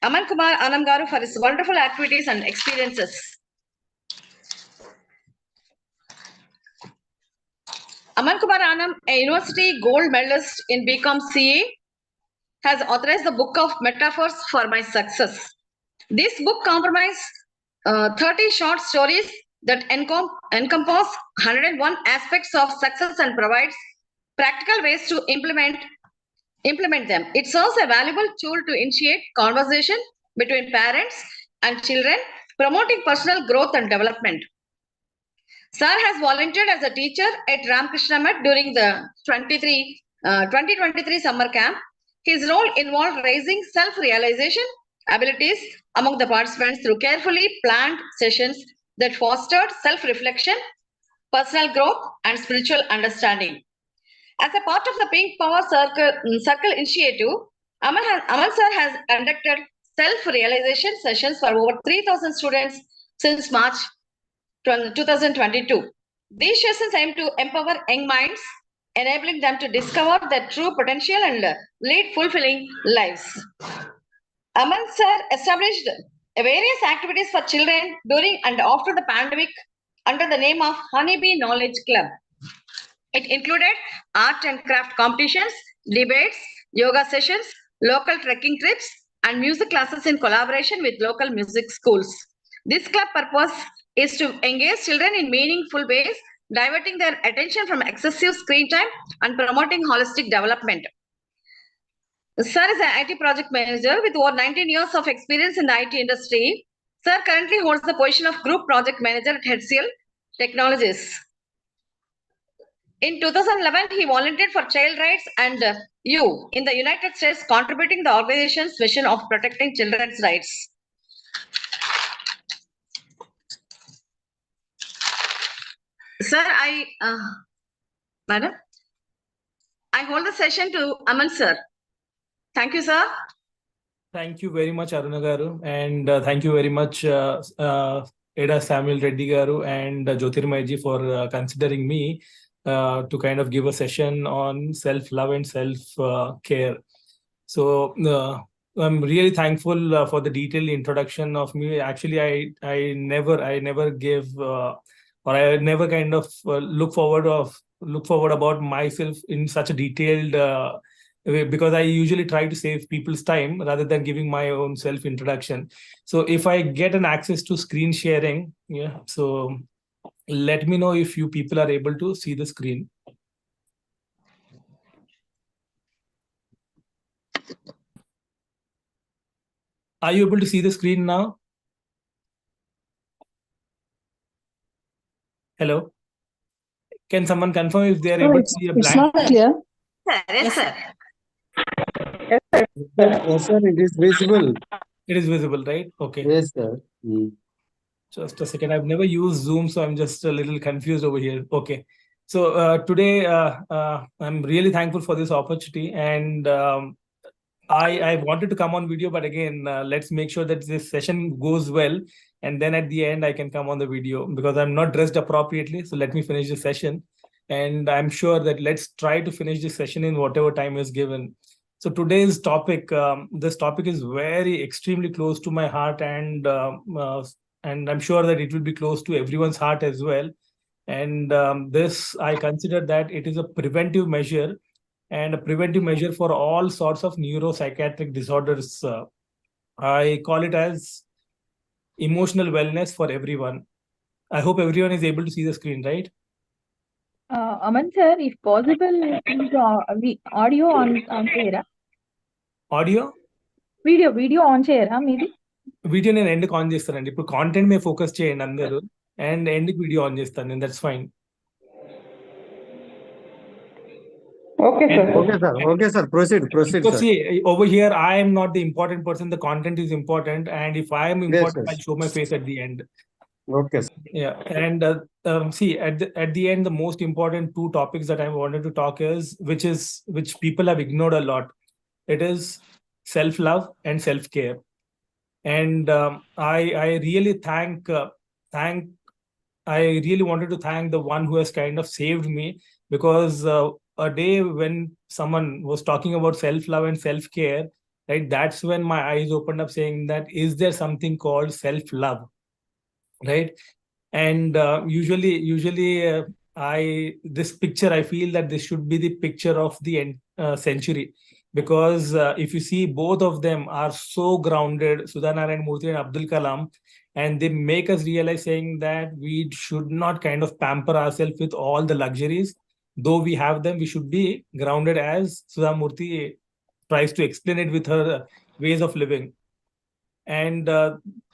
Aman Kumar Anam Garu for his wonderful activities and experiences. Aman Kumar Anam, a university gold medalist in BCom CA, has authorized the book of metaphors for my success. This book comprises 30 short stories that encompass 101 aspects of success and provides practical ways to implement them. It serves a valuable tool to initiate conversation between parents and children, promoting personal growth and development. Sir has volunteered as a teacher at Ramakrishna Math during the 2023 summer camp. His role involved raising self-realization abilities among the participants through carefully planned sessions that fostered self-reflection, personal growth, and spiritual understanding. As a part of the Pink Power Circle initiative, Aman sir has conducted self-realization sessions for over 3,000 students since March 2022. These sessions aim to empower young minds, enabling them to discover their true potential and lead fulfilling lives. Aman sir established various activities for children during and after the pandemic under the name of Honeybee Knowledge Club. It included art and craft competitions, debates, yoga sessions, local trekking trips, and music classes in collaboration with local music schools. This club purpose is to engage children in meaningful ways, diverting their attention from excessive screen time and promoting holistic development. Sir is an IT project manager with over 19 years of experience in the IT industry. Sir currently holds the position of group project manager at HCL Technologies. In 2011, he volunteered for Child Rights and You in the United States, contributing the organization's vision of protecting children's rights. Sir, Madam, I hold the session to Aman sir. Thank you, sir. Thank you very much, Aruna Garu, and thank you very much, Eda Samuel Reddy Garu and Jyotirmaiji for considering me to kind of give a session on self-love and self-care. So I'm really thankful for the detailed introduction of me. Actually, I never give or I never kind of look forward about myself in such a detailed way, because I usually try to save people's time rather than giving my own self introduction. So if I get an access to screen sharing, yeah, so let me know if you people are able to see the screen. Are you able to see the screen now? Hello? Can someone confirm if they are able to see a blank? It's not clear. Yes, sir. Yes, sir, it is visible. It is visible, right? Okay. Yes, sir. Just a second. I've never used Zoom, so I'm just a little confused over here. Okay. So today, I'm really thankful for this opportunity, and I wanted to come on video, but again, let's make sure that this session goes well, and then at the end I can come on the video because I'm not dressed appropriately. So let me finish the session, and I'm sure that let's try to finish this session in whatever time is given. So today's topic, this topic is very extremely close to my heart, and I'm sure that it will be close to everyone's heart as well. And this, I consider that it is a preventive measure, and a preventive measure for all sorts of neuropsychiatric disorders. I call it as emotional wellness for everyone. I hope everyone is able to see the screen, right? Aman sir, if possible, please audio on cheyara. Audio? Video on cheyara meedi. Video నేను ఎండ్కి on చేస్తానండి. ఇప్పుడు content మీద focus చేయండి అందరూ, and ఎండ్కి video on చేస్తాను నేను. That's fine. Okay, sir. Okay, sir. Proceed, So sir. see, over here, I am not the important person. The content is important, and if I am important, Yes. I'll show my face at the end. Okay, sir. Yeah, and see, at the end, the most important two topics that I wanted to talk is which people have ignored a lot. It is self-love and self-care, and I really I really wanted to thank the one who has kind of saved me, because a day when someone was talking about self-love and self-care, right? That's when my eyes opened up, saying that is there something called self-love, right? And usually this picture, I feel that this should be the picture of the century, because if you see, both of them are so grounded, Sudhanarayan Murthy and Abdul Kalam, and they make us realize saying that we should not kind of pamper ourselves with all the luxuries. Though we have them, we should be grounded, as Sudha Murthy tries to explain it with her ways of living. And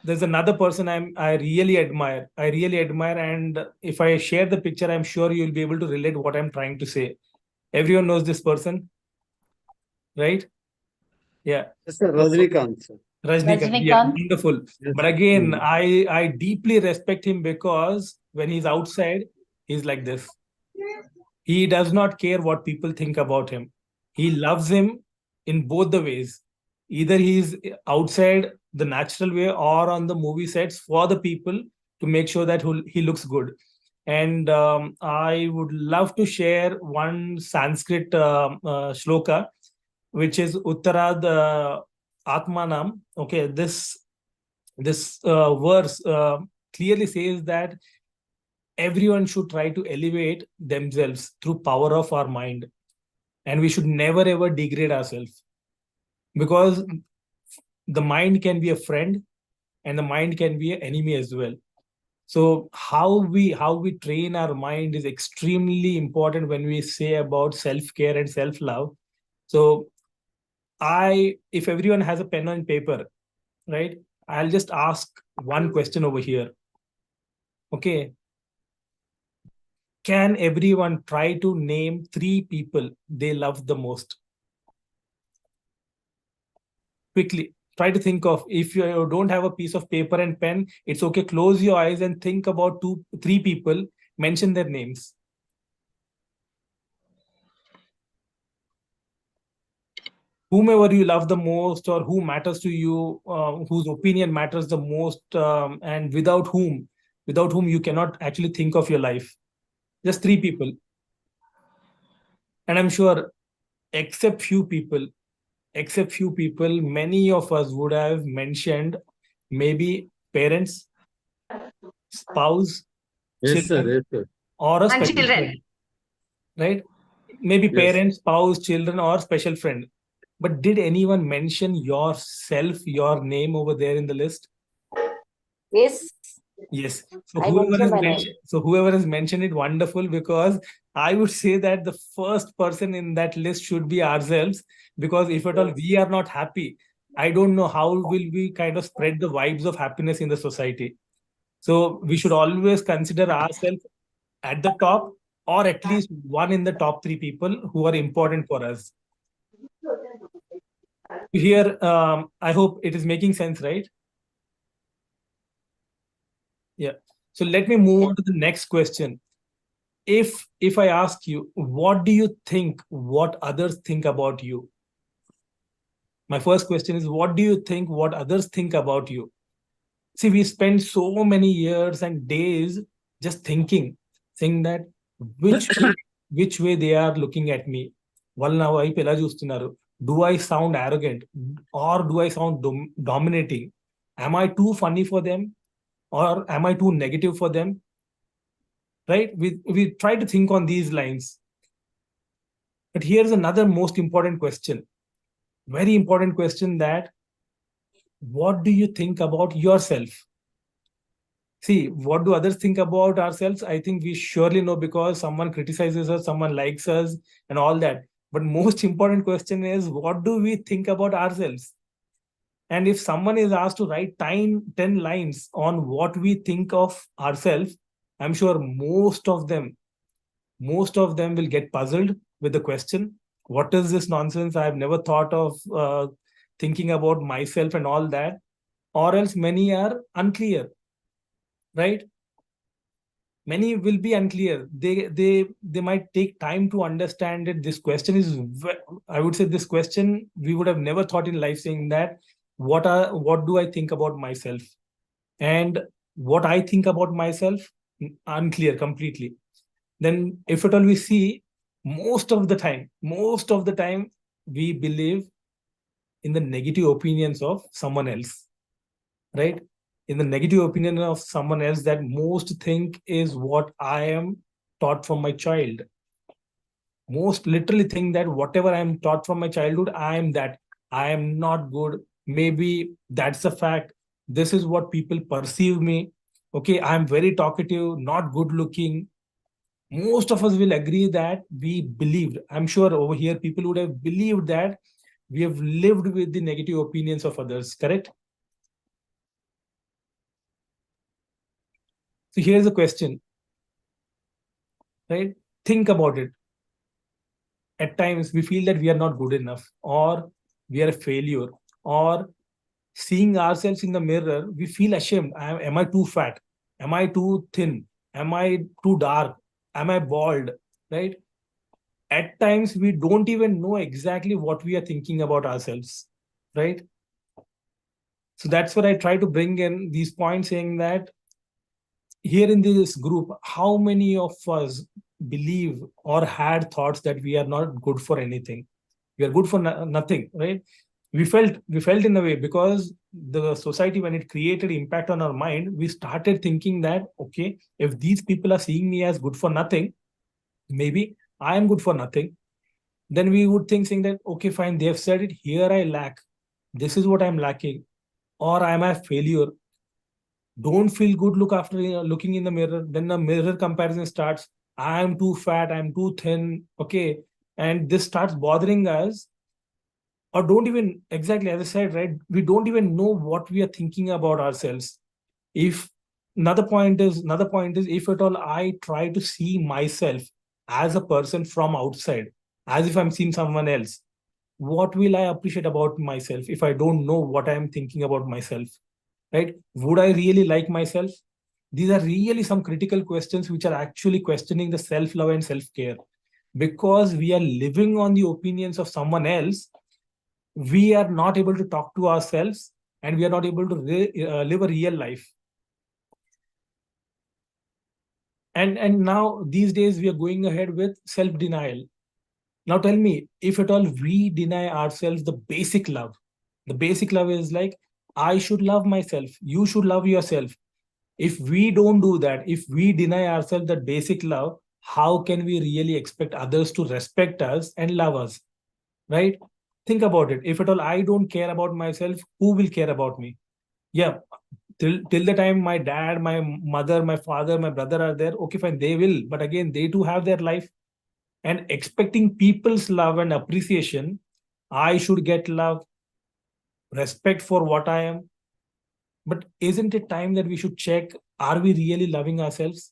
there's another person I really admire. I really admire, and if I share the picture, I'm sure you'll be able to relate what I'm trying to say. Everyone knows this person, right? Yeah. Yes, sir. Rajnikant, sir. Rajnikant. Yeah, wonderful. Yes. But again, I deeply respect him, because when he's outside, he's like this. He does not care what people think about him. He loves him in both the ways. Either he's outside the natural way or on the movie sets for the people, to make sure that he looks good. And I would love to share one Sanskrit shloka, which is Uttarad Atmanam. Okay, this verse clearly says that everyone should try to elevate themselves through power of our mind, and we should never ever degrade ourselves, because the mind can be a friend and the mind can be an enemy as well. So how we train our mind is extremely important when we say about self care and self love. So if everyone has a pen and paper, right, I'll just ask one question over here. Okay, can everyone try to name 3 people they love the most? Quickly, try to think of, if you don't have a piece of paper and pen, it's okay. Close your eyes and think about 3 people. Mention their names. Whomever you love the most, or who matters to you, whose opinion matters the most, and without whom you cannot actually think of your life. Just 3 people. And I'm sure, except few people, many of us would have mentioned maybe parents, spouse, Yes, sir. children, Yes, sir. or a And special children. friend, right? Maybe Yes. parents, spouse, children, or special friend. But did anyone mention yourself, your name over there in the list? Yes. Yes. So I whoever mentioned has my name. mentioned, it, wonderful, because I would say that the first person in that list should be ourselves. Because if at all we are not happy, I don't know how will we kind of spread the vibes of happiness in the society. So we should always consider ourselves at the top, or at least one in the top 3 people who are important for us. Here, I hope it is making sense, right? Yeah. So let me move on to the next question. If I ask you, what do you think what others think about you? My first question is, what do you think what others think about you? See, we spend so many years and days just thinking, saying that which way they are looking at me. వాళ్ళు నా వైపు ఎలా చూస్తున్నారు? Do I sound arrogant, or do I sound dominating? Am I too funny for them, or am I too negative for them? Right? We try to think on these lines. But here's another most important question, very important question, that what do you think about yourself? See, what do others think about ourselves? I think we surely know, because someone criticizes us, someone likes us, and all that. But most important question is, what do we think about ourselves? And if someone is asked to write 10 lines on what we think of ourselves, I'm sure most of them will get puzzled with the question, what is this nonsense? I've never thought of thinking about myself and all that. Or else many are unclear, right? Many will be unclear. They might take time to understand it. This question is, I would say, this question we would have never thought in life, saying that what do I think about myself? And what I think about myself, unclear completely. Then if at all we see, most of the time we believe in the negative opinions of someone else, right? In the negative opinion of someone else, that most think is what I am taught from my child. Most literally think that whatever I am taught from my childhood, I am that. I am not good. Maybe that's a fact. This is what people perceive me. Okay, I am very talkative, not good looking. Most of us will agree that we believed. I'm sure over here people would have believed that we have lived with the negative opinions of others, correct? So here's a question, right? Think about it. At times we feel that we are not good enough, or we are a failure, or seeing ourselves in the mirror, we feel ashamed. Am I too fat? Am I too thin? Am I too dark? Am I bald? Right? At times we don't even know exactly what we are thinking about ourselves, right? So that's what I try to bring in these points, saying that here in this group, how many of us believe or had thoughts that we are not good for anything? We are good for nothing, right? We felt in a way, because the society, when it created impact on our mind, we started thinking that, okay, if these people are seeing me as good for nothing, maybe I am good for nothing. Then we would think, saying that, okay, fine, they have said it, here I lack, this is what I'm lacking, or I'm a failure. Don't feel good look after looking in the mirror. Then the mirror comparison starts. I'm too fat, I'm too thin, okay, and this starts bothering us. Or don't even, exactly as I said, right, we don't even know what we are thinking about ourselves. If another point is, if at all I try to see myself as a person from outside, as if I'm seeing someone else, what will I appreciate about myself if I don't know what I am thinking about myself, right? Would I really like myself? These are really some critical questions which are actually questioning the self love and self care. Because we are living on the opinions of someone else, we are not able to talk to ourselves, and we are not able to live a real life. And now these days we are going ahead with self denial. Now tell me, if at all we deny ourselves the basic love is like, I should love myself, you should love yourself. If we don't do that, if we deny ourselves that basic love, how can we really expect others to respect us and love us, right? Think about it. If at all I don't care about myself, who will care about me? Yeah, till the time my dad, my mother, my father, my brother are there, okay, fine, they will. But again, they too have their life. And expecting people's love and appreciation, I should get love, respect for what I am. But isn't it time that we should check, are we really loving ourselves?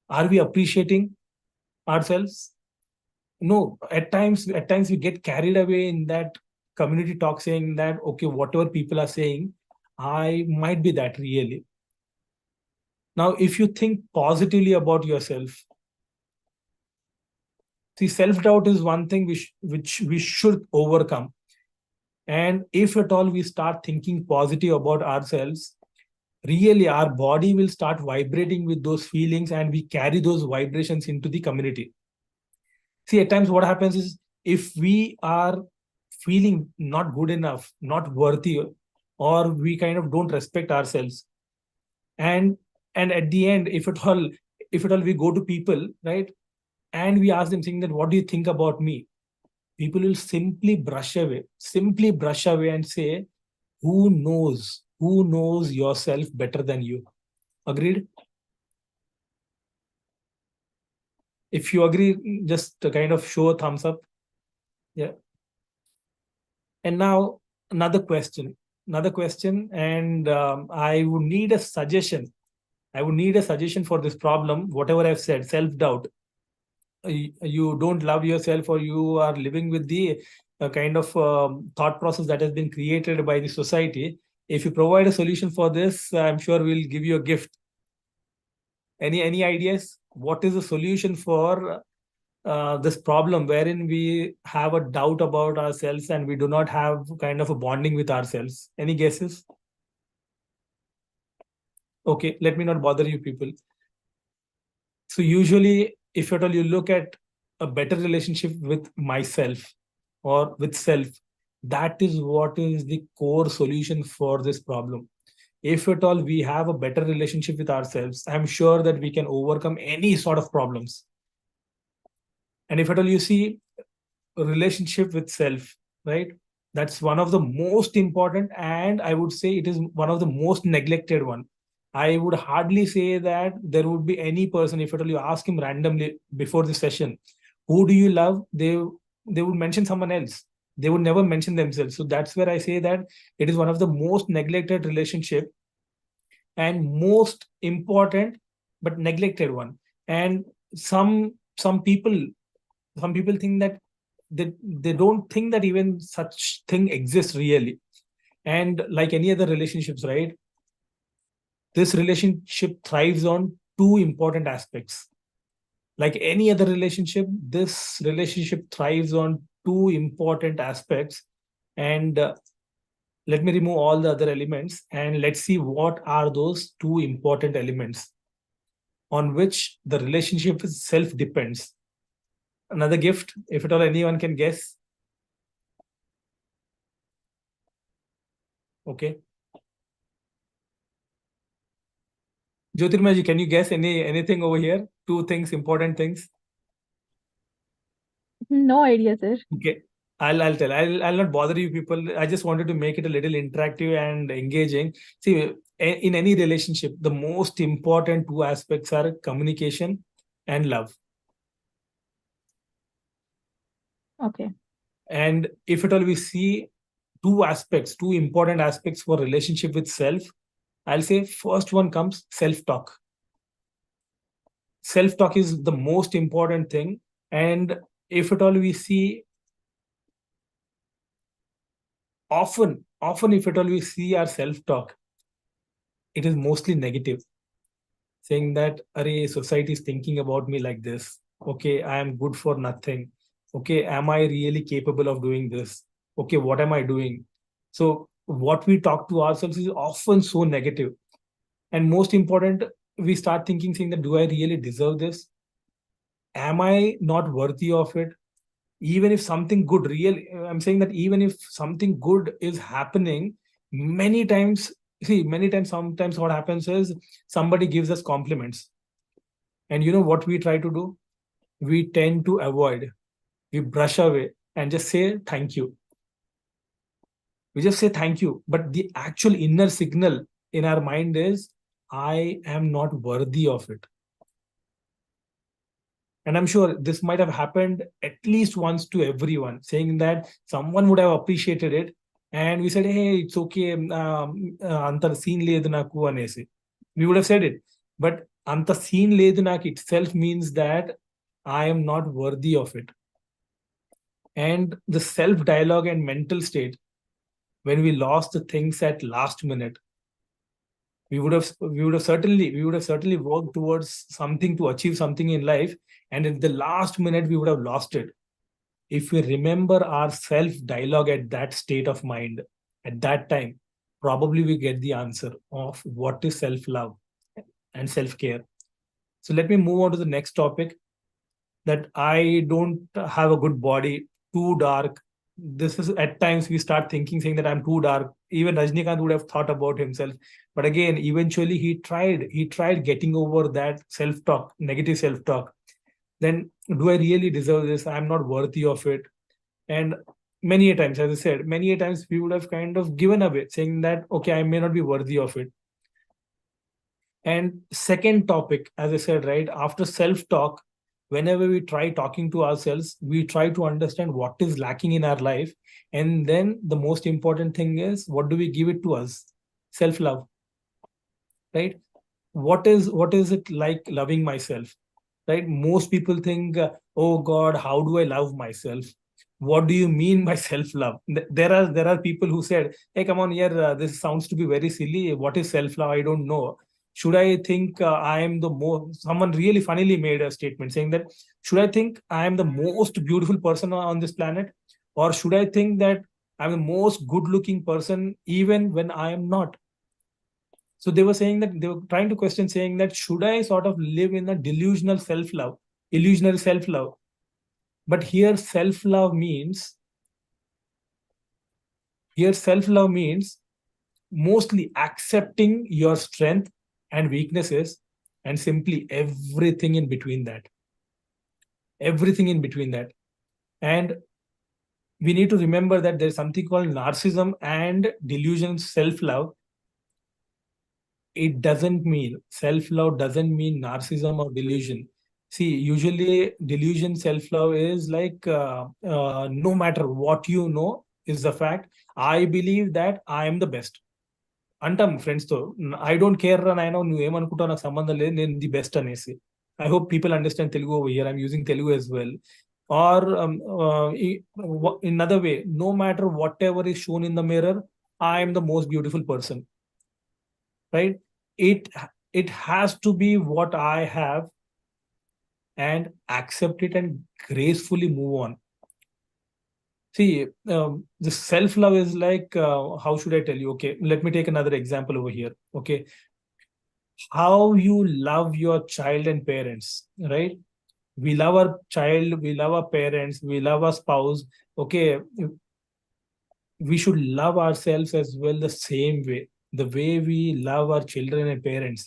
Are we appreciating ourselves? No, at times we get carried away in that community talk, saying that, okay, whatever people are saying, I might be that really. Now, if you think positively about yourself, see, self-doubt is one thing which we should overcome. And if at all we start thinking positive about ourselves, really our body will start vibrating with those feelings, and we carry those vibrations into the community. See, at times what happens is, if we are feeling not good enough, not worthy, or we kind of don't respect ourselves, and at the end, if at all we go to people, right, and we ask them, saying that, what do you think about me? People will simply brush away and say, who knows yourself better than you? Agreed? If you agree, just to kind of show a thumbs up. Yeah. And now another question, and I would need a suggestion. I would need a suggestion for this problem, whatever I've said, self-doubt. You don't love yourself, or you are living with the kind of thought process that has been created by the society. If you provide a solution for this, I'm sure we'll give you a gift. Any ideas? What is the solution for this problem wherein we have a doubt about ourselves and we do not have kind of a bonding with ourselves? Any guesses? Okay, let me not bother you people. So usually, if at all you look at a better relationship with myself or with self, That is what is the core solution for this problem. If at all we have a better relationship with ourselves, I'm sure that we can overcome any sort of problems. And if at all you see a relationship with self, right? That's one of the most important, and I would say it is one of the most neglected one. I would hardly say that there would be any person, if at all you ask him randomly before the session, who do you love? They would mention someone else. They would never mention themselves. So that's where I say that it is one of the most neglected relationship and most important but neglected one. And some people some people think that they don't think that even such thing exists really. And like any other relationships, right, this relationship thrives on two important aspects. Like any other relationship, this relationship thrives on two important aspects. And let me remove all the other elements and let's see what are those two important elements on which the relationship itself depends. Another gift, if at all anyone can guess. Okay. Jyotirmaji, can you guess anything over here? Two things, important things. No idea, sir. Okay. I'll tell. I'll not bother you people. I just wanted to make it a little interactive and engaging. See, in any relationship, the most important two aspects are communication and love. Okay. And if at all we see two aspects, two important aspects for relationship with self, I'll say first one comes self-talk. Self-talk is the most important thing. And if at all we see often if at all we see our self-talk, it is mostly negative, saying that array society is thinking about me like this. Okay, I am good for nothing. Okay, am I really capable of doing this? Okay, what am I doing? So what we talk to ourselves is often so negative. And most important, we start thinking, saying that do I really deserve this? Am I not worthy of it? Even if something good really, I'm saying that even if something good is happening, many times, sometimes what happens is somebody gives us compliments. And you know what we try to do? We tend to avoid, we brush away and just say thank you. We just say thank you. But the actual inner signal in our mind is, I am not worthy of it. And I'm sure this might have happened at least once to everyone, saying that someone would have appreciated it. And we said, hey, it's okay. Anta scene ledu naku anesi. We would have said it. But anta scene ledu naku itself means that I am not worthy of it. And the self-dialogue and mental state, when we lost the things at last minute, we would have certainly worked towards something to achieve something in life, and at the last minute we would have lost it. If we remember our self dialogue at that state of mind, at that time, probably we get the answer of what is self love and self care. So let me move on to the next topic, that I don't have a good body, too dark. This is at times we start thinking, saying that I'm too dark. Even Rajnikant would have thought about himself. But again, eventually he tried getting over that self-talk, negative self-talk. Then do I really deserve this? I'm not worthy of it. And many a times, as I said, many a times we would have kind of given away, saying that, okay, I may not be worthy of it. And second topic, as I said, right, after self-talk, whenever we try talking to ourselves, we try to understand what is lacking in our life. And then the most important thing is, what do we give it to us? Self-love, right? What is it like loving myself, right? Most people think, oh God, how do I love myself? What do you mean by self-love? There are people who said, hey, come on here, this sounds to be very silly. What is self-love? I don't know. Should I think I am the most, someone really funnily made a statement saying that, should I think I am the most beautiful person on this planet? Or should I think that I'm the most good looking person even when I am not? So they were saying that, they were trying to question, saying that, should I sort of live in a delusional self-love, illusionary self-love? But here self-love means Here, self-love means mostly accepting your strength and weaknesses and simply everything in between that. Everything in between that. And we need to remember that there's something called narcissism and delusion self-love. It doesn't mean self-love doesn't mean narcissism or delusion. See, usually delusion self-love is like no matter what you know is the fact. I believe that I am the best. అంటాం friends తో I don't care రా నాయన నువ్వు ఏమనుకుంటావు నాకు సంబంధం లేదు నేను the best అనేసి I hope people understand Telugu over here I'm using Telugu as well or in another way, no matter whatever is shown in the mirror, I am the most beautiful person, right? It has to be what I have and accept it and gracefully move on. See, the self-love is like, how should I tell you? Okay, let me take another example over here. Okay, how you love your child and parents, right? We love our child, we love our parents, we love our spouse. Okay, we should love ourselves as well the same way, the way we love our children and parents.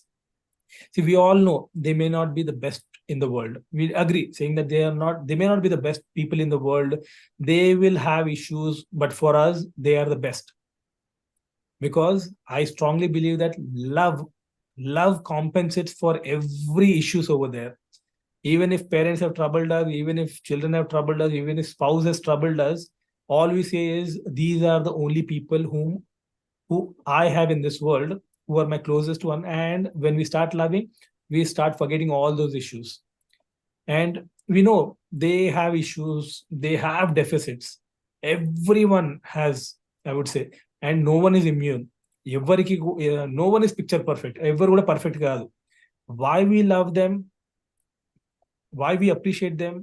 See, we all know they may not be the best in the world. We agree saying that they may not be the best people in the world. They will have issues, but for us, they are the best. Because I strongly believe that love compensates for every issues over there. Even if parents have troubled us, even if children have troubled us, even if spouse has troubled us, all we say is these are the only people who I have in this world, who are my closest one. And when we start loving, we start forgetting all those issues. And we know they have issues, they have deficits. Everyone has, I would say, and no one is immune. No one is picture perfect. Everyone is perfect kaadu. Why we love them? Why we appreciate them?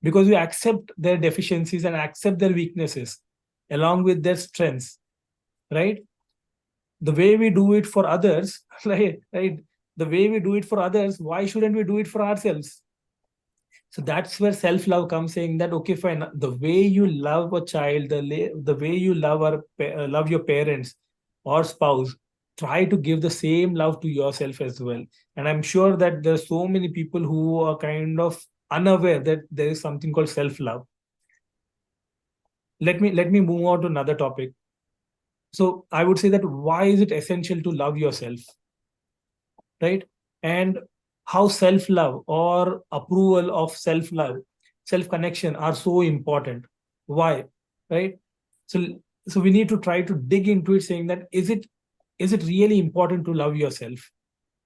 Because we accept their deficiencies and accept their weaknesses along with their strengths, right? The way we do it for others, right? The way we do it for others, why shouldn't we do it for ourselves? So that's where self-love comes, saying that, okay, fine, the way you love a child, the way you love your parents or spouse, try to give the same love to yourself as well. And I'm sure that there's so many people who are kind of unaware that there is something called self-love. Let me move on to another topic. So I would say that why is it essential to love yourself, right? And how self-love or approval of self-love, self-connection are so important. Why, right? So we need to try to dig into it, saying that is it really important to love yourself?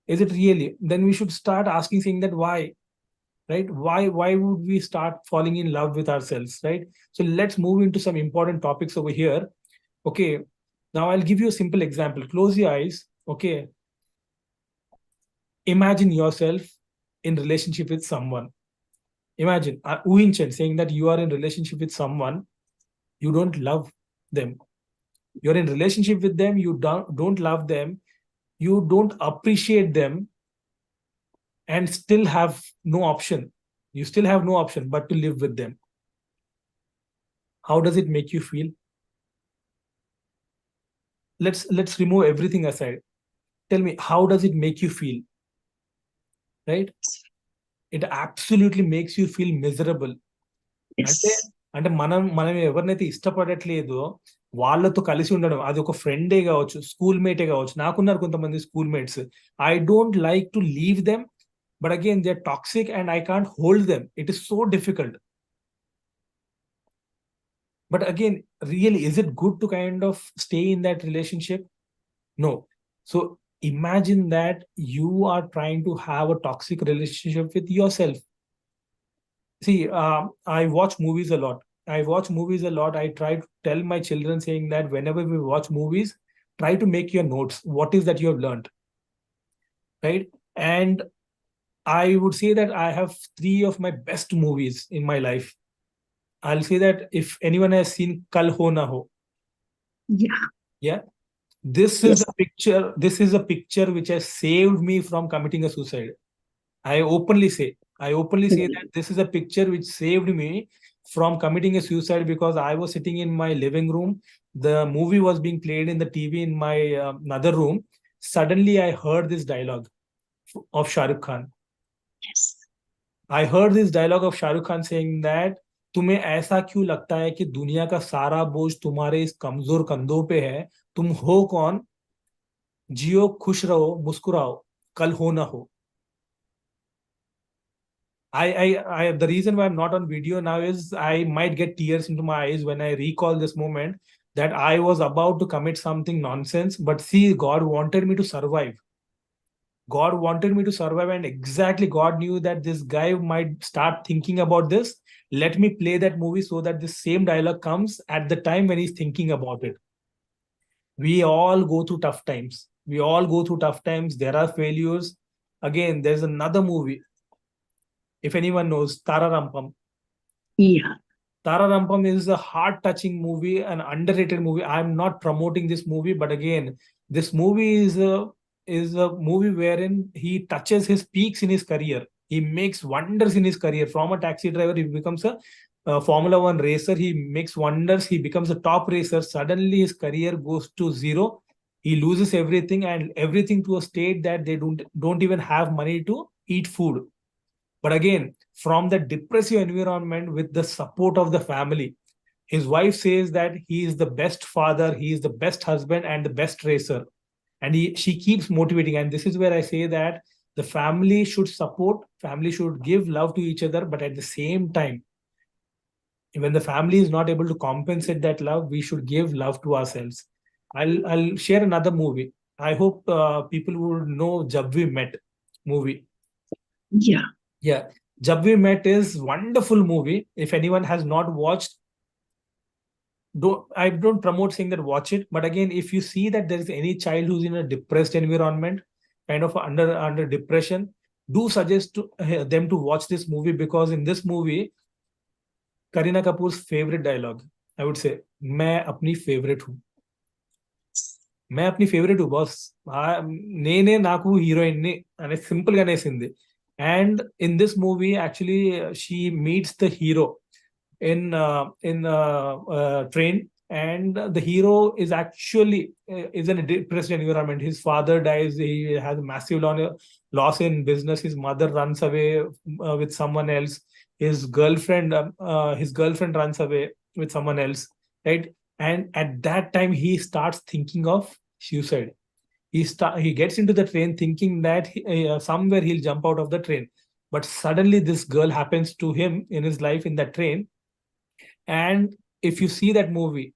Is it really? Then we should start asking, saying that why, right? Why would we start falling in love with ourselves, right? So let's move into some important topics over here. Okay, now I'll give you a simple example. Close your eyes. Okay, imagine yourself in relationship with someone. Imagine, uhinchan, saying that you are in relationship with someone, you don't love them. You're in relationship with them, you don't love them, you don't appreciate them, and still have no option. You still have no option but to live with them. How does it make you feel? Let's remove everything aside. Tell me, how does it make you feel? Right? It absolutely makes you feel miserable. అంటే మనం ఎవరినైతే ఇష్టపడట్లేదో వాళ్ళతో కలిసి ఉండడం, అది ఒక ఫ్రెండే కావచ్చు, స్కూల్ మేటే కావచ్చు. నాకున్నారు కొంతమంది school mates. I don't like to leave them, but again they are toxic and I can't hold them. It is so difficult. But again, really, is it good to kind of stay in that relationship? No. So imagine that you are trying to have a toxic relationship with yourself. See, I watch movies a lot. I try to tell my children, saying that whenever we watch movies, try to make your notes. What is that you have learned? Right? And I would say that I have 3 of my best movies in my life. I'll say that if anyone has seen Kal Ho Na Ho. Yeah. This is a picture which has saved me from committing a suicide. I openly say that this is a picture which saved me from committing a suicide, because I was sitting in my living room The movie was being played in the TV in my another room. Suddenly, I heard this dialogue of Shah Rukh Khan. Yes. I heard this dialogue of Shah Rukh Khan saying that तुम्हें ऐसा क्यों लगता है कि दुनिया का सारा बोझ तुम्हारे इस कमजोर कंधों पे है? तुम हो कौन? जियो, खुश रहो, मुस्कुराओ, कल हो ना हो. The reason why I'm not on video now is I might get tears into my eyes when I recall this moment that I was about to commit something nonsense, but see, God wanted me to survive. God wanted me to survive, and exactly God knew that this guy might start thinking about this. Let me play that movie so that the same dialogue comes at the time when he's thinking about it. We all go through tough times. We all go through tough times. There are failures. Again, there's another movie. If anyone knows, Tara Rampam. Yeah. Tara Rampam is a heart-touching movie, an underrated movie. I'm not promoting this movie, but again, this movie is a movie wherein he touches his peaks in his career. He makes wonders in his career. From a taxi driver, he becomes a Formula One racer. He makes wonders. He becomes a top racer. Suddenly, his career goes to zero. He loses everything, and everything to a state that they don't even have money to eat food. But again, from the depressive environment with the support of the family, his wife says that he is the best father, he is the best husband, and the best racer. And she keeps motivating. And this is where I say that the family should support, family should give love to each other, but at the same time, when the family is not able to compensate that love, we should give love to ourselves. I'll share another movie. I hope people would know Jab We Met movie. Yeah. Yeah, Jab We Met is wonderful movie. If anyone has not watched, I don't promote saying that watch it. But again, if you see that there is any child who's in a depressed environment, kind of under depression, do suggest to them to watch this movie, because in this movie, Kareena Kapoor's favorite dialogue, I would say, मैं अपनी favorite हूँ. मैं अपनी favourite boss, నేనే నాకు heroine ని అనే simple గానే వేసింది. And in this movie actually she meets the hero in train, and the hero is actually is in a depressed environment. His father dies, he has a massive loss in business, his mother runs away with someone else, his girlfriend runs away with someone else, right? And at that time he starts thinking of suicide. He gets into the train thinking that somewhere he'll jump out of the train, but suddenly this girl happens to him in his life in that train. And if you see that movie,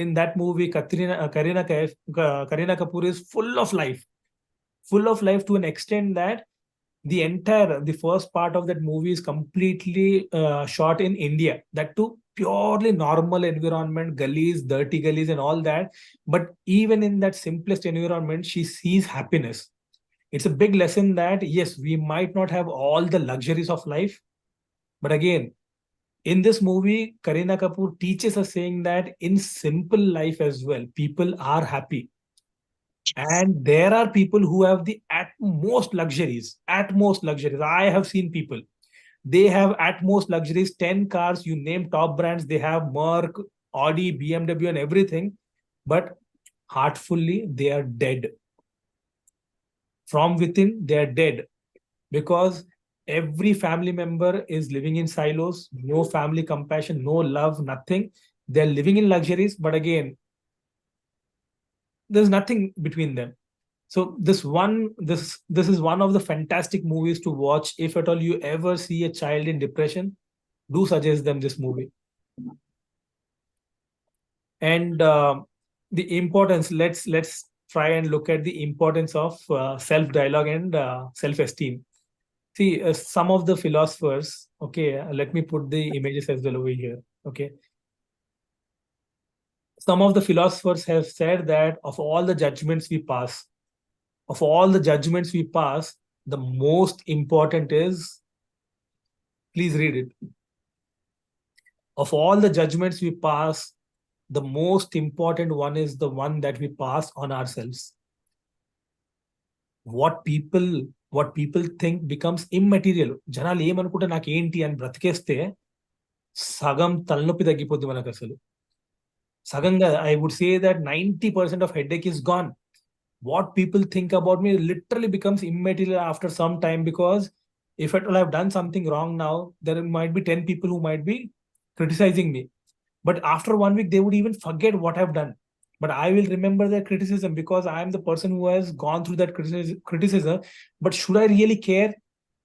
in that movie, Kareena Kapoor is full of life to an extent that the first part of that movie is completely shot in India. That too, purely normal environment, gullies, dirty gullies, and all that. But even in that simplest environment, she sees happiness. It's a big lesson that yes, we might not have all the luxuries of life, but again, in this movie, Kareena Kapoor teaches us saying that in simple life as well, people are happy. And there are people who have the utmost luxuries. I have seen people, they have utmost luxuries, 10 cars, you name top brands, they have Merc, Audi, BMW, and everything, but heartfully they are dead. From within, they are dead, because every family member is living in silos, no family compassion, no love, nothing. They're living in luxuries, but again, there's nothing between them. So this is one of the fantastic movies to watch. If at all you ever see a child in depression, do suggest them this movie. And the importance, let's try and look at the importance of self dialogue and self esteem. See, some of the philosophers, okay, let me put the images as well over here, okay. Some of the philosophers have said that of all the judgments we pass, the most important is, please read it. Of all the judgments we pass, the most important one is the one that we pass on ourselves. What people think becomes immaterial. జనాలు ఏమనుకుంటే నాకేంటి అని బ్రతికేస్తే సగం తలనొప్పి తగ్గిపోద్ది మనకు అసలు. Saganga, I would say that 90% of headache is gone. What people think about me literally becomes immaterial after some time, because if at all I've done something wrong now, there might be 10 people who might be criticizing me. But after 1 week, they would even forget what I've done. But I will remember their criticism because I am the person who has gone through that criticism. But should I really care?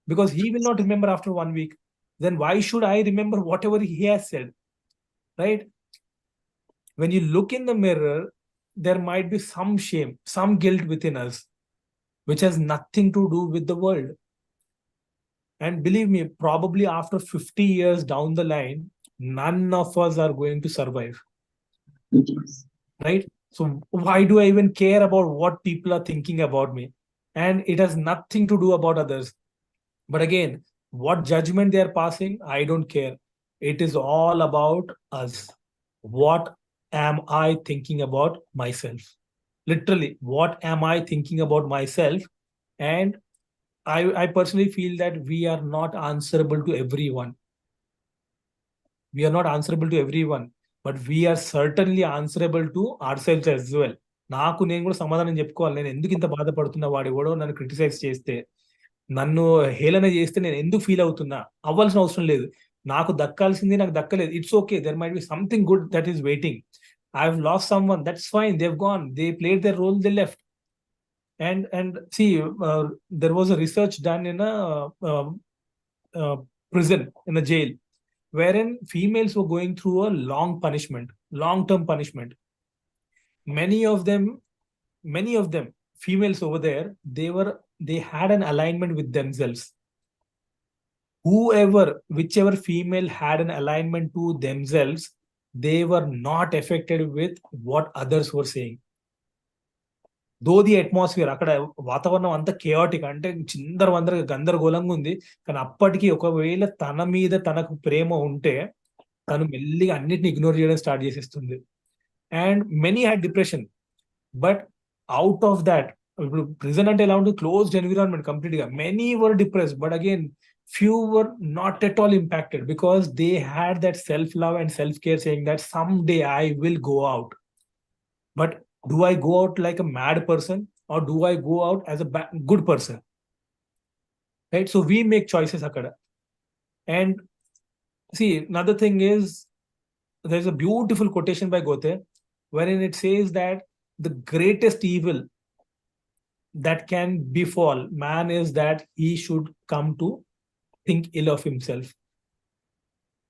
Because he will not remember after 1 week. Then why should I remember whatever he has said? Right? When you look in the mirror, there might be some shame, some guilt within us, which has nothing to do with the world. And believe me, probably after 50 years down the line, none of us are going to survive. Right? So why do I even care about what people are thinking about me? And it has nothing to do about others. But again, what judgment they are passing, I don't care. It is all about us. What am I thinking about myself? Literally, what am I thinking about myself? And I personally feel that we are not answerable to everyone. We are not answerable to everyone, but we are certainly answerable to ourselves as well. నాకు నేను కూడా సమాధానం చెప్పుకోవాలి. నేను ఎందుకు ఇంత బాధపడుతున్నా, వాడు ఎవడో నన్ను క్రిటిసైజ్ చేస్తే, నన్ను హేళన చేస్తే నేను ఎందుకు ఫీల్ అవుతున్నా? అవ్వాల్సిన అవసరం లేదు. నాకు దక్కాల్సింది నాకు దక్కలేదు. It's okay. There might be something good that is waiting. I have lost someone, that's fine. They have gone, they played their role, they left. And see, there was a research done in a prison, in a jail, wherein females were going through a long-term punishment. Many of them, females over there, they had an alignment with themselves. Whichever female had an alignment to themselves, they were not affected with what others were saying. Though the atmosphere, అక్కడ వాతావరణం అంతా chaotic, అంటే గందరగోళంగా ఉంది. కానీ అప్పటికి ఒకవేళ తన మీద తనకు ప్రేమ ఉంటే తను మెల్లిగా అన్నిటిని ఇగ్నోర్ చేయడం స్టార్ట్ చేసేస్తుంది. And many had depression. But out of that, ఇప్పుడు ప్రిజన్ అంటే ఎలా ఉంటుంది? క్లోజ్డ్ ఎన్విరాన్మెంట్ కంప్లీట్ గా. Many were depressed, but again few were not at all impacted because they had that self love and self care, saying that someday I will go out. But do I go out like a mad person, or do I go out as a good person? Right? So we make choices akada. And see, another thing is, there's a beautiful quotation by Goethe wherein it says that the greatest evil that can befall man is that he should come to think ill of himself.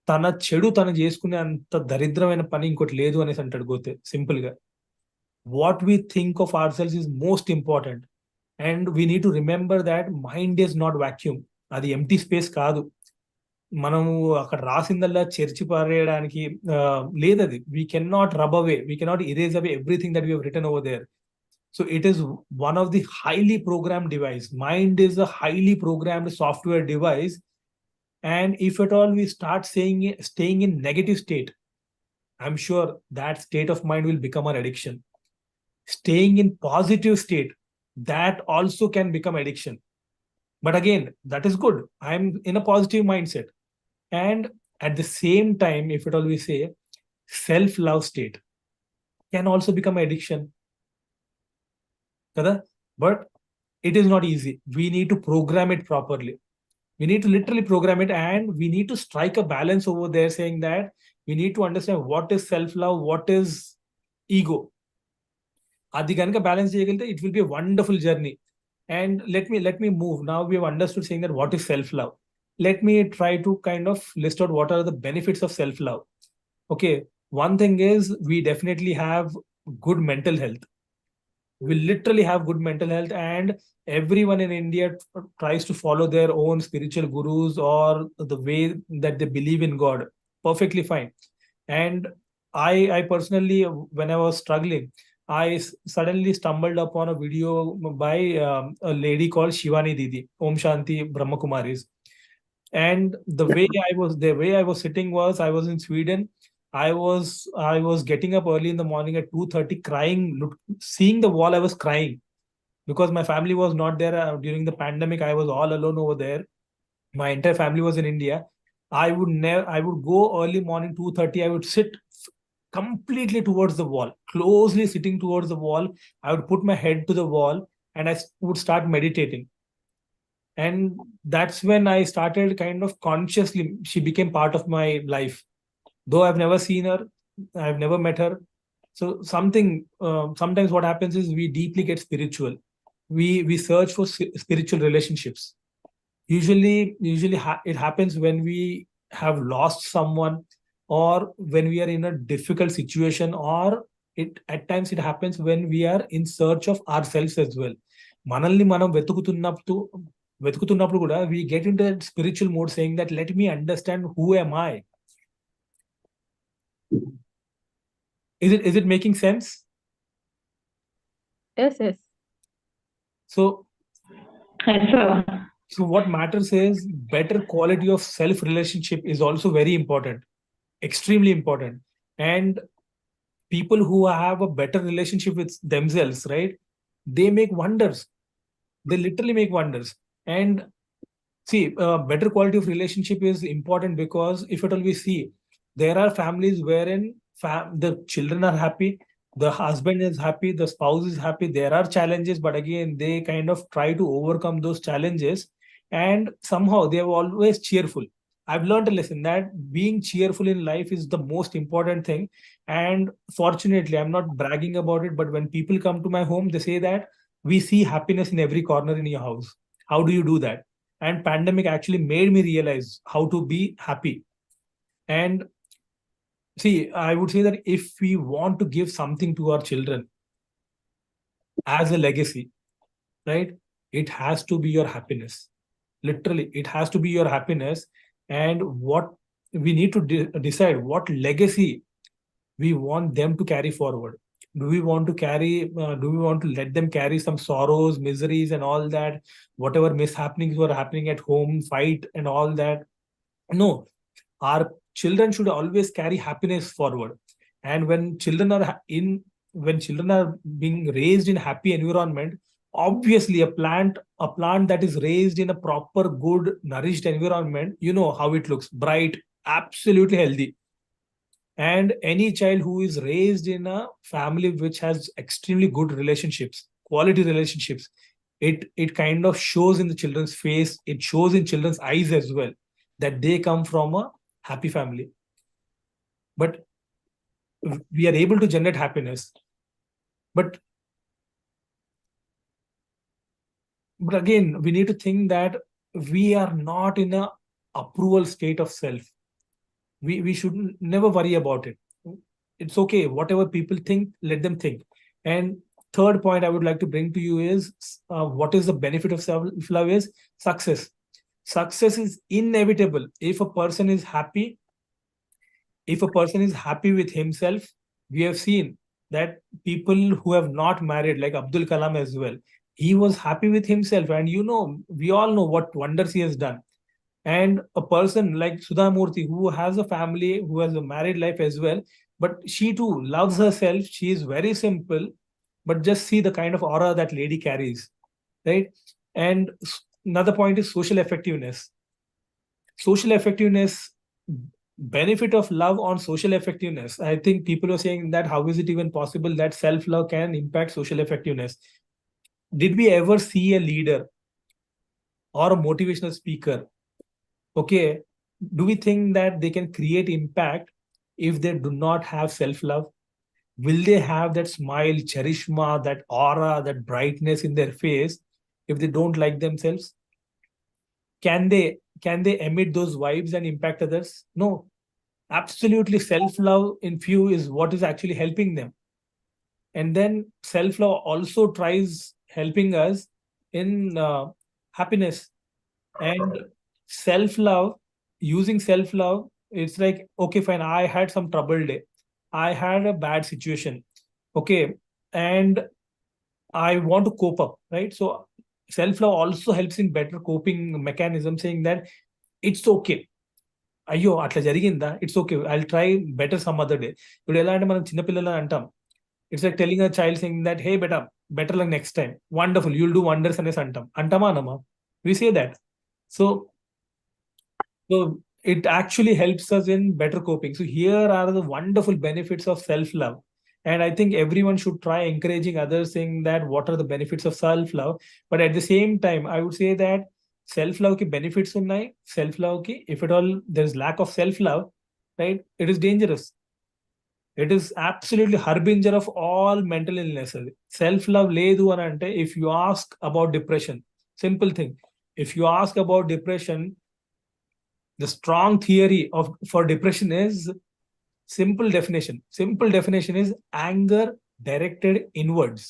తన చెడు తను చేసుకునే అంత దరిద్రమైన పని ఇంకోటి లేదు అనేసి అంటాడు గోతే. సింపుల్ గా, what we think of ourselves is most important. And we need to remember that mind is not vacuum. అది ఎంటీ స్పేస్ కాదు. మనము అక్కడ రాసిందల్లా చెర్చి పారేయడానికి లేదు. అది we cannot rub away, we cannot erase away everything that we have written over there. So it is one of the highly programmed device. Mind is a highly programmed software device. And if at all we start staying in negative state, I'm sure that state of mind will become an addiction. Staying in positive state, that also can become addiction. But again, that is good. I'm in a positive mindset. And at the same time, if at all we say, self-love state can also become addiction. But it is not easy. We need to program it properly. We need to literally program it, and we need to strike a balance over there, saying that we need to understand what is self-love, what is ego. Adi ganaka balance cheyagalite, it will be a wonderful journey. And let me move. Now we have understood saying that what is self-love. Let me try to kind of list out what are the benefits of self-love. Okay, one thing is, we definitely have good mental health. We literally have good mental health, and everyone in India tries to follow their own spiritual gurus or the way that they believe in God. Perfectly fine. And I personally, when I was struggling, I suddenly stumbled upon a video by a lady called Shivani Didi, Om Shanti Brahma Kumaris. And the way I was sitting was, I was in Sweden. I was getting up early in the morning at 2:30, crying, seeing the wall. I was crying because my family was not there during the pandemic. I was all alone over there. My entire family was in India. I would go early morning, 2:30. I would sit completely towards the wall, closely sitting towards the wall. I would put my head to the wall and would start meditating. And that's when I started kind of consciously, she became part of my life. Though I've never seen her, I've never met her. So sometimes what happens is we deeply get spiritual. We search for spiritual relationships. Usually it happens when we have lost someone, or when we are in a difficult situation, or it at times it happens when we are in search of ourselves as well. మనల్ని మనం వెతుకుతున్నప్పుడు కూడా we get into that spiritual mode saying that let me understand who am I. Is it making sense? Yes, yes. So Yes, sir. So what matters is better quality of self relationship is also very important, extremely important. And people who have a better relationship with themselves, right? They make wonders. They literally make wonders. And see, better quality of relationship is important because if at all we see, there are families wherein the children are happy, the husband is happy, the spouse is happy. There are challenges, but again, they kind of try to overcome those challenges, and somehow they are always cheerful. I've learned a lesson that being cheerful in life is the most important thing. And fortunately, I'm not bragging about it, but when people come to my home, they say that we see happiness in every corner in your house. How do you do that? And pandemic actually made me realize how to be happy. And see, I would say that if we want to give something to our children as a legacy, right, it has to be your happiness. Literally, it has to be your happiness. And what we need to decide what legacy we want them to carry forward. Do we want to let them carry some sorrows, miseries, and all that, whatever mishappenings were happening at home, fight and all that? No, our children should always carry happiness forward. And when children are being raised in happy environment, obviously a plant that is raised in a proper, good, nourished environment, you know how it looks: bright, absolutely healthy. And any child who is raised in a family which has extremely good relationships, quality relationships, it kind of shows in the children's face, it shows in children's eyes as well, that they come from a happy family. But we are able to generate happiness. But again, we need to think that we are not in a approval state of self. We should never worry about it. It's okay, whatever people think, let them think. And third point I would like to bring to you is what is the benefit of self-love is success. Success is inevitable if a person is happy. If a person is happy with himself, we have seen that people who have not married, like Abdul Kalam as well, he was happy with himself, and we all know what wonders he has done. And a person like Sudha Murthy, who has a family, who has a married life as well, but she too loves herself. She is very simple, but just see the kind of aura that lady carries, right? And another point is social effectiveness. Social effectiveness, benefit of love on social effectiveness. I think people are saying that how is it even possible that self-love can impact social effectiveness? Did we ever see a leader or a motivational speaker, okay, do we think that they can create impact if they do not have self-love? Will they have that smile, charishma, that aura, that brightness in their face if they don't like themselves? Can they emit those vibes and impact others? No. Absolutely, self-love in few is what is actually helping them. And then self-love also tries helping us in happiness. And self-love, using self-love, it's like, okay, fine, I had some troubled day, I had a bad situation, okay, and I want to cope up, right? So self-love also helps in better coping mechanism, saying that it's okay, అయ్యో అట్లా జరిగిందా, it's okay, I try better some other day. ఇప్పుడు ఎలా అంటే మనం చిన్నపిల్లలు అంటాం, it's like telling a child saying that hey better better like next time, wonderful, you'll do wonders అనేసి అంటామా అనమా? We say that. So it actually helps us in better coping. So here are the wonderful benefits of self-love. And I think everyone should try encouraging others, saying that what are the benefits of self-love. But at the same time, I would say that self-love ki benefits unnai, self-love ki, if at all there is lack of self-love, right, it is dangerous. It is absolutely harbinger of all mental illnesses. Self-love ledu అని అంటే, if you ask about depression, simple thing. If you ask about depression, the strong theory of for depression is simple definition. Simple definition is anger directed inwards.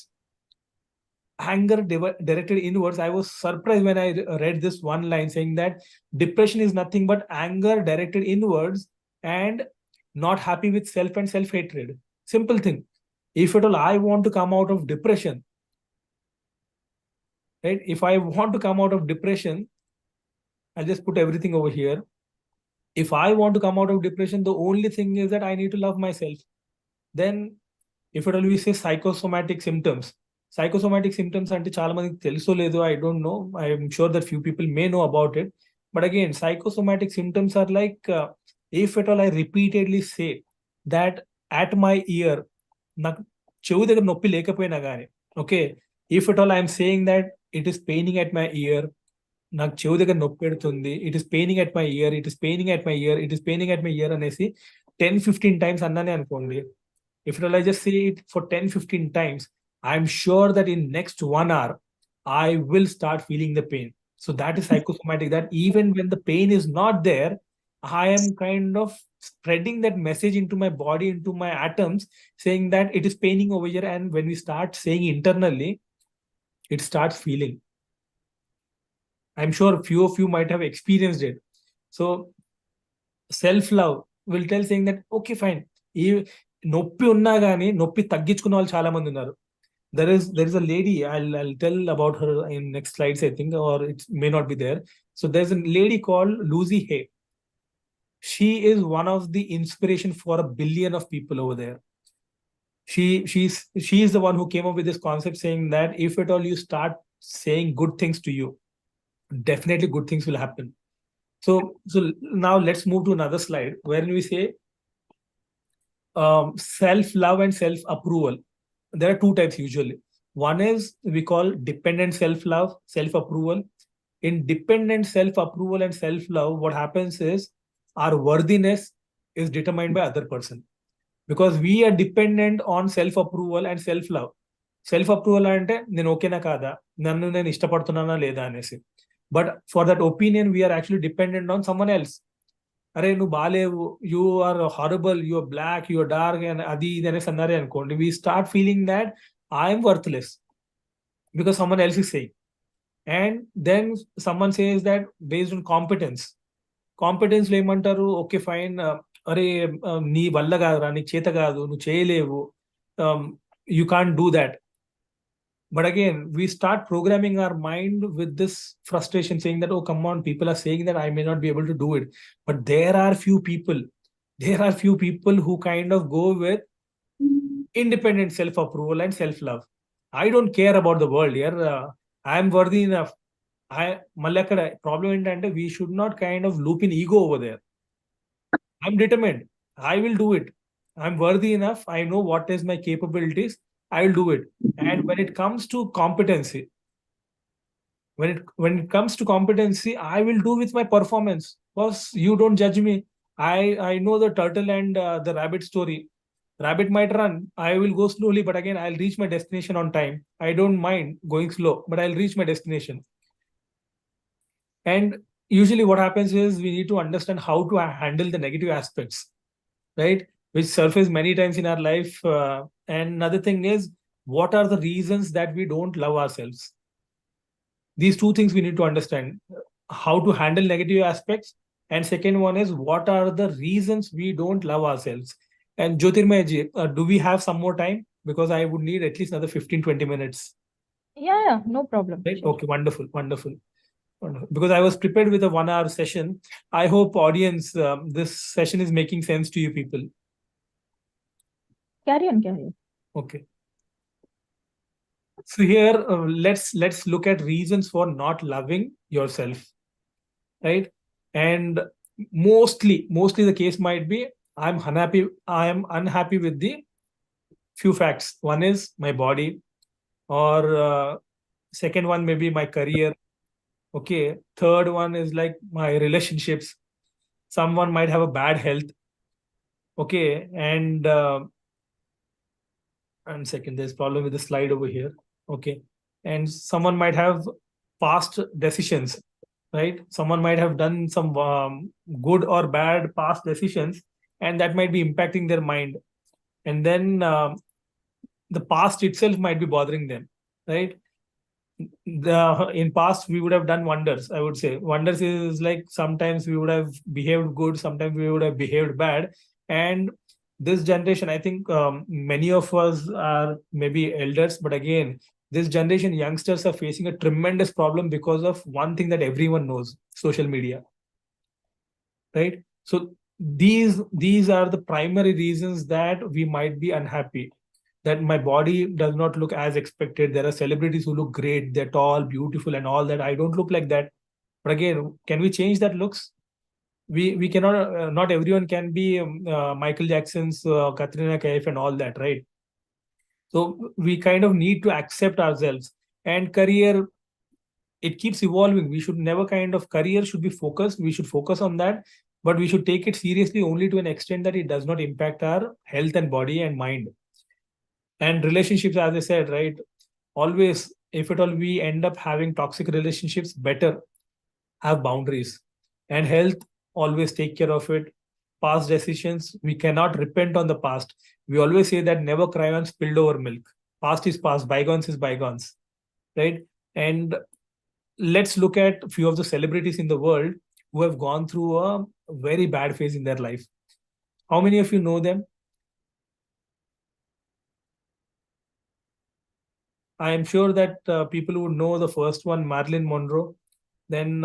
Anger directed inwards. I was surprised when I read this one line saying that depression is nothing but anger directed inwards and not happy with self and self-hatred. Simple thing. If at all I want to come out of depression, right? If I want to come out of depression, I'll just put everything over here. If I want to come out of depression, the only thing is that I need to love myself. Then, if at all we say psychosomatic symptoms అంటే చాలా మందికి తెలుసో లేదో, I don't know. I am sure that few people may know about it. But again, psychosomatic symptoms are like, if at all I repeatedly say that at my ear, నాకు చెవు దగ్గర నొప్పి లేకపోయినా కానీ, okay, if at all I am saying that it is paining at my ear, నాకు చెవు దగ్గర నొప్పి పెడుతుంది, it is paining at my year, it is paining at my year, it is paining at my year అనేసి 10-15 times అన్నానే అనుకోండి. If I just say it for 10-15 times, I'm sure that in next 1 hour, I will start feeling the pain. So that is psychosomatic, that even when the pain is not there, I am kind of spreading that message into my body, into my atoms, saying that it is paining over here. And when we start saying internally, it starts feeling. I'm sure few of you might have experienced it. So self-love will tell saying that, okay, fine. నొప్పి ఉన్నా కానీ నొప్పి తగ్గించుకున్న వాళ్ళు చాలా మంది ఉన్నారు. There is a lady, I'll tell about her in next slides, I think, or it may not be there. So there's a lady called Lucy Hay. She is one of the inspiration for 1 billion of people over there. She is the one who came up with this concept saying that if at all you start saying good things to you, definitely good things will happen. So now let's move to another slide wherein we say self-love and self-approval. There are two types usually. One is we call dependent self-love, self-approval. In dependent self-approval and self-love, what happens is our worthiness is determined by other person, because we are dependent on self-approval and self-love. Self-approval అంటే నేను ఓకేనా కాదా, నన్ను నేను ఇష్టపడుతున్నానా లేదా అనేసి. But for that opinion, we are actually dependent on someone else. అరే నువ్వు బాలేవు, you are horrible, you are black, you are dark, and అది ఇది అనేసి అన్నారే అనుకోండి, we start feeling that I'm worthless because someone else is saying. And then someone says that based on competence లో ఏమంటారు, ఓకే ఫైన్, అరే నీ వల్ల కాదురా, నీకు చేత కాదు, నువ్వు చేయలేవు, you can't do that. But again, we start programming our mind with this frustration, saying that, oh, come on, people are saying that I may not be able to do it. But there are few people who kind of go with independent self-approval and self-love. I don't care about the world here. I am worthy enough. మళ్ళీ అక్కడ problem ఏంటంటే, we should not kind of loop in ego over there. I'm determined. I will do it. I'm worthy enough. I know what is my capabilities. I will do it. And when it comes to competency, when it comes to competency, I will do with my performance. Because you don't judge me. I know the turtle and the rabbit story. Rabbit might run. I will go slowly, but again, I'll reach my destination on time. I don't mind going slow, but I'll reach my destination. And usually what happens is we need to understand how to handle the negative aspects, right? Which surface many times in our life. And another thing is, what are the reasons that we don't love ourselves? These two things we need to understand. How to handle negative aspects. And second one is, what are the reasons we don't love ourselves? And Jyotirmay ji, do we have some more time? Because I would need at least another 15-20 minutes. Yeah, no problem. Right? Sure. Okay, wonderful. Because I was prepared with a 1-hour session. I hope audience, this session is making sense to you people. Carry on. Okay. So here, let's look at reasons for not loving yourself, right? And mostly the case might be I am unhappy with the few facts. One is my body, or second one maybe my career. Okay, third one is like my relationships. Someone might have a bad health. Okay, and second, there's problem with the slide over here. Okay, and someone might have past decisions, right? Someone might have done some good or bad past decisions, and that might be impacting their mind. And then the past itself might be bothering them, right? In past we would have done wonders. I would say wonders is like sometimes we would have behaved good, sometimes we would have behaved bad. And this generation, I think many of us are maybe elders, but again, this generation youngsters are facing a tremendous problem because of one thing that everyone knows: social media, right? So these are the primary reasons that we might be unhappy, that my body does not look as expected. There are celebrities who look great, they're tall, beautiful, and all that. I don't look like that. But again, can we change that looks? We cannot. Not everyone can be Michael Jackson's, Katrina Kaif, and all that, right? So we kind of need to accept ourselves. And career, it keeps evolving. We should never kind of career should be focused. We should focus on that, but we should take it seriously only to an extent that it does not impact our health and body and mind. And relationships, as I said, right, always, if at all we end up having toxic relationships, better have boundaries. And health, always take care of it. Past decisions, we cannot repent on the past. We always say that never cry on spilled over milk. Past is past, bygones is bygones, right? And let's look at a few of the celebrities in the world who have gone through a very bad phase in their life. How many of you know them? I am sure that people would know the first one, Marilyn Monroe. Then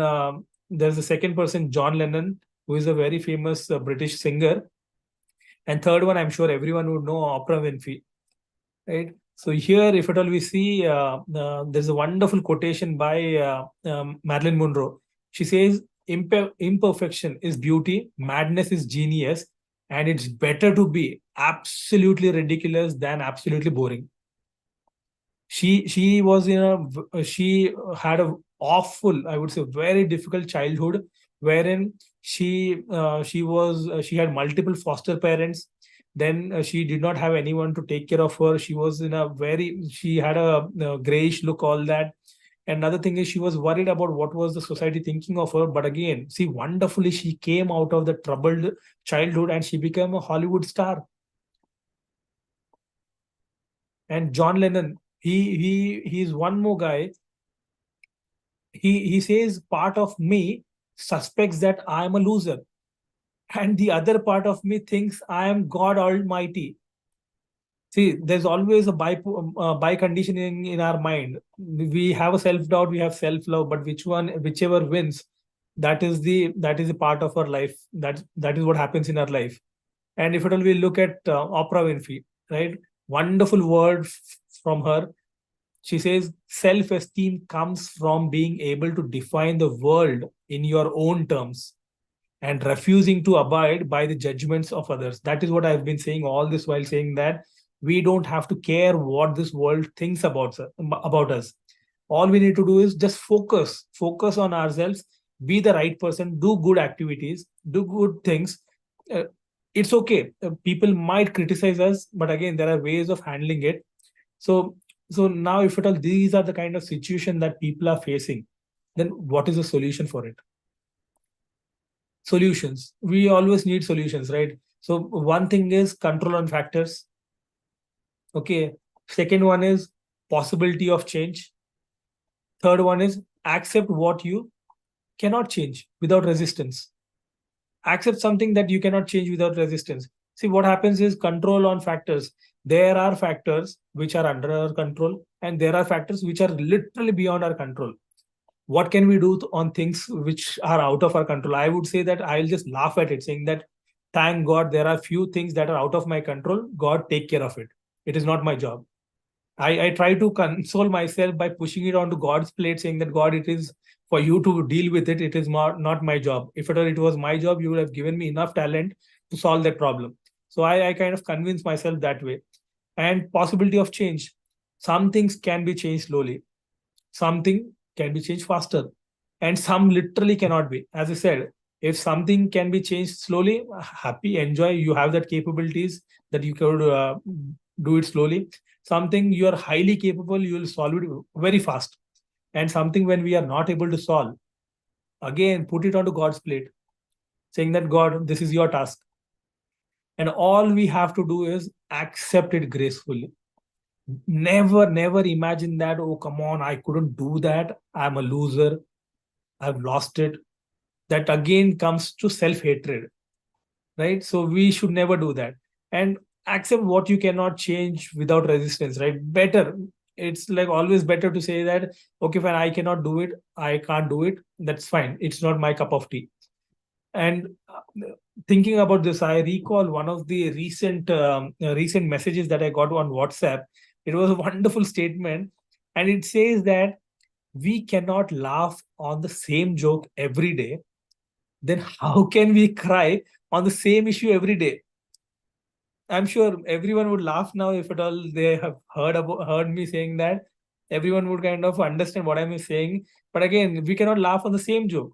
there's the second person, John Lennon, who is a very famous British singer. And third one, I'm sure everyone would know, Oprah Winfrey, right? So here, if at all we see, there's a wonderful quotation by Marilyn Monroe. She says, imperfection is beauty, madness is genius, and it's better to be absolutely ridiculous than absolutely boring. She was in a she had a awful, I would say, very difficult childhood, wherein she had multiple foster parents. Then she did not have anyone to take care of her. She had a grayish look, all that. Another thing is she was worried about what was the society thinking of her. But again, see, wonderfully, she came out of the troubled childhood and she became a Hollywood star. And John Lennon, he's one more guy. He says part of me suspects that I am a loser, and the other part of me thinks I am God Almighty. See, there's always a by conditioning in our mind. We have a self doubt, we have self love, but whichever wins, that is a part of our life. That is what happens in our life. And if at all we look at Oprah Winfrey, right? Wonderful word from her. She says, self esteem comes from being able to define the world in your own terms and refusing to abide by the judgments of others. That is what I've been saying all this while, saying that we don't have to care what this world thinks about us. All we need to do is just focus on ourselves, be the right person, do good activities, do good things. It's okay. People might criticize us, but again, there are ways of handling it. So now, if at all these are the kind of situation that people are facing, then what is the solution for it? Solutions. We always need solutions, right? So one thing is control on factors. Okay. Second one is possibility of change. Third one is accept what you cannot change without resistance. Accept something that you cannot change without resistance. See, what happens is control on factors. There are factors which are under our control, and there are factors which are literally beyond our control. What can we do on things which are out of our control? I would say that I'll just laugh at it, saying that, thank God there are few things that are out of my control. God, take care of it. It is not my job. I try to console myself by pushing it onto God's plate, saying that God, it is for you to deal with it. It is not my job. If it was my job, you would have given me enough talent to solve that problem. So I kind of convince myself that way. And possibility of change. Some things can be changed slowly. Something can be changed faster. And some literally cannot be. As I said, if something can be changed slowly, happy, enjoy. You have that capabilities that you could do it slowly. Something you are highly capable, you will solve it very fast. And something when we are not able to solve, again, put it onto God's plate, saying that God, this is your task. And all we have to do is accept it gracefully. Never imagine that, oh, come on, I couldn't do that. I'm a loser. I've lost it. That again comes to self-hatred, right? So we should never do that. And accept what you cannot change without resistance, right? Better. It's like always better to say that, okay, fine, I cannot do it. I can't do it. That's fine. It's not my cup of tea. And thinking about this, I recall one of the recent messages that I got on WhatsApp. It was a wonderful statement, and it says that we cannot laugh on the same joke every day. Then how can we cry on the same issue every day? I'm sure everyone would laugh now if at all they have heard me saying that. Everyone would kind of understand what I'm saying. But again, we cannot laugh on the same joke.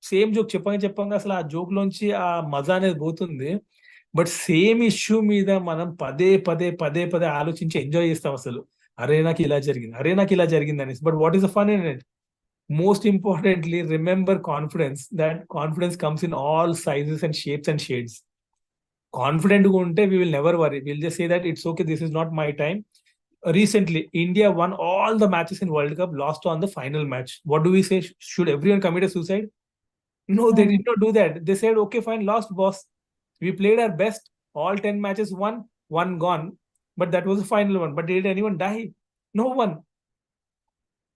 Same joke చెప్పంగా అసలు ఆ joke లోంచి ఆ మజా అనేది పోతుంది. But same issue మీద మనం పదే ఆలోచించి ఎంజాయ్ చేస్తాం అసలు. అరే నాకు ఇలా జరిగింది అనేసి. But what is the fun in it? Most importantly, remember confidence. That confidence comes in all sizes and shapes and shades. Confident unte, we will never worry. We'll just say that it's okay, this is not my time. Recently, India won all the matches in World Cup, lost on the final match. What do we say? Should everyone commit a suicide? No, they did not do that. They said, okay, fine, lost, boss. We played our best. All 10 matches won, one gone. But that was the final one. But did anyone die? No one.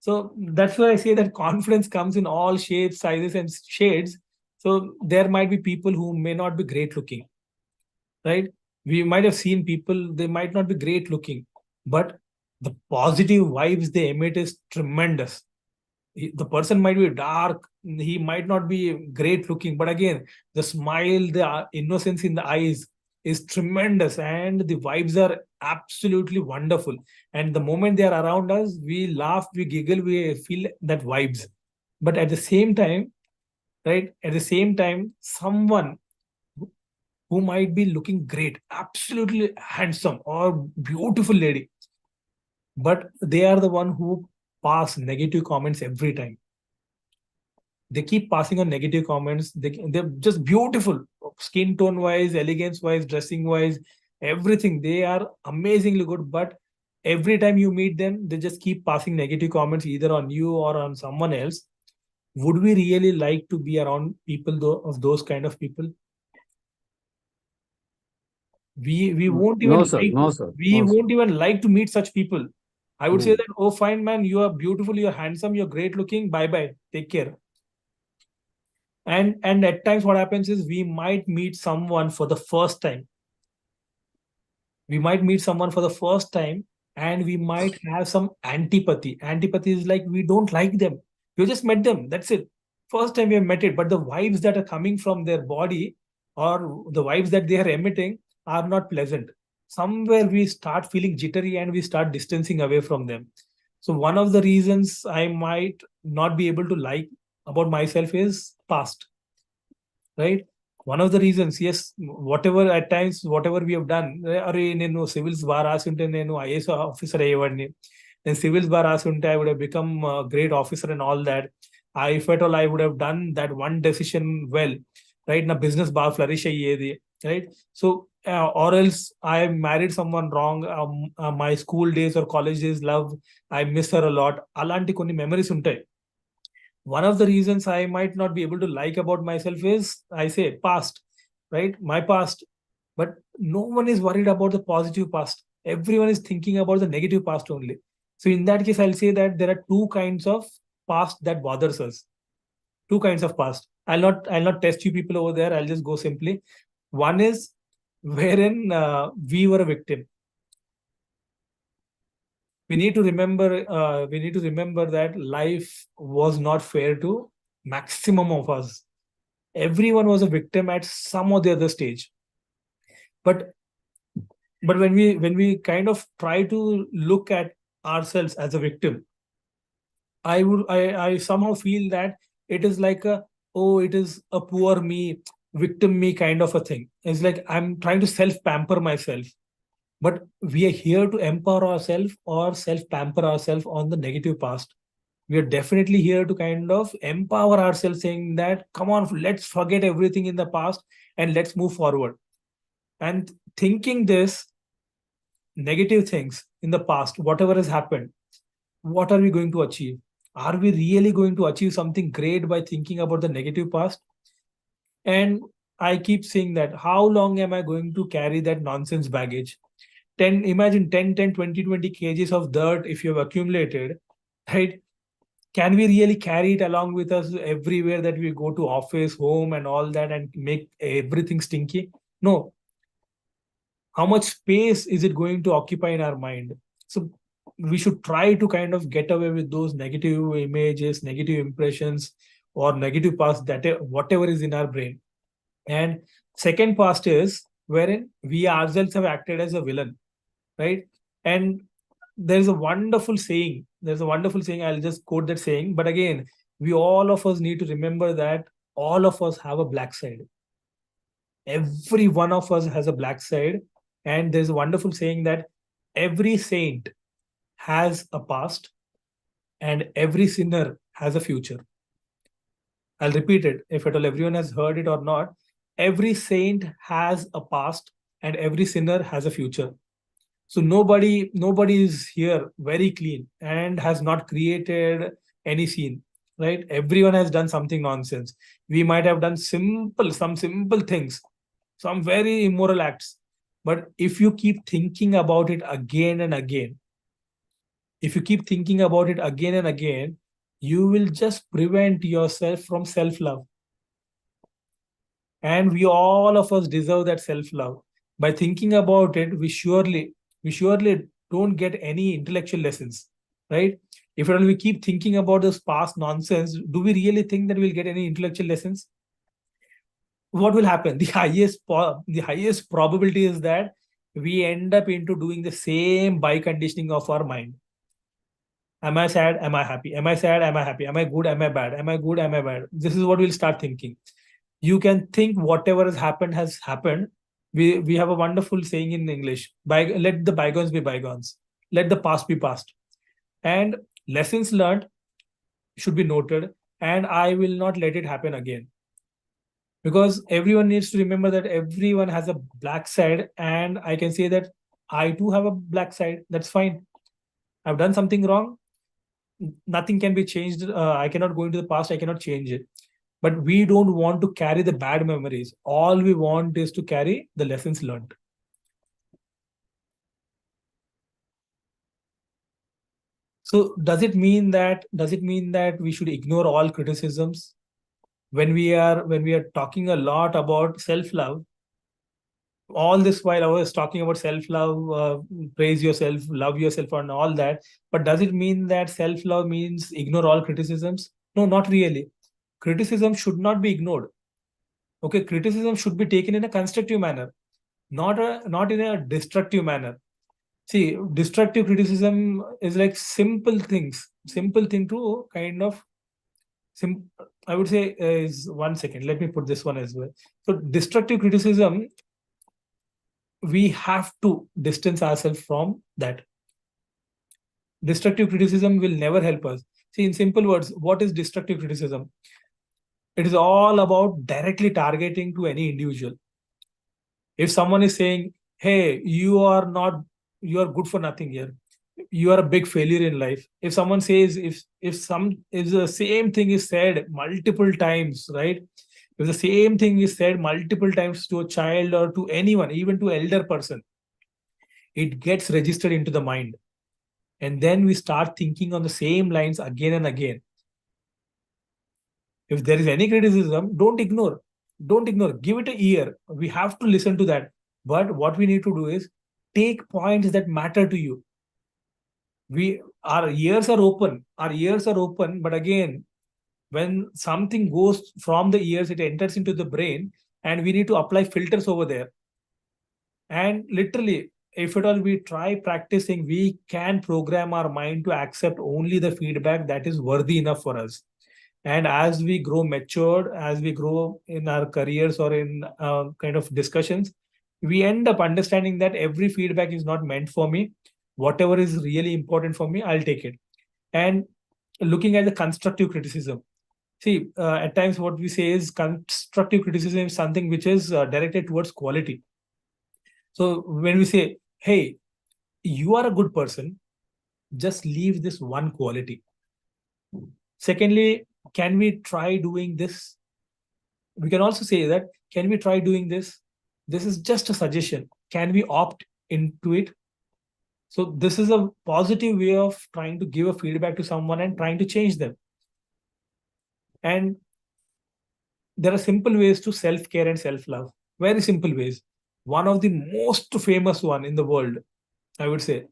So that's why I say that confidence comes in all shapes, sizes, and shades. So there might be people who may not be great looking, right? We might have seen people, they might not be great looking, but the positive vibes they emit is tremendous. The person might be dark, he might not be great looking, but again, the smile, the innocence in the eyes is tremendous, and the vibes are absolutely wonderful. And the moment they are around us, we laugh, we giggle, we feel that vibes. But at the same time, right, at the same time, someone who might be looking great, absolutely handsome or beautiful lady, but they are the one who pass negative comments every time. They keep passing on negative comments. They're just beautiful, skin tone wise, elegance wise, dressing wise, everything. They are amazingly good, but every time you meet them, they just keep passing negative comments either on you or on someone else. Would we really like to be around people of those kind of people? We won't even No, sir. like No, sir. we No, sir. won't even like to meet such people. I would say Hmm. that, oh fine man, you are beautiful, you're handsome, you're great looking, bye bye, take care. And at times what happens is we might meet someone for the first time. We might meet someone for the first time, and we might have some antipathy. Antipathy is like we don't like them. You just met them, that's it. First time we have met it, but the vibes that are coming from their body or the vibes that they are emitting are not pleasant. Somewhere we start feeling jittery and we start distancing away from them. So one of the reasons I might not be able to like about myself is past, right? One of the reasons, yes, whatever at times, whatever we have done, అరే నేను civils బాగా రాసి ఉంటే నేను IAS officer అయ్యేవాడిని, నేను civils బాగా రాసి ఉంటే I would have become a great officer and all that. If at all I would have done that one decision well, right? నా business బాగా flourish అయ్యేది, right? So or else I married someone wrong, my school days or college days love, I miss her a lot. అలాంటి కొన్ని memories ఉంటాయి. One of the reasons I might not be able to like about myself is, I say, past, right? My past. But no one is worried about the positive past. Everyone is thinking about the negative past only. So in that case, I'll say that there are two kinds of past that bothers us. Two kinds of past. I'll not test you people over there. I'll just go simply. One is wherein we were a victim. we need to remember that life was not fair to maximum of us. Everyone was a victim at some or the other stage. But when we kind of try to look at ourselves as a victim, I somehow feel that it is like it is a poor me, victim me kind of a thing. It's like I'm trying to self pamper myself. But we are here to empower ourselves or self pamper ourselves on the negative past. We are definitely here to kind of empower ourselves, saying that, come on, let's forget everything in the past and let's move forward. And thinking this negative things in the past, whatever has happened, what are we going to achieve? Are we really going to achieve something great by thinking about the negative past? And I keep saying that, how long am I going to carry that nonsense baggage? Imagine 20 kgs of dirt if you have accumulated, right? Can we really carry it along with us everywhere that we go to, office, home, and all that, and make everything stinky? No. How much space is it going to occupy in our mind? So we should try to kind of get away with those negative images, negative impressions, or negative past, that whatever is in our brain. And second past is wherein we ourselves have acted as a villain, right? And there's a wonderful saying. I'll just quote that saying. But again, we all of us need to remember that all of us have a black side. Every one of us has a black side. And there's a wonderful saying that every saint has a past and every sinner has a future. I'll repeat it if at all everyone has heard it or not. Every saint has a past and every sinner has a future. So nobody is here very clean and has not created any scene, right? Everyone has done something nonsense. We might have done some simple things, some very immoral acts. But if you keep thinking about it again and again, you will just prevent yourself from self-love. And we all of us deserve that self-love. By thinking about it, we surely don't get any intellectual lessons, right? If we keep thinking about this past nonsense, do we really think that we'll get any intellectual lessons? What will happen? The highest probability is that we end up into doing the same by conditioning of our mind. Am I sad? Am I happy? Am I sad? Am I happy? Am I good? Am I bad? Am I good? Am I bad? This is what we'll start thinking. You can think whatever has happened. We have a wonderful saying in English: let the bygones be bygones. Let the past be past. And lessons learned should be noted, and I will not let it happen again. Because everyone needs to remember that everyone has a black side, and I can say that I too have a black side. That's fine. I've done something wrong. Nothing can be changed. I cannot go into the past. I cannot change it. But we don't want to carry the bad memories. All we want is to carry the lessons learned. So does it mean that we should ignore all criticisms? When we are talking a lot about self-love, all this while I was talking about self-love, praise yourself, love yourself, and all that. But does it mean that self-love means ignore all criticisms? No, not really. Criticism should not be ignored. Okay, criticism should be taken in a constructive manner, not in a destructive manner. See, destructive criticism is like simple thing to kind of I would say is 1 second. Let me put this one as well. So destructive criticism, we have to distance ourselves from that. Destructive criticism will never help us. See, in simple words, what is destructive criticism? It is all about directly targeting to any individual. If someone is saying, hey, you are good for nothing here, you are a big failure in life. If someone says, if the same thing is said multiple times, right? If the same thing is said multiple times to a child or to anyone, even to elder person, it gets registered into the mind. And then we start thinking on the same lines again and again. If there is any criticism, don't ignore. Give it an ear. We have to listen to that. But what we need to do is take points that matter to you. Our ears are open. Our ears are open, but again, when something goes from the ears, it enters into the brain, and we need to apply filters over there. And literally, if at all we try practicing, we can program our mind to accept only the feedback that is worthy enough for us. And as we grow matured, as we grow in our careers or in kind of discussions, we end up understanding that every feedback is not meant for me. Whatever is really important for me, I'll take it. And looking at the constructive criticism, see, at times what we say is constructive criticism is something which is directed towards quality. So when we say, hey, you are a good person, just leave this one quality. Secondly, can we try doing this? We can also say that, can we try doing this? This is just a suggestion. Can we opt into it? So this is a positive way of trying to give a feedback to someone and trying to change them. And there are simple ways to self-care and self-love. Very simple ways. One of the most famous one in the world, I would say,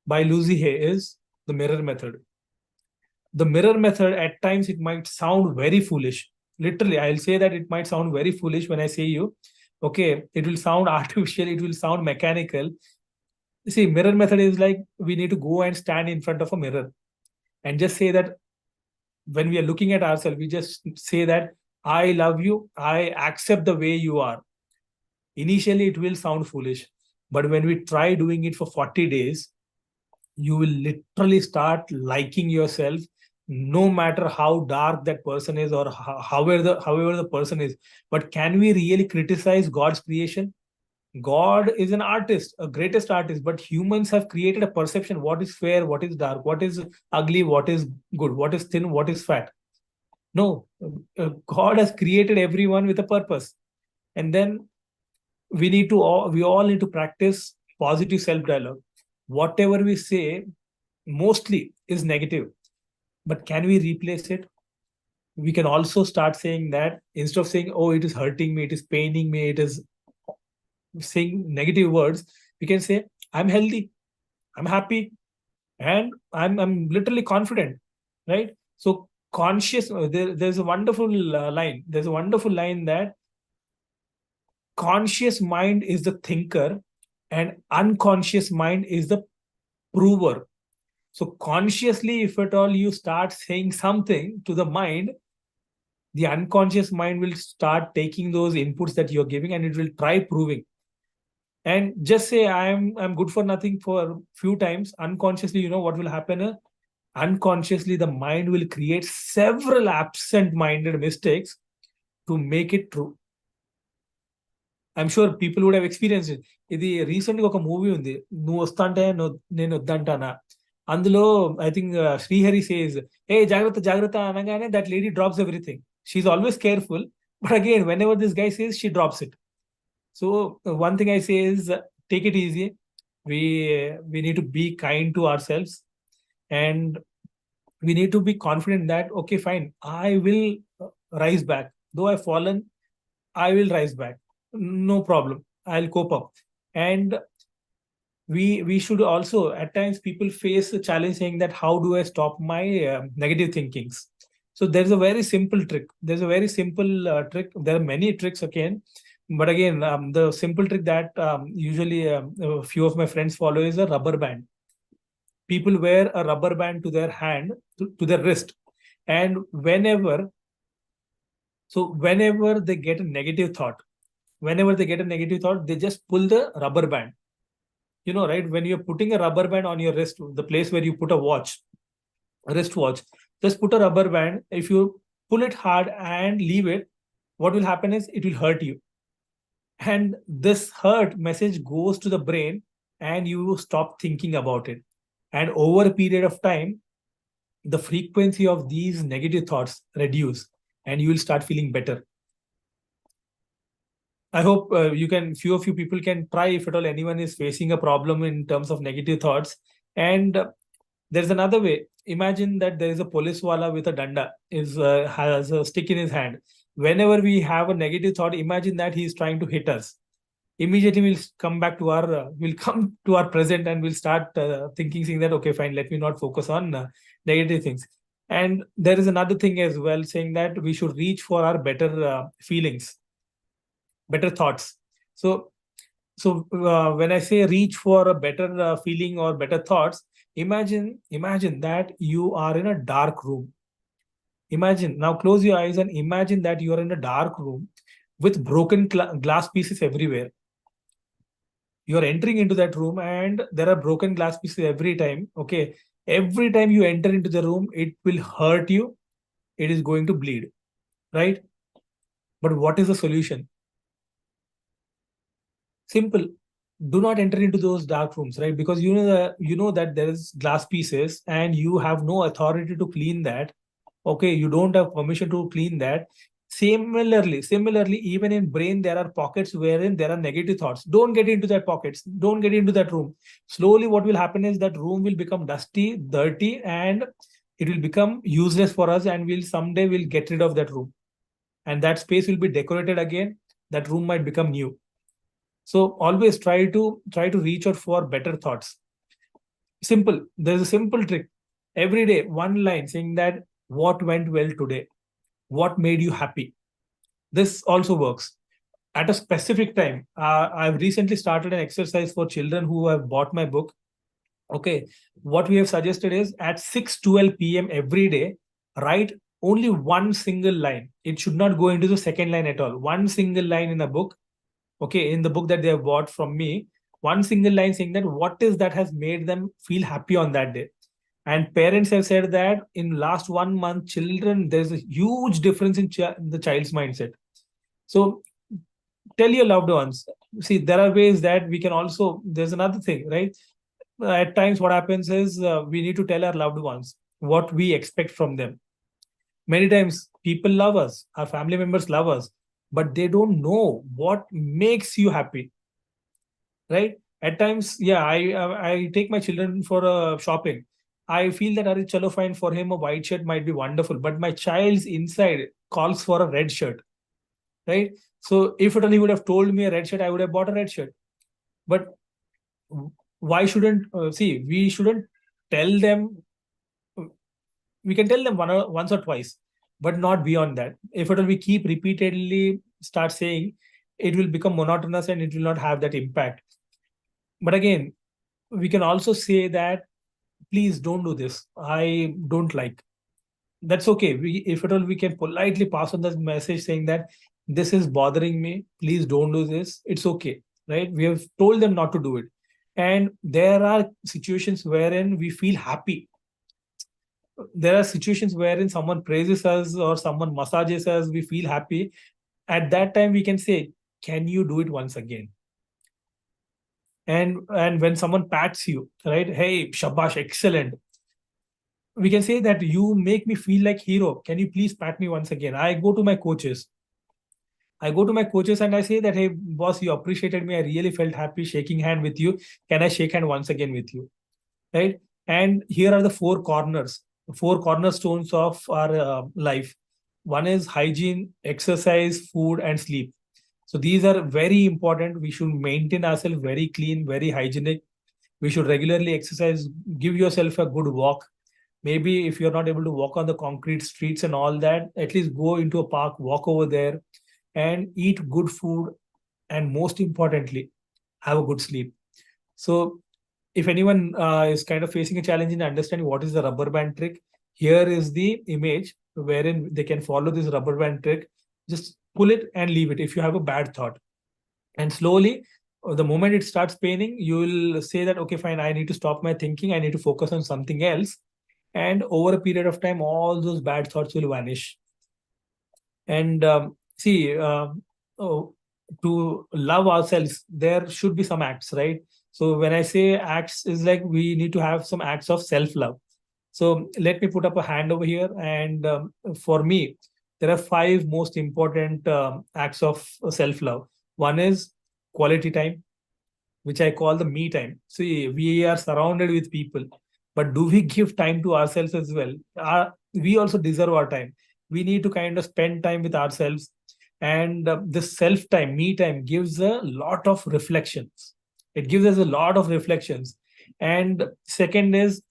by Lucy Hay, is the mirror method. The mirror method, at times it might sound very foolish. Literally, I'll say that it might sound very foolish when I say you, okay, it will sound artificial, it will sound mechanical. See, mirror method is like, we need to go and stand in front of a mirror and just say that, when we are looking at ourselves, we just say that, I love you, I accept the way you are. Initially, it will sound foolish, but when we try doing it for 40 days, you will literally start liking yourself, no matter how dark that person is, or however the person is. But can we really criticize God's creation? God is an artist, a greatest artist, but humans have created a perception: what is fair, what is dark, what is ugly, what is good, what is thin, what is fat. No, God has created everyone with a purpose. And then we all need to practice positive self-dialogue. Whatever we say mostly is negative, but can we replace it? We can also start saying that, instead of saying, oh, it is hurting me, it is paining me, it is saying negative words, we can say, I'm healthy, I'm happy, and I'm literally confident, right? So conscious, there's a wonderful line. There's a wonderful line that conscious mind is the thinker and unconscious mind is the prover. So consciously, if at all you start saying something to the mind, the unconscious mind will start taking those inputs that you're giving, and it will try proving. And just say, I'm good for nothing for a few times. Unconsciously, you know what will happen? Unconsciously, the mind will create several absent-minded mistakes to make it true. I'm sure people would have experienced it. ఇది recent గా ఒక movie ఉంది, నువ్వు వస్తా అంటే నేను వద్దంటానా. అందులో ఐ థింక్ శ్రీహరి సేస్, ఏ జాగ్రత్త జాగ్రత్త అనగానే that lady drops everything. She always careful, but again whenever this guy says, she drops it. So one thing I say is, take it easy. We need to be kind to ourselves, and we need to be confident that, okay, fine, I will rise back. Though I've fallen, I will rise back. No problem. I'll cope up. And we should also, at times people face a challenge saying that, how do I stop my negative thinkings? So there's a very simple trick. There's a very simple trick. There are many tricks again. But again, the simple trick that usually a few of my friends follow is a rubber band. People wear a rubber band to their hand, to their wrist. And whenever they get a negative thought, they just pull the rubber band. You know, right? When you're putting a rubber band on your wrist, the place where you put a wristwatch, just put a rubber band. If you pull it hard and leave it, what will happen is it will hurt you. And this hurt message goes to the brain, and you stop thinking about it. And over a period of time, the frequency of these negative thoughts reduce, and you will start feeling better. I hope few of you people can try, if at all anyone is facing a problem in terms of negative thoughts. And there's another way. Imagine that there is a police wala with a danda, has a stick in his hand. Whenever we have a negative thought, imagine that he is trying to hit us. immediately we'll come back to we'll come to our present, and we'll start thinking, saying that, okay, fine, let me not focus on negative things. And there is another thing as well, saying that we should reach for our better feelings, better thoughts. So when I say reach for a better feeling or better thoughts, imagine that you are in a dark room. Imagine, now close your eyes and imagine that you are in a dark room with broken glass pieces everywhere. You are entering into that room and there are broken glass pieces every time. Okay, every time you enter into the room, it will hurt you. It is going to bleed, right? But what is the solution? Simple. Do not enter into those dark rooms, right? Because you know that there is glass pieces and you have no authority to clean that. Okay, you don't have permission to clean that. Similarly, even in brain, there are pockets wherein there are negative thoughts. Don't get into that pockets. Don't get into that room. Slowly, what will happen is that room will become dusty, dirty, and it will become useless for us. And we'll get rid of that room, and that space will be decorated again. That room might become new. So always try to reach out for better thoughts. Simple. There's a simple trick. Every day, one line saying that what went well today, what made you happy. This also works. At a specific time, I've recently started an exercise for children who have bought my book. Okay, what we have suggested is at 6:12 p.m. every day, write only one single line. It should not go into the second line at all. One single line in a book. Okay, in the book that they have bought from me, one single line saying that what is that has made them feel happy on that day. And parents have said that in last 1 month, there's a huge difference in the child's mindset. So tell your loved ones. See, there are ways that we can also, there's another thing, right? At times what happens is we need to tell our loved ones what we expect from them. Many times people love us, our family members love us, but they don't know what makes you happy, right? At times, yeah, I take my children for shopping. I feel that, chalo, fine, for him a white shirt might be wonderful, but my child's inside calls for a red shirt, right? So if at all he would have told me a red shirt, I would have bought a red shirt. But why shouldn't we shouldn't tell them? We can tell them once or twice, but not beyond that. If at all we keep repeatedly start saying, it will become monotonous and it will not have that impact. But again, we can also say that, please don't do this. I don't like. That's okay. If at all we can politely pass on that message saying that this is bothering me, please don't do this. It's okay, right? We have told them not to do it. And there are situations wherein we feel happy. There are situations wherein someone praises us or someone massages us, we feel happy. At that time, we can say, can you do it once again? And when someone pats you, right? Hey, shabash, excellent. We can say that you make me feel like hero. Can you please pat me once again? I go to my coaches and I say that, hey, boss, you appreciated me. I really felt happy shaking hand with you. Can I shake hand once again with you? Right? And here are the four cornerstones of our life. One is hygiene, exercise, food, and sleep. So these are very important. We should maintain ourselves very clean, very hygienic. We should regularly exercise. Give yourself a good walk. Maybe if you're not able to walk on the concrete streets and all that, at least go into a park, walk over there, and eat good food. And most importantly, have a good sleep. So if anyone is kind of facing a challenge in understanding what is the rubber band trick, here is the image wherein they can follow this rubber band trick. Just pull it and leave it if you have a bad thought. And slowly, the moment it starts paining, you will say that, okay, fine, I need to stop my thinking. I need to focus on something else. And over a period of time, all those bad thoughts will vanish. And to love ourselves, there should be some acts, right? So when I say acts, is like we need to have some acts of self-love. So let me put up a hand over here. And for me, there are 5 most important acts of self-love. One is quality time, which I call the me time. See, we are surrounded with people, but do we give time to ourselves as well? We also deserve our time. We need to kind of spend time with ourselves. And this self time, me time, gives a lot of reflections. It gives us a lot of reflections. And second is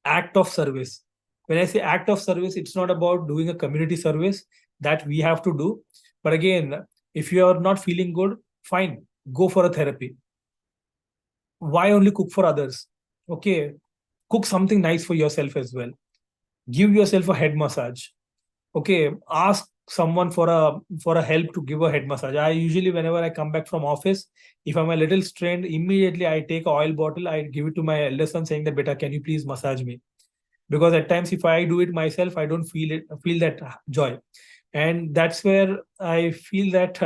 act of service. When I say act of service, it's not about doing a community service that we have to do. But again, if you are not feeling good, fine, go for a therapy. Why only cook for others? Okay, cook something nice for yourself as well. Give yourself a head massage. Okay, ask someone for a help to give a head massage. I usually, whenever I come back from office, if I'm a little strained, immediately I take an oil bottle, I give it to my elder son, saying that, beta, can you please massage me? Because at times if I do it myself, I don't feel that joy. And that's where I feel that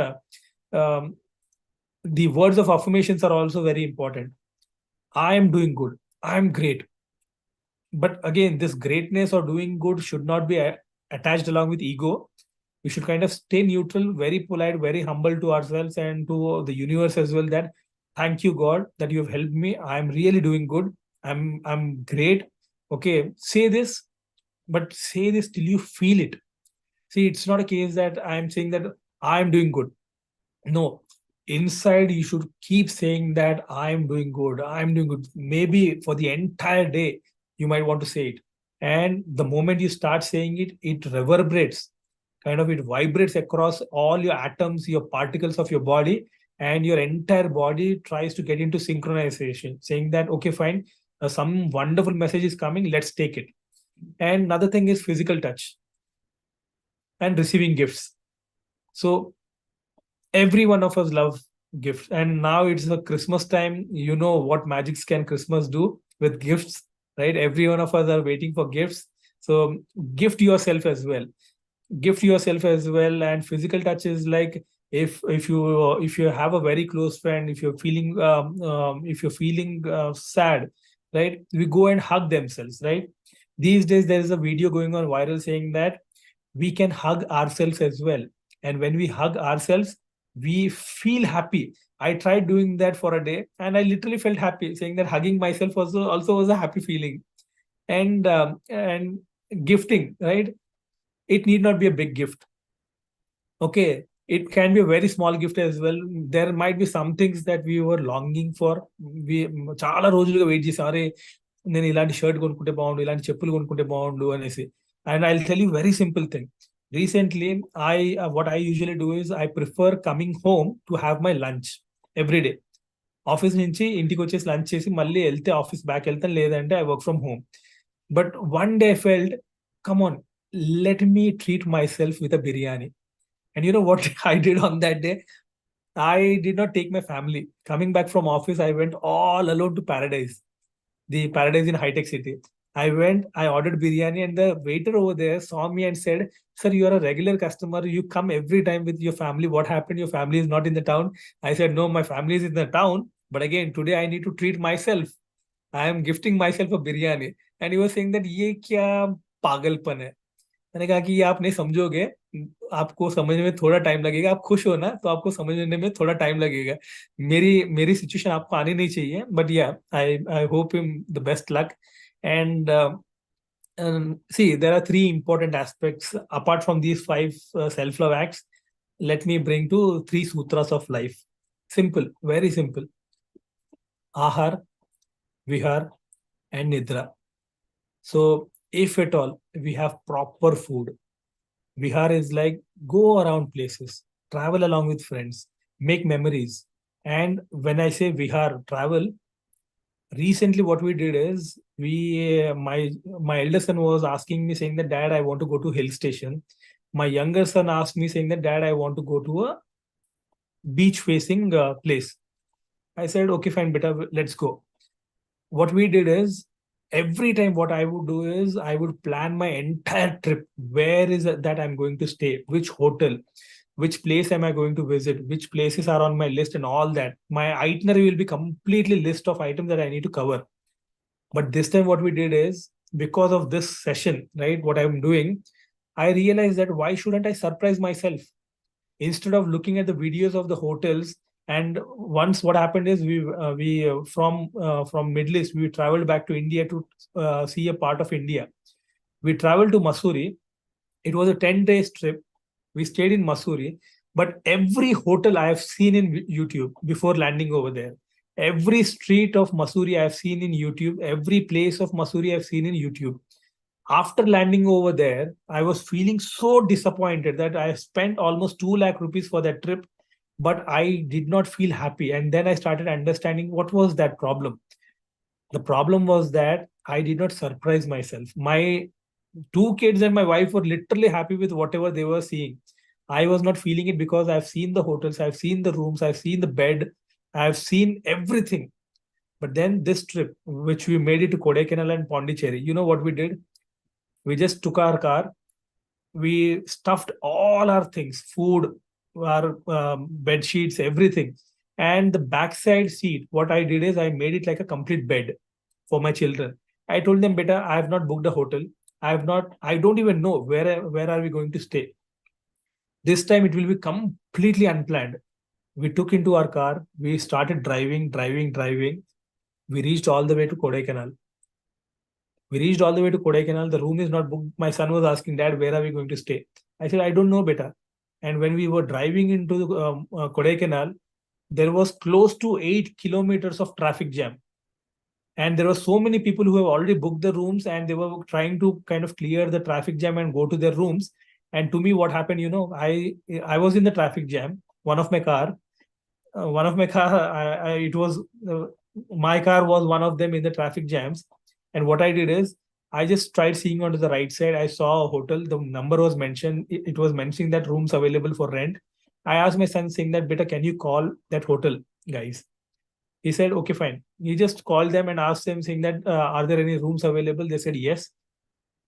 the words of affirmations are also very important. I am doing good, I am great. But again, this greatness or doing good should not be attached along with ego. We should kind of stay neutral, very polite, very humble to ourselves and to the universe as well, that thank you, God, that you have helped me. I'm really doing good. I'm great. Okay, say this, but say this till you feel it. See, it's not a case that I'm saying that I'm doing good. No, inside you should keep saying that I'm doing good, I'm doing good. Maybe for the entire day, you might want to say it. And the moment you start saying it, it reverberates, kind of it vibrates across all your atoms, your particles of your body, and your entire body tries to get into synchronization, saying that, okay, fine, some wonderful message is coming, let's take it. And another thing is physical touch and receiving gifts. So every one of us love gifts, and now it's the Christmas time. You know what magics can Christmas do with gifts, right? Every one of us are waiting for gifts. So gift yourself as well, gift yourself as well. And physical touch is like, if you have a very close friend, if you're feeling sad, right, we go and hug themselves, right? These days there is a video going on viral saying that we can hug ourselves as well. And when we hug ourselves, we feel happy. I tried doing that for a day and I literally felt happy, saying that hugging myself also was a happy feeling. And gifting, right? It need not be a big gift. Okay, it can be a very small gift as well. There might be some things that we were longing for. We చాలా రోజులుగా wait చేసాం, అరే నేను ఇలాంటి shirt కొనుక్కుంటే బాగుండు, ఇలాంటి చెప్పులు కొనుక్కుంటే బాగుండు అనేసి. And I'll tell you very simple thing. Recently, what I usually do is I prefer coming home to have my lunch every day. Office నుంచి ఇంటికి వచ్చేసి లంచ్ చేసి మళ్ళీ వెళ్తే ఆఫీస్ బ్యాక్ వెళ్తాను, లేదంటే I work from home. But one day felt, come on, let me treat myself with a biryani. And you know what I did on that day? I did not take my family. Coming back from office, I went all alone to Paradise, the Paradise in High Tech City. I went, I ordered biryani, and the waiter over there saw me and said, "Sir, you are a regular customer. You come every time with your family. What happened? Your family is not in the town." I said, "No, my family is in the town. But again, today I need to treat myself. I am gifting myself a biryani." And he was saying that, "ये क्या पागलपन है?" मैंने कहा कि ये आप नहीं समझोगे, आपको समझने में थोड़ा टाइम लगेगा। आप खुश हो ना, तो आपको समझने में थोड़ा टाइम लगेगा। मेरी मेरी सिचुएशन आपको आनी नहीं चाहिए, बट या I hope him the best luck. And see, there are three important aspects apart from these five self-love acts. Let me bring to three sutras of life. Simple, very simple. Ahar, Vihar, and Nidra. So if at all we have proper food, Vihar is like go around places, travel along with friends, make memories. And when I say Vihar, travel, recently what we did is my elder son was asking me, saying that, "Dad, I want to go to hill station." My younger son asked me, saying that, "Dad, I want to go to a beach facing place." I said, "Okay, fine, beta, let's go." What we did is, every time what I would do is I would plan my entire trip. Where is it that I'm going to stay? Which hotel? Which place am I going to visit? Which places are on my list and all that? My itinerary will be completely list of items that I need to cover. But this time what we did is, because of this session, right, what I'm doing, I realized that why shouldn't I surprise myself? Instead of looking at the videos of the hotels, and once what happened is we from Middle East, we traveled back to India to see a part of India. We traveled to Masuri. It was a 10 days trip. We stayed in Mussoorie, but every hotel I have seen in YouTube before landing over there. Every street of Mussoorie I have seen in YouTube. Every place of Mussoorie I've seen in YouTube. After landing over there, I was feeling so disappointed that I spent almost 2 lakh rupees for that trip, but I did not feel happy. And then I started understanding what was that problem. The problem was that I did not surprise myself. My 2 kids and my wife were literally happy with whatever they were seeing. I was not feeling it because I've seen the hotels, I've seen the rooms, I've seen the bed, I've seen everything. But then this trip, which we made it to Kodaikanal and Pondicherry, you know what we did? We just took our car, we stuffed all our things, food, our bed sheets, everything. And the backside seat, what I did is I made it like a complete bed for my children. I told them, beta, I have not booked a hotel. I don't even know where are we going to stay. This time it will be completely unplanned. We took into our car, we started driving. We reached all the way to Kodaikanal. The room is not booked. My son was asking, Dad, where are we going to stay? I said, I don't know, beta. And when we were driving into Kodaikanal, there was close to 8 kilometers of traffic jam. And there were so many people who have already booked the rooms and they were trying to kind of clear the traffic jam and go to their rooms. And to me, what happened, I was in the traffic jam, one of my car, my car was one of them in the traffic jams. And what I did is I just tried seeing onto the right side. I saw a hotel. The number was mentioned. It was mentioning that rooms available for rent. I asked my son saying that, beta, can you call that hotel guys? He said, okay, fine. He just called them and asked them saying that, are there any rooms available? They said, yes.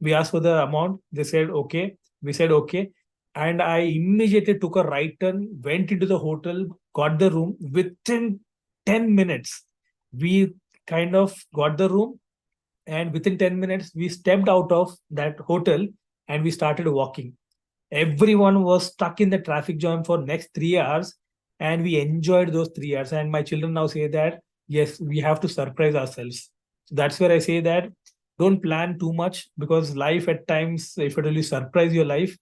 We asked for the amount. They said, okay. We said, okay. And I immediately took a right turn, went into the hotel, got the room. Within 10 minutes, we kind of got the room. And within 10 minutes, we stepped out of that hotel and we started walking. Everyone was stuck in the traffic jam for next 3 hours. And we enjoyed those 3 hours. And my children now say that, yes, we have to surprise ourselves. So that's where I say that don't plan too much, because life at times, if it really surprise your life,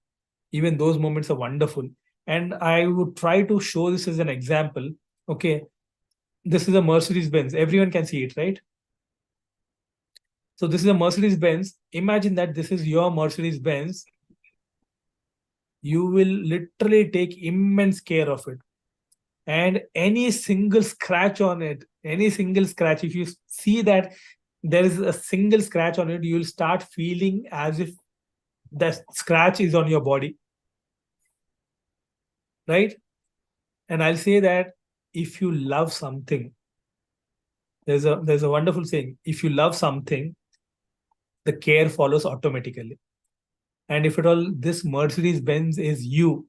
even those moments are wonderful. And I would try to show this as an example. Okay, this is a Mercedes Benz. Everyone can see it, right? So this is a Mercedes Benz. Imagine that this is your Mercedes Benz. You will literally take immense care of it. And any single scratch on it, if you see that there is a single scratch on it, you will start feeling as if the scratch is on your body. Right? And I'll say that if you love something, there's a wonderful saying, if you love something, the care follows automatically. And if at all this Mercedes Benz is you,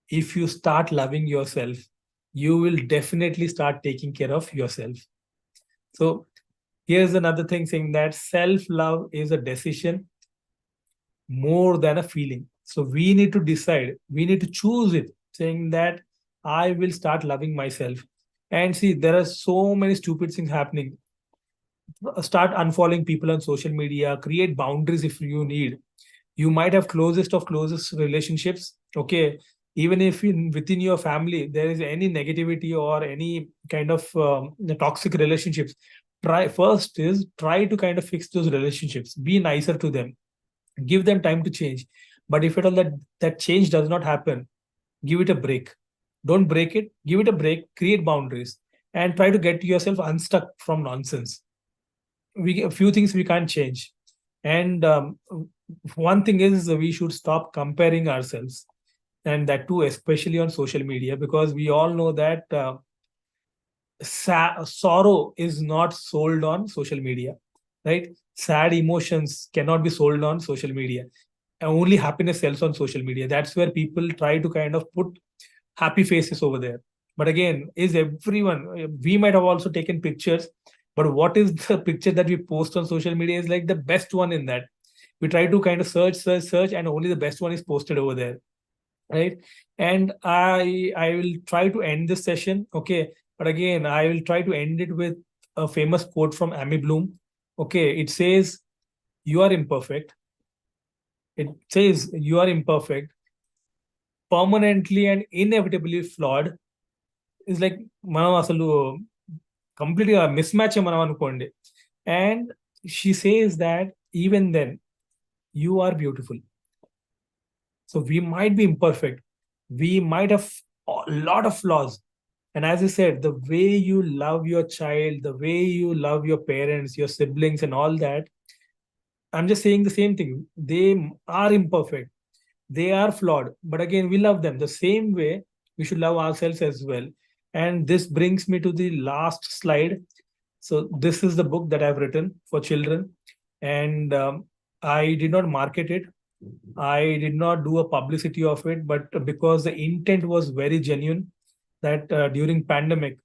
if you start loving yourself, you will definitely start taking care of yourself. So here's another thing saying that self-love is a decision more than a feeling. So we need to decide, we need to choose it, saying that I will start loving myself. And see, there are so many stupid things happening. Start unfollowing people on social media, create boundaries if you need. You might have closest of closest relationships. Okay. Even if within your family, there is any negativity or any kind of toxic relationships, try to kind of fix those relationships. Be nicer to them. Give them time to change. But if at all that change does not happen, give it a break. Don't break it. Give it a break. Create boundaries and try to get yourself unstuck from nonsense. A few things we can't change. And one thing is we should stop comparing ourselves, and that too, especially on social media, because we all know that sorrow is not sold on social media, right? Sad emotions cannot be sold on social media. Only happiness sells on social media. That's where people try to kind of put happy faces over there. But again, is everyone, we might have also taken pictures, but what is the picture that we post on social media is like the best one in that. We try to kind of search, and only the best one is posted over there, right? And I will try to end this session, okay? But again, I will try to end it with a famous quote from Amy Bloom. Okay, it says, "You are imperfect." It says, "You are imperfect. permanently and inevitably flawed is like మనం అసలు కంప్లీట్గా miss match మనం అనుకోండి. And she says that even then you are beautiful. So we might be imperfect, we might have a lot of flaws, and as you said, the way you love your child, the way you love your parents, your siblings and all that, I'm just saying the same thing. They are imperfect, they are flawed, but again we love them the same way we should love ourselves as well. And this brings me to the last slide. So this is the book that I've written for children, and I did not market it, I did not do a publicity of it, but because the intent was very genuine, that during pandemic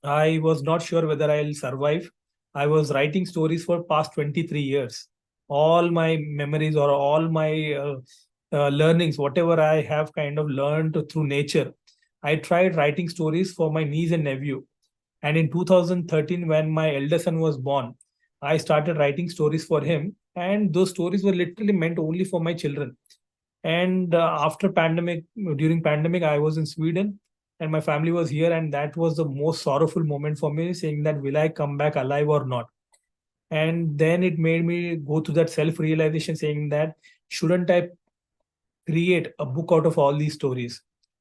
I was not sure whether I'll survive. I was writing stories for past 23 years. All my memories or all my learnings, whatever I have kind of learned through nature, I tried writing stories for my niece and nephew. And in 2013, when my elder son was born, I started writing stories for him. And those stories were literally meant only for my children. And after pandemic, during pandemic, I was in Sweden and my family was here, and that was the most sorrowful moment for me, saying that will I come back alive or not. And then it made me go to that self-realization, saying that shouldn't I create a book out of all these stories?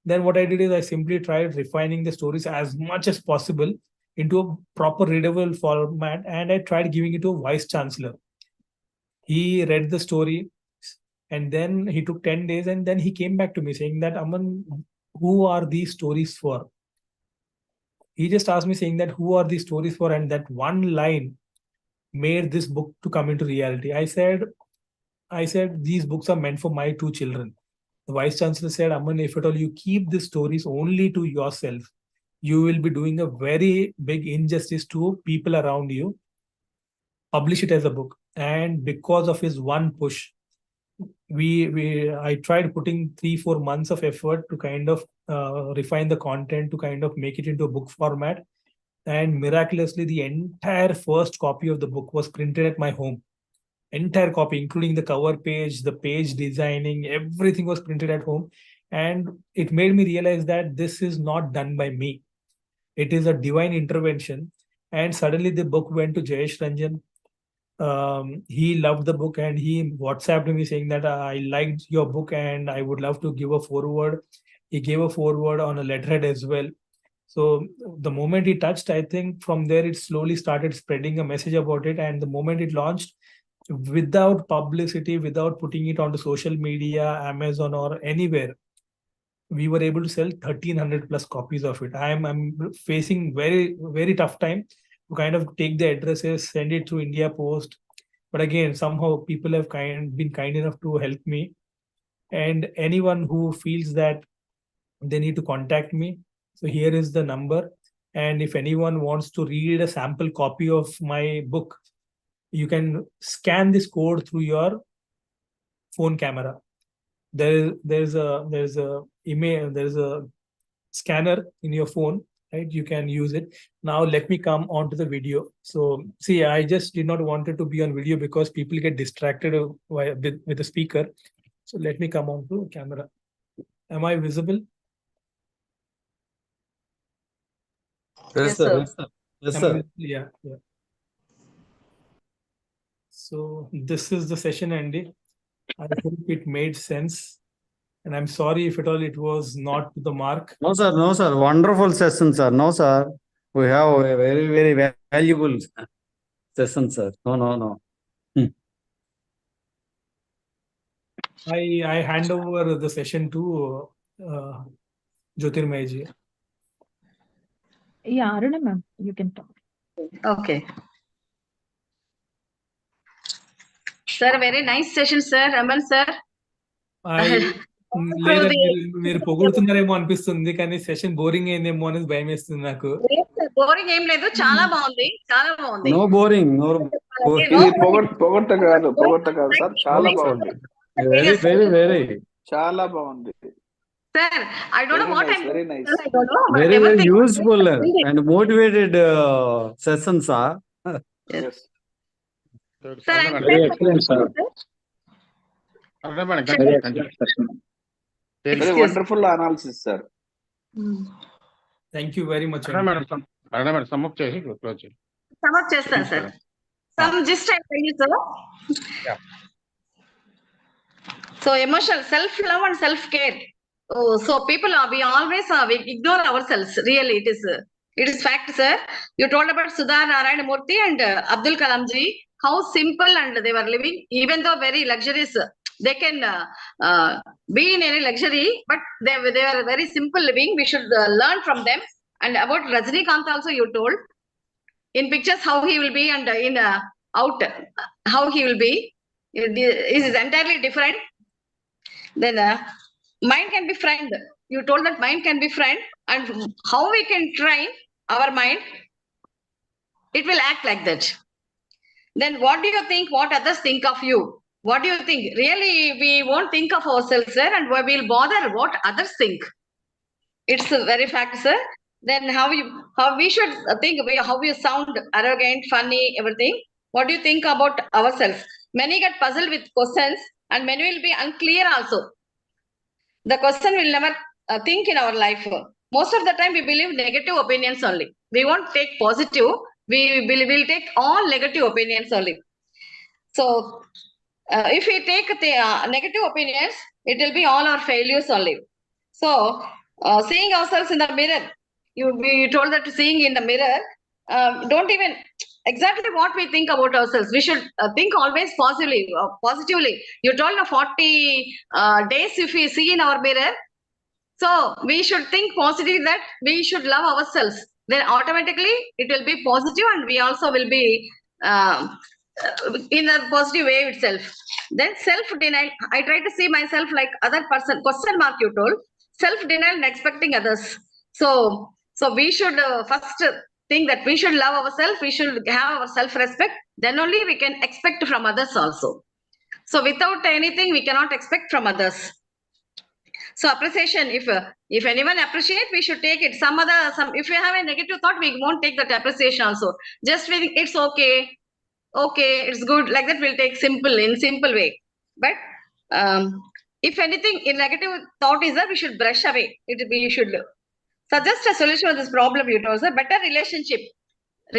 Then what I did is I simply tried refining the stories as much as possible into a proper readable format, and I tried giving it to a vice chancellor. He read the story, and then he took 10 days, and then he came back to me saying that, Aman, who are these stories for? He just asked me saying that, who are these stories for? And that one line made this book to come into reality. I said, these books are meant for my two children. The vice chancellor said, Aman, if at all you keep these stories only to yourself, you will be doing a very big injustice to people around you. Publish it as a book. And because of his one push, I tried putting 3-4 months of effort to kind of refine the content, to kind of make it into a book format. And miraculously, the entire first copy of the book was printed at my home. Entire copy, including the cover page, the page designing, everything was printed at home. And it made me realize that this is not done by me. It is a divine intervention. And suddenly the book went to Jayesh Ranjan. He loved the book and he WhatsApped me saying that I liked your book and I would love to give a foreword. He gave a foreword on a letterhead as well. So the moment he touched, I think from there it slowly started spreading a message about it. And the moment it launched, without publicity, without putting it onto social media, Amazon or anywhere, we were able to sell 1,300 plus copies of it. I'm facing very tough time to kind of take the addresses, send it through India Post. But again, somehow people have been kind enough to help me. And anyone who feels that they need to contact me, so here is the number. And if anyone wants to read a sample copy of my book, you can scan this code through your phone camera. There's a email, there's a scanner in your phone, right? You can use it. Now let me come on to the video. So see, I just did not want it to be on video because people get distracted with the speaker. So let me come on to camera. Am I visible? Yes, sir. Yes, Am I sir. visible? Yeah. So this is the session, Andy. I hope it made sense. And I'm sorry if at all it was not to the mark. No, sir. No, sir. Wonderful session, sir. No, sir. We have a very valuable session, sir. No. I hand over the session to Jyotirmay ji. Yeah, Aruna ma'am, you can talk. Okay. Sir, very nice session, sir. Aman, sir. లేదా మీరు పొగుడుతున్నారేమో అనిపిస్తుంది కానీ session boring అయిందేమో అనేది భయం వేస్తుంది నాకు. Boring ఏం లేదు, చాలా బాగుంది, చాలా బాగుంది. No boring. ఇది పొగట్ట కాదు సార్, చాలా బాగుంది. Very. చాలా బాగుంది. Sir, I don't know what I'm very nice. I don't know, but Very everything- useful and motivated sessions, sir. Yes. Sir, I'm Very excellent, sir. sir. Very excellent session. Very Excuse. wonderful analysis, sir. Thank you very much. Madam sum up చేసి close చేయండి. Sum up చేస్తాను sir. Some gist I tell you, sir. Yeah. So emotional self-love and self-care. Oh, so people are, we always we ignore ourselves. Really, it is fact, sir. You told about Sudha Narayana Murthy and Abdul Kalam ji, how simple and they were living, even though very luxurious. They can be in any luxury, but they were very simple living. We should learn from them. And about Rajinikanth also, you told in pictures how he will be, and in out how he will be. It is entirely different. Then mind can be friend. You told that mind can be friend, and how we can train our mind, it will act like that. Then what do you think, what others think of you? What do you think? Really, we won't think of ourselves, sir, and we will bother what others think. It's a very fact, sir. Then how we should think, how you sound arrogant, funny, everything. What do you think about ourselves? Many get puzzled with questions, and many will be unclear also. The question will never think in our life. Most of the time we believe negative opinions only. We won't take positive. We will take all negative opinions only. So if we take the negative opinions, it will be all our failures only. So seeing ourselves in the mirror, you told that seeing in the mirror, don't even exactly what we think about ourselves. We should think always positively. You told 40 days if we see in our mirror, so we should think positively that we should love ourselves. Then automatically it will be positive, and we also will be in a positive way itself. Then self-denial. I try to see myself like other person. Question mark you told. Self-denial and expecting others. So we should first think that we should love ourselves. We should have our self-respect. Then only we can expect from others also. So without anything, we cannot expect from others. So appreciation, if anyone appreciate, we should take it. If we have a negative thought, we won't take that appreciation also. Just we think it's okay, it's good. Like that, we'll take in simple way. But if anything, in negative thought is that we should brush away. We should suggest a solution to this problem. You told, sir, better relationship.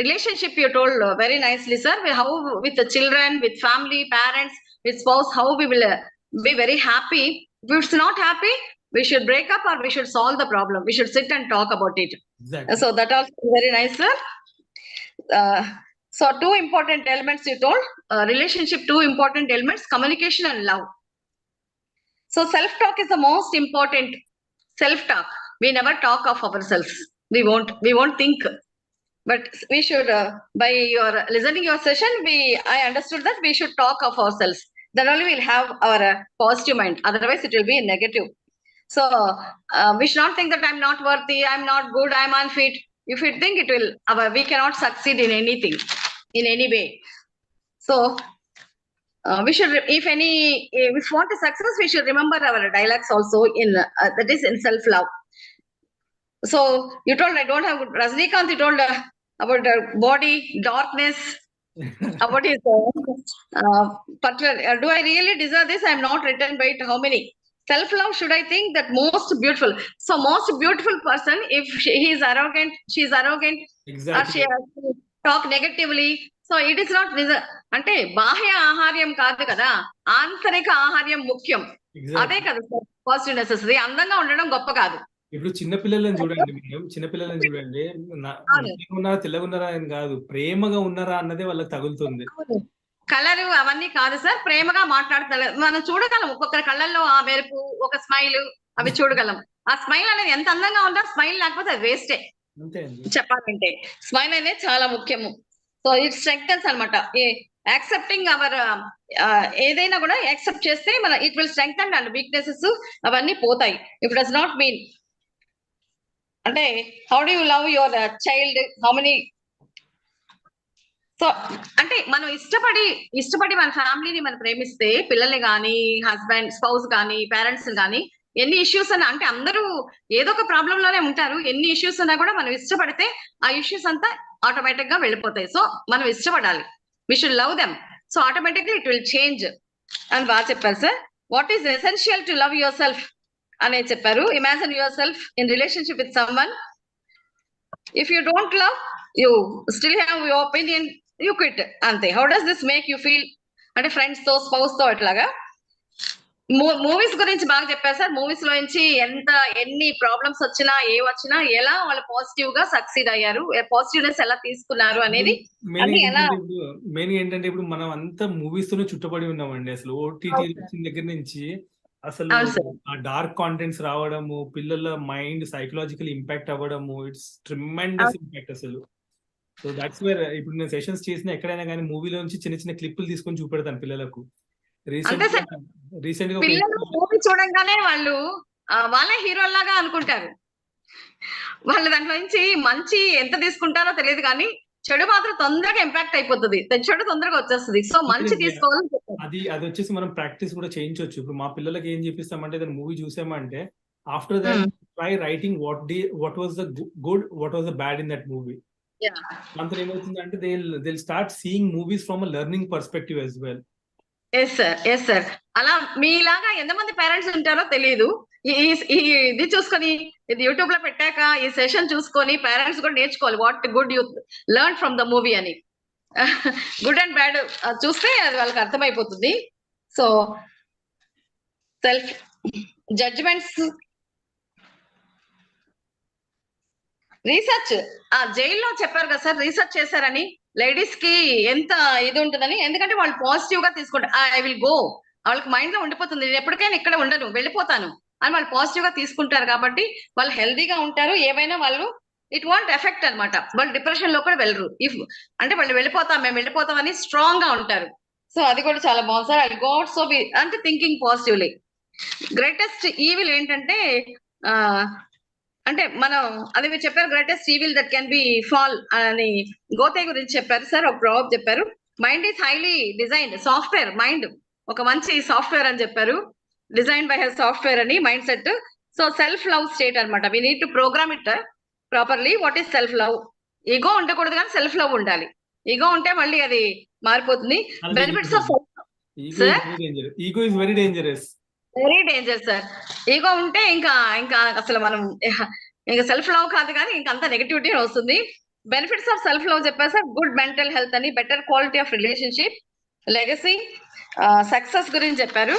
Relationship, you told very nicely, sir. How with the children, with family, parents, with spouse, how we will be very happy. If it's not happy, we should break up or we should solve the problem. We should sit and talk about it. Exactly. So that also very nice, sir. So two important elements you told. Relationship, two important elements, communication and love. So self-talk is the most important. Self-talk. We never talk of ourselves. We won't think. But we should, by your listening your session, I understood that we should talk of ourselves. Then only we'll have our positive mind. Otherwise, it will be negative. So we should not think that I'm not worthy, I'm not good, I'm unfit. If we think we cannot succeed in anything, in any way. So we should, if we want to success, we should remember our dialogues also that is in self-love. So you told I don't have Rajinikanth, you told about body, darkness, about his particular. Do I really deserve this? I'm not written by it. How many? Self-love, should I think that most beautiful? So most beautiful person, if he is arrogant, she is arrogant, Exactly. or she has to talk negatively. So it is not అంటే బాహ్య ఆహార్యం కాదు కదా, ఆంతరిక ఆహార్యం ముఖ్యం. అదే కదా positive necessary. అందంగా ఉండడం గొప్ప కాదు. ఇప్పుడు చిన్నపిల్లలను చూడండి, చిన్నపిల్లలను చూడండి, ఉన్నారా తెల్లగా ఉన్నారా అని కాదు, ప్రేమగా ఉన్నారా అన్నదే వాళ్ళకి తగులుతుంది. కలర్ అవన్నీ కాదు సార్, ప్రేమగా మాట్లాడుతున్నారు. మనం చూడగలం ఒక్కొక్కరి కళ్ళల్లో ఆ మెరుపు, ఒక స్మైల్, అవి చూడగలం. ఆ స్మైల్ అనేది ఎంత అందంగా ఉందో, స్మైల్ లేకపోతే అది వేస్టే చెప్పాలంటే. స్మైల్ అనేది చాలా ముఖ్యము. సో ఇట్ స్ట్రెంగ్థన్స్ అనమాట. యాక్సెప్టింగ్ అవర్ ఏదైనా కూడా యాక్సెప్ట్ చేస్తే it will strengthen and weaknesses అవన్నీ పోతాయి. ఇఫ్ డస్ నాట్ మీన్ అంటే how do you love your child, how many. So అంటే మనం ఇష్టపడి మన ఫ్యామిలీని మనం ప్రేమిస్తే, పిల్లల్ని కానీ, హస్బెండ్, స్పౌస్ కానీ, పేరెంట్స్ కానీ, ఎన్ని ఇష్యూస్ అన్నా, అంటే అందరూ ఏదో ఒక ప్రాబ్లం లోనే ఉంటారు. ఎన్ని ఇష్యూస్ ఉన్నా కూడా మనం ఇష్టపడితే ఆ ఇష్యూస్ అంతా ఆటోమేటిక్ గా వెళ్ళిపోతాయి. సో మనం ఇష్టపడాలి. We should love them. So automatically it will change అని బాగా చెప్పారు sir. What is essential to love yourself? అనేది చెప్పారు. Imagine yourself in relationship with someone. If you don't love, you still have your opinion, you quit అంతే. How does this make you feel? అంటే friends తో, spouse తో అట్లాగా. Movies గురించి బాగా చెప్పారు సార్. మూవీస్ లో నుంచి ఎన్ని ప్రాబ్లమ్స్ వచ్చినా, వచ్చినా ఎలా వాళ్ళు పాజిటివ్ గా సక్సీడ్ అయ్యారు, పాజిటివ్నెస్ ఎలా తీసుకున్నారు అనేది అది ఎలా. మెయిన్ ఏంటంటే ఇప్పుడు మనం అంతా మూవీస్ తోనే చుట్టబడి ఉన్నామండి. అసలు ఓటీటీ వచ్చిన దగ్గర నుంచి అసలు ఆ డార్క్ కాంటెంట్స్ రావడము, పిల్లల మైండ్ సైకలాజికల్ ఇంపాక్ట్ అవ్వడము, ఇట్స్ ట్రిమెండస్ ఇంపాక్ట్ అసలు. సో దట్స్ వేర్ ఇప్పుడు నేను సెషన్స్ చేసిన ఎక్కడైనా కానీ మూవీలో నుంచి చిన్న చిన్న క్లిప్పులు తీసుకొని చూపెడతాను పిల్లలకు. రీసెంట్ గా పిల్లలు మూవీ చూడంగానే వాళ్ళు వాళ్ళే హీరోలాగా అనుకుంటారు. వాళ్ళు దాంట్లో నుంచి మంచి ఎంత తీసుకుంటారో తెలియదు కానీ చెడు మాత్రం తొందరగా ఇంపాక్ట్ అయిపోతుంది, చెడు తొందరగా వచ్చేస్తుంది. సో మంచి తీసుకోవాలని చెప్పారు. అది వచ్చేసి మనం ప్రాక్టీస్ కూడా చేయించవచ్చు. ఇప్పుడు మా పిల్లలకి ఏం చెప్పిస్తామంటే దాని మూవీ చూసామంటే after that try writing what was the good, what was the bad in that movie. అంత ఏమవుతుందంటే they start seeing movies from a learning perspective as well. Yes sir, yes sir. అలా మీలాగా ఎంతమంది పేరెంట్స్ ఉంటారో తెలియదు. ఇది చూసుకొని, ఇది యూట్యూబ్ లో పెట్టాక ఈ సెషన్ చూసుకొని పేరెంట్స్ కూడా నేర్చుకోవాలి what good you learn from the movie అని. గుడ్ అండ్ బ్యాడ్ చూస్తే అది వాళ్ళకి అర్థమైపోతుంది. సో సెల్ఫ్ జడ్జిమెంట్స్, రీసెర్చ్ జైల్లో చెప్పారు కదా సార్, రీసెర్చ్ చేశారని లేడీస్ కి ఎంత ఇది ఉంటుందని. ఎందుకంటే వాళ్ళు పాజిటివ్ గా తీసుకుంటారు. ఐ విల్ గో, వాళ్ళకి మైండ్ లో ఉండిపోతుంది, నేను ఎప్పటికైనా ఇక్కడ ఉండను, వెళ్ళిపోతాను అని వాళ్ళు పాజిటివ్ గా తీసుకుంటారు. కాబట్టి వాళ్ళు హెల్దీగా ఉంటారు. ఏవైనా వాళ్ళు ఇట్ వాంట్ ఎఫెక్ట్ అనమాట. వాళ్ళు డిప్రెషన్ లో కూడా వెళ్ళరు. అంటే వాళ్ళు మేము వెళ్ళిపోతాం అని స్ట్రాంగ్ గా ఉంటారు. సో అది కూడా చాలా బాగుంది sir. I got so be అంటే థింకింగ్ పాజిటివ్లీ. గ్రేటెస్ట్ ఈవిల్ ఏంటంటే అంటే మనం అది మీరు చెప్పారు, greatest evil that can be fall అని గోతే గురించి చెప్పారు సార్. ఒక ప్రాబ్లం చెప్పారు, mind is highly designed software. Mind ఒక మంచి సాఫ్ట్వేర్ అని చెప్పారు, డిజైన్ బై హె సాఫ్ట్వేర్ అని mindset. So self love state అనమాట. We need to program it properly. What is self love? Ego ఉండకూడదు కానీ సెల్ఫ్ లవ్ ఉండాలి. ఈగో ఉంటే మళ్ళీ అది మారిపోతుంది. Benefits of ego is very dangerous, very danger sir. Ego ఉంటే ఇంకా అసలు మనం ఇంకా సెల్ఫ్ లవ్ కాదు కానీ ఇంకా అంత నెగటివిటీ వస్తుంది. బెనిఫిట్స్ ఆఫ్ సెల్ఫ్ లవ్ చెప్పారు సార్. గుడ్ మెంటల్ హెల్త్ అని, better quality of relationship, legacy, success గురించి చెప్పారు.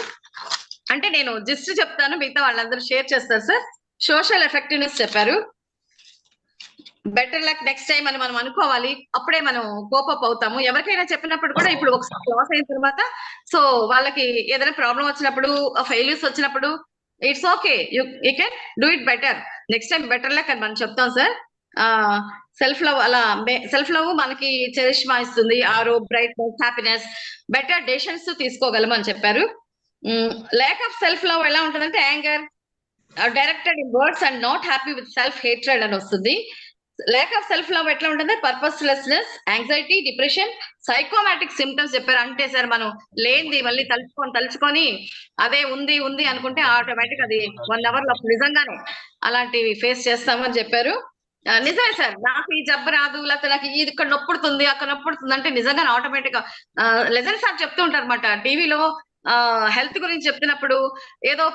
అంటే నేను జస్ట్ చెప్తాను, మిగతా వాళ్ళందరూ షేర్ చేస్తారు సార్. సోషల్ ఎఫెక్టివ్నెస్ చెప్పారు. బెటర్ లక్ నెక్స్ట్ టైం అని మనం అనుకోవాలి, అప్పుడే మనం కోపప్ అవుతాము. ఎవరికైనా చెప్పినప్పుడు కూడా ఇప్పుడు ఒకసారి లాస్ అయిన తర్వాత సో వాళ్ళకి ఏదైనా ప్రాబ్లం వచ్చినప్పుడు, ఫెయిల్యూర్స్ వచ్చినప్పుడు it's okay, you can do it better, next time better luck అని మనం చెప్తాం సార్. సెల్ఫ్ లవ్ అలా సెల్ఫ్ లవ్ మనకి చరిష్మా ఇస్తుంది, ఆరో బ్రైట్నెస్, హ్యాపీనెస్, బెటర్ డెసిషన్స్ తీసుకోగలం అని చెప్పారు. ల్యాక్ ఆఫ్ సెల్ఫ్ లవ్ ఎలా ఉంటుందంటే anger, directed in words and not happy with self hatred అని వస్తుంది. లేక్ ఆఫ్ సెల్ఫ్ లవ్ ఎట్లా ఉంటుంది? పర్పస్లెస్నెస్, యాంగ్జైటీ, డిప్రెషన్, సైకోమాటిక్ సిమ్టమ్స్ చెప్పారు. అంటే సార్ మనం లేనిది మళ్ళీ తలుచుకొని అదే ఉంది అనుకుంటే ఆటోమేటిక్ అది 1 hour లో నిజంగానే అలాంటివి ఫేస్ చేస్తామని చెప్పారు. నిజమే సార్. నాకు ఈ జబ్బు రాదు, లేకపోతే నాకు ఇది ఇక్కడ నొప్పుడుతుంది, అక్కడ నొప్పుడుతుంది అంటే నిజంగా ఆటోమేటిక్ గా లెజెండ్ సార్ చెప్తూ ఉంటారు అనమాట టీవీలో. హెల్త్ గురించి చెప్తున్నప్పుడు ఏదో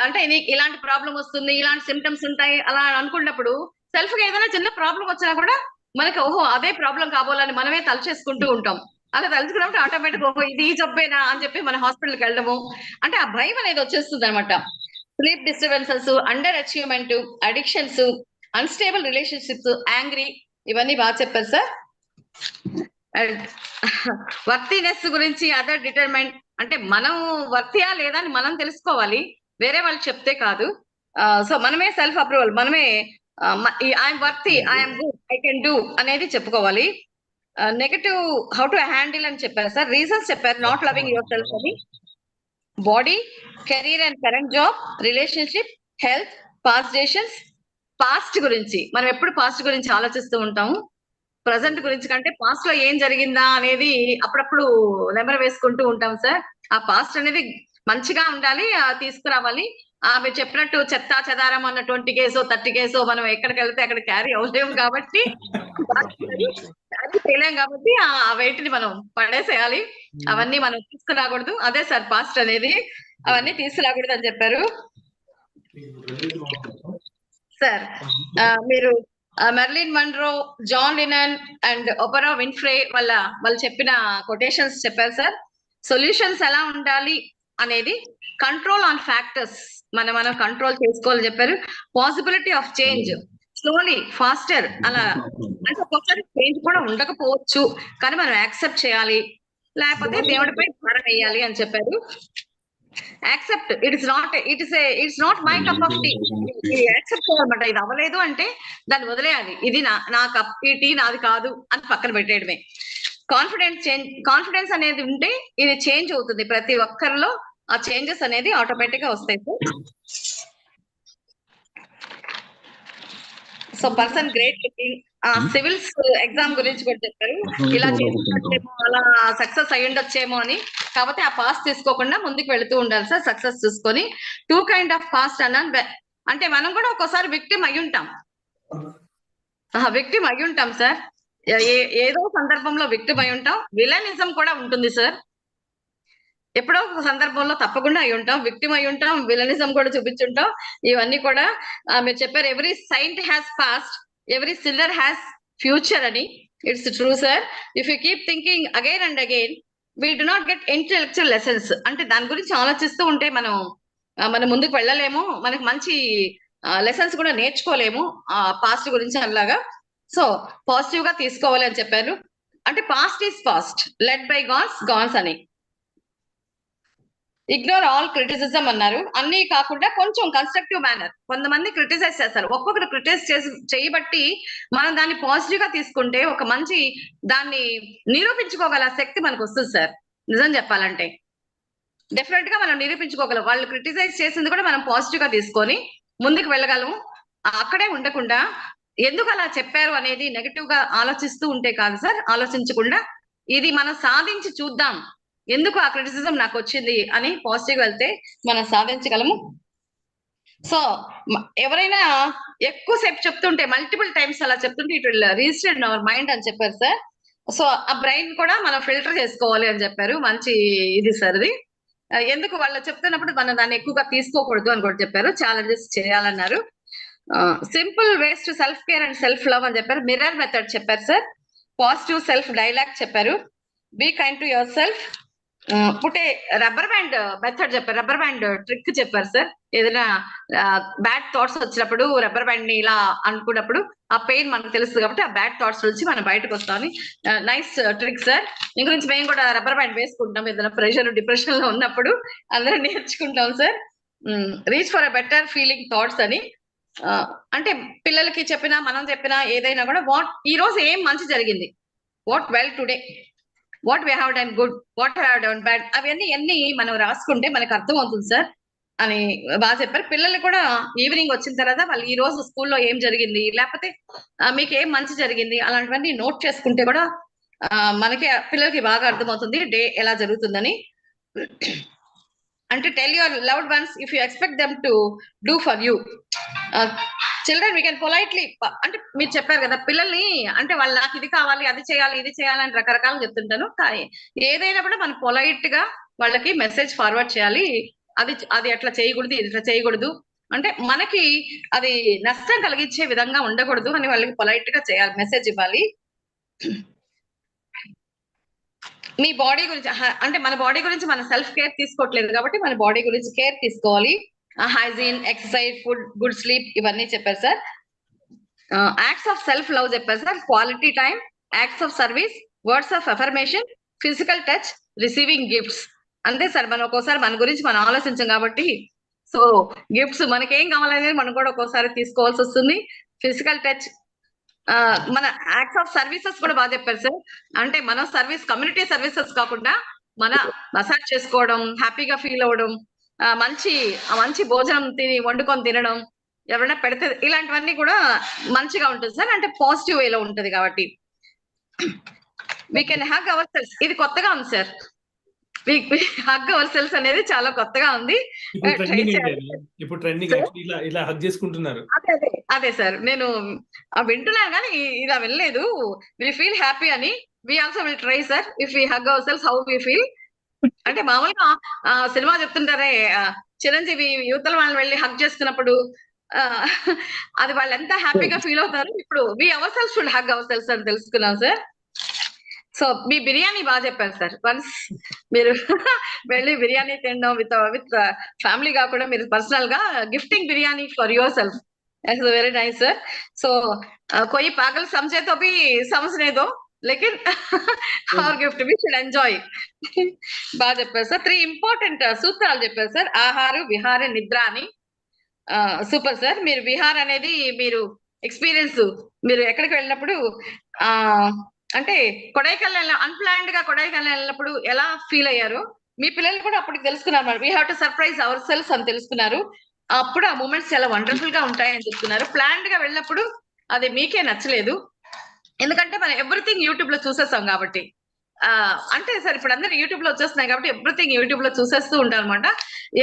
అంటే నీకు ఇలాంటి ప్రాబ్లం వస్తుంది, ఇలాంటి సిమ్టమ్స్ ఉంటాయి అలా అనుకున్నప్పుడు సెల్ఫ్ గా ఏదైనా చిన్న ప్రాబ్లం వచ్చినా కూడా మనకి ఓహో అదే ప్రాబ్లం కాబోలని మనమే తలచేసుకుంటూ ఉంటాం. అలా తలుచుకున్నప్పుడు ఆటోమేటిక్ ఓహో ఇది ఈ జబ్బేనా అని చెప్పి మన హాస్పిటల్కి వెళ్ళడము, అంటే ఆ భయం అనేది వచ్చేస్తుంది అనమాట. Sleep disturbances, under achievement, addictions, unstable relationships, angry, ఇవన్నీ బాగా చెప్పారు సార్. వర్తీనెస్ గురించి అదర్ డిటర్మెంట్, అంటే మనం వర్తియా లేదా అని మనం తెలుసుకోవాలి, వేరే వాళ్ళు చెప్తే కాదు. సో మనమే సెల్ఫ్ అప్రూవల్, మనమే I'm worthy, I'm good, I can do అనేది చెప్పుకోవాలి. నెగటివ్ హౌ టు హ్యాండిల్ అని చెప్పారు సార్. రీజన్స్ చెప్పారు, నాట్ లవింగ్ యువర్ సెల్ఫ్ అని. Body, career and current job, relationship, health, past decisions. Past గురించి మనం ఎప్పుడు పాస్ట్ గురించి ఆలోచిస్తూ ఉంటాము, ప్రజెంట్ గురించి కంటే పాస్ట్ లో ఏం జరిగిందా అనేది అప్పుడప్పుడు నెమరు వేసుకుంటూ ఉంటాం సార్. ఆ పాస్ట్ అనేది మంచిగా ఉండాలి, తీసుకురావాలి. మీరు చెప్పినట్టు చెత్త చెదారం అన్న 20 కేసో 30 కేసో మనం ఎక్కడికి వెళ్తే అక్కడ క్యారీ అవ్వలేము కాబట్టి చేయలేం కాబట్టి ఆ వెయిట్ ని మనం పడేసేయాలి, అవన్నీ మనం తీసుకురాకూడదు. అదే సార్ పాస్ట్ అనేది. అవన్నీ తీసుకురాకూడదు అని చెప్పారు. సార్ మీరు Marilyn Monroe, John Lennon and Oprah Winfrey వాళ్ళు చెప్పిన కొటేషన్స్ చెప్పారు సార్. సొల్యూషన్స్ ఎలా ఉండాలి అనేది కంట్రోల్ ఆన్ ఫ్యాక్టర్స్ మనం కంట్రోల్ చేసుకోవాలని చెప్పారు. Possibility of change slowly faster అలా, అంటే ఒక్కొక్కసారి చేంజ్ కూడా ఉండకపోవచ్చు కానీ మనం యాక్సెప్ట్ చేయాలి, లేకపోతే దేవుడిపై భారం వేయాలి అని చెప్పారు. Accept it's not my cup of tea. Accept చేయాలన్నమాట. ఇది అవ్వలేదు అంటే దాన్ని వదిలేయాలి. ఇది నా కప్, ఈ టీ నాది కాదు అని పక్కన పెట్టేయడమే. కాన్ఫిడెన్స్ అనేది ఉంటే ఇది చేంజ్ అవుతుంది. ప్రతి ఒక్కరిలో ఆ చేంజెస్ అనేది ఆటోమేటిక్ గా వస్తాయి so person great looking. Civils exam గురించి కూడా చెప్పారు. ఇలా చేసుకుంటేమో అలా సక్సెస్ అయ్యి ఉండొచ్చేమో అని. కాకపోతే ఆ పాస్ తీసుకోకుండా ముందుకు వెళుతూ ఉండాలి సార్. సక్సెస్ చూసుకొని 2 కైండ్ ఆఫ్ పాస్ట్ అన్నాను. అంటే మనం కూడా ఒక్కోసారి విక్టిమ్ అయి ఉంటాం. విక్టిమ్ అయి ఉంటాం సార్. ఏదో సందర్భంలో విక్టిమ్ అయి ఉంటాం. విలనిజం కూడా ఉంటుంది సార్. ఎప్పుడో ఒక సందర్భంలో తప్పకుండా అయి ఉంటాం. విక్టిమ్ అయి ఉంటాం, విలనిజం కూడా చూపించుంటాం. ఇవన్నీ కూడా మీరు చెప్పారు. Every saint has past, every sinner has future అని. It's true sir. If you keep thinking again and again we do not get intellectual lessons. అంటే దాని గురించి ఆలోచిస్తూ ఉంటే మనం ముందుకు వెళ్ళలేము, మనకి మంచి లెసన్స్ కూడా నేర్చుకోలేము పాస్ట్ గురించి అలాగా. సో పాజిటివ్ గా తీసుకోవాలి అని చెప్పారు. అంటే past is past, led by gods అని. ఇగ్నోర్ ఆల్ క్రిటిసిజం అన్నారు. అన్ని కాకుండా కొంచెం కన్స్ట్రక్టివ్ మేనర్. కొంతమంది క్రిటిసైజ్ చేస్తారు. ఒక్కొక్కరు క్రిటిసైజ్ చేయబట్టి మనం దాన్ని పాజిటివ్ గా తీసుకుంటే ఒక మంచి దాన్ని నిరూపించుకోగల శక్తి మనకు వస్తుంది సార్. నిజం చెప్పాలంటే డెఫినెట్ గా మనం నిరూపించుకోగలం. వాళ్ళు క్రిటిసైజ్ చేసింది కూడా మనం పాజిటివ్ గా తీసుకొని ముందుకు వెళ్ళగలము. అక్కడే ఉండకుండా ఎందుకు అలా చెప్పారు అనేది నెగటివ్ గా ఆలోచిస్తూ ఉంటే కాదు సార్. ఆలోచించకుండా ఇది మనం సాధించి చూద్దాం, ఎందుకు ఆ క్రిటిసిజం నాకు వచ్చింది అని పాజిటివ్ వెళ్తే మనం సాధించగలము. సో ఎవరైనా ఎక్కువసేపు చెప్తుంటే, మల్టిపుల్ టైమ్స్ అలా చెప్తుంటే it will register in our mind అని చెప్పారు సార్. సో ఆ బ్రెయిన్ కూడా మనం ఫిల్టర్ చేసుకోవాలి అని చెప్పారు. మంచి ఇది సార్ ఇది. ఎందుకు వాళ్ళు చెప్తున్నప్పుడు మనం దాన్ని ఎక్కువగా తీసుకోకూడదు అని కూడా చెప్పారు. ఛాలెంజెస్ చేయాలన్నారు. Simple ways to self care and self love అని చెప్పారు. మిర్రర్ మెథడ్ చెప్పారు సార్. పాజిటివ్ సెల్ఫ్ డైలాగ్ చెప్పారు. Be kind to yourself. పుట్టే రబ్బర్ బ్యాండ్ మెథడ్ చెప్పారు. రబ్బర్ బ్యాండ్ ట్రిక్ చెప్పారు సార్. ఏదైనా బ్యాడ్ థాట్స్ వచ్చినప్పుడు రబ్బర్ బ్యాండ్ ని ఇలా అనుకున్నప్పుడు ఆ పెయిన్ మనకు తెలుస్తుంది కాబట్టి ఆ బ్యాడ్ థాట్స్ నుంచి మనం బయటకు వస్తామని నైస్ ట్రిక్ సార్. దీని గురించి మేము కూడా రబ్బర్ బ్యాండ్ వేసుకుంటాం ఏదైనా ప్రెషర్ డిప్రెషన్ లో ఉన్నప్పుడు. అందరం నేర్చుకుంటాం sir. Reach for a better feeling thoughts అని. అంటే పిల్లలకి చెప్పినా మనం చెప్పినా ఏదైనా కూడా ఈ రోజు ఏం మంచి జరిగింది, what well today, what we have done good, what have done bad, అవన్నీ మనం రాసుకుంటే మనకు అర్థం అవుతుంది సార్ అని బాగా చెప్పారు. పిల్లలు కూడా ఈవినింగ్ వచ్చిన తర్వాత వాళ్ళు ఈ రోజు స్కూల్లో ఏం జరిగింది, లేకపోతే మీకు ఏం మంచి జరిగింది అలాంటివన్నీ నోట్ చేసుకుంటే కూడా మనకి పిల్లలకి బాగా అర్థమవుతుంది డే ఎలా జరుగుతుందని. అంటే tell your loved ones if you expect them to do for you. Children we can politely, అంటే మీరు చెప్పారు కదా పిల్లల్ని, అంటే వాళ్ళు నాకు ఇది కావాలి అది చేయాలి ఇది చేయాలని రకరకాలు చెప్తుంటాను. కానీ ఏదైనా కూడా మనం పొలైట్ గా వాళ్ళకి మెసేజ్ ఫార్వర్డ్ చేయాలి. అది అట్లా చేయకూడదు, ఇది ఇట్లా చేయకూడదు, అంటే మనకి అది నష్టం కలిగించే విధంగా ఉండకూడదు అని వాళ్ళకి పొలైట్ గా చేయాలి, మెసేజ్ ఇవ్వాలి. మీ బాడీ గురించి, అంటే మన బాడీ గురించి మనం సెల్ఫ్ కేర్ తీసుకోవట్లేదు కాబట్టి మన బాడీ గురించి కేర్ తీసుకోవాలి. Hygiene, exercise, food, good sleep ఇవన్నీ చెప్పారు sir. Acts of self love చెప్పారు sir. Quality time, acts of service, words of affirmation, physical touch, receiving gifts. అంతే సార్. మనం ఒక్కోసారి మన గురించి మనం ఆలోచించాం కాబట్టి సో గిఫ్ట్స్ మనకేం కావాలనేది మనం కూడా ఒక్కోసారి తీసుకోవాల్సి వస్తుంది. ఫిజికల్ టచ్, మన యాక్ట్స్ ఆఫ్ సర్వీసెస్ కూడా బాగా చెప్పారు సార్. అంటే మనం సర్వీస్, కమ్యూనిటీ సర్వీసెస్ కాకుండా మన మసాజ్ చేసుకోవడం, హ్యాపీగా ఫీల్ అవ్వడం, మంచి భోజనం వండుకొని తినడం, ఎవరైనా పెడితే ఇలాంటివన్నీ కూడా మంచిగా ఉంటుంది సార్. అంటే పాజిటివ్ వేలో ఉంటది కాబట్టి we can hug ourselves. ఇది కొత్తగా ఉంది సార్. హగ్ అవర్ సెల్స్ అనేది చాలా కొత్తగా ఉంది. ఇప్పుడు ట్రెండింగ్ ఇలా హగ్ చేసుకుంటున్నారు. అదే సార్, నేను వింటున్నాను కానీ ఇలా వినలేదు. వి ఫీల్ హ్యాపీ అని. We also will try sir. If we hug ourselves how we feel. అంటే మామూలుగా సినిమా చెప్తుంటారే చిరంజీవి యువతల వాళ్ళని వెళ్ళి హక్ చేసుకున్నప్పుడు అది వాళ్ళు ఎంత హ్యాపీగా ఫీల్ అవుతారు. ఇప్పుడు we ourselves should hug ourselves అని తెలుసుకున్నాం సార్. సో మీ బిర్యానీ బాగా చెప్పారు సార్. వన్స్ మీరు వెళ్ళి బిర్యానీ తినడం విత్ ఫ్యామిలీ కాకుండా మీరు పర్సనల్ గా gifting biryani for your self. That's very nice, sir. So, कोई पागल समझे तो भी समझने दो, लेकिन our gift we should enjoy. బాగా చెప్పారు సార్. 3 ఇంపార్టెంట్ సూత్రాలు చెప్పారు సార్. ఆహార, విహార, నిద్ర అని. Super sir. మీరు విహార్ అనేది మీరు ఎక్స్పీరియన్స్ మీరు ఎక్కడికి వెళ్ళినప్పుడు అంటే కొడైకెనాల్ అన్ప్లాన్డ్ గా కొడైకెనాల్ వెళ్ళినప్పుడు ఎలా ఫీల్ అయ్యారు మీ పిల్లలు కూడా అప్పటికి తెలుసుకున్నారు. We have to surprise ourselves అని తెలుసుకున్నారు. అప్పుడు ఆ మూమెంట్స్ చాలా వండర్ఫుల్ గా ఉంటాయని చెప్తున్నారు. ప్లాన్డ్ గా వెళ్ళినప్పుడు అది మీకే నచ్చలేదు, ఎందుకంటే మనం ఎవ్రీథింగ్ యూట్యూబ్ లో చూసేస్తాం కాబట్టి. అంటే సార్ ఇప్పుడు అందరూ యూట్యూబ్ లో వచ్చేస్తున్నాయి కాబట్టి ఎవ్రీథింగ్ యూట్యూబ్ లో చూసేస్తూ ఉంటారు అనమాట.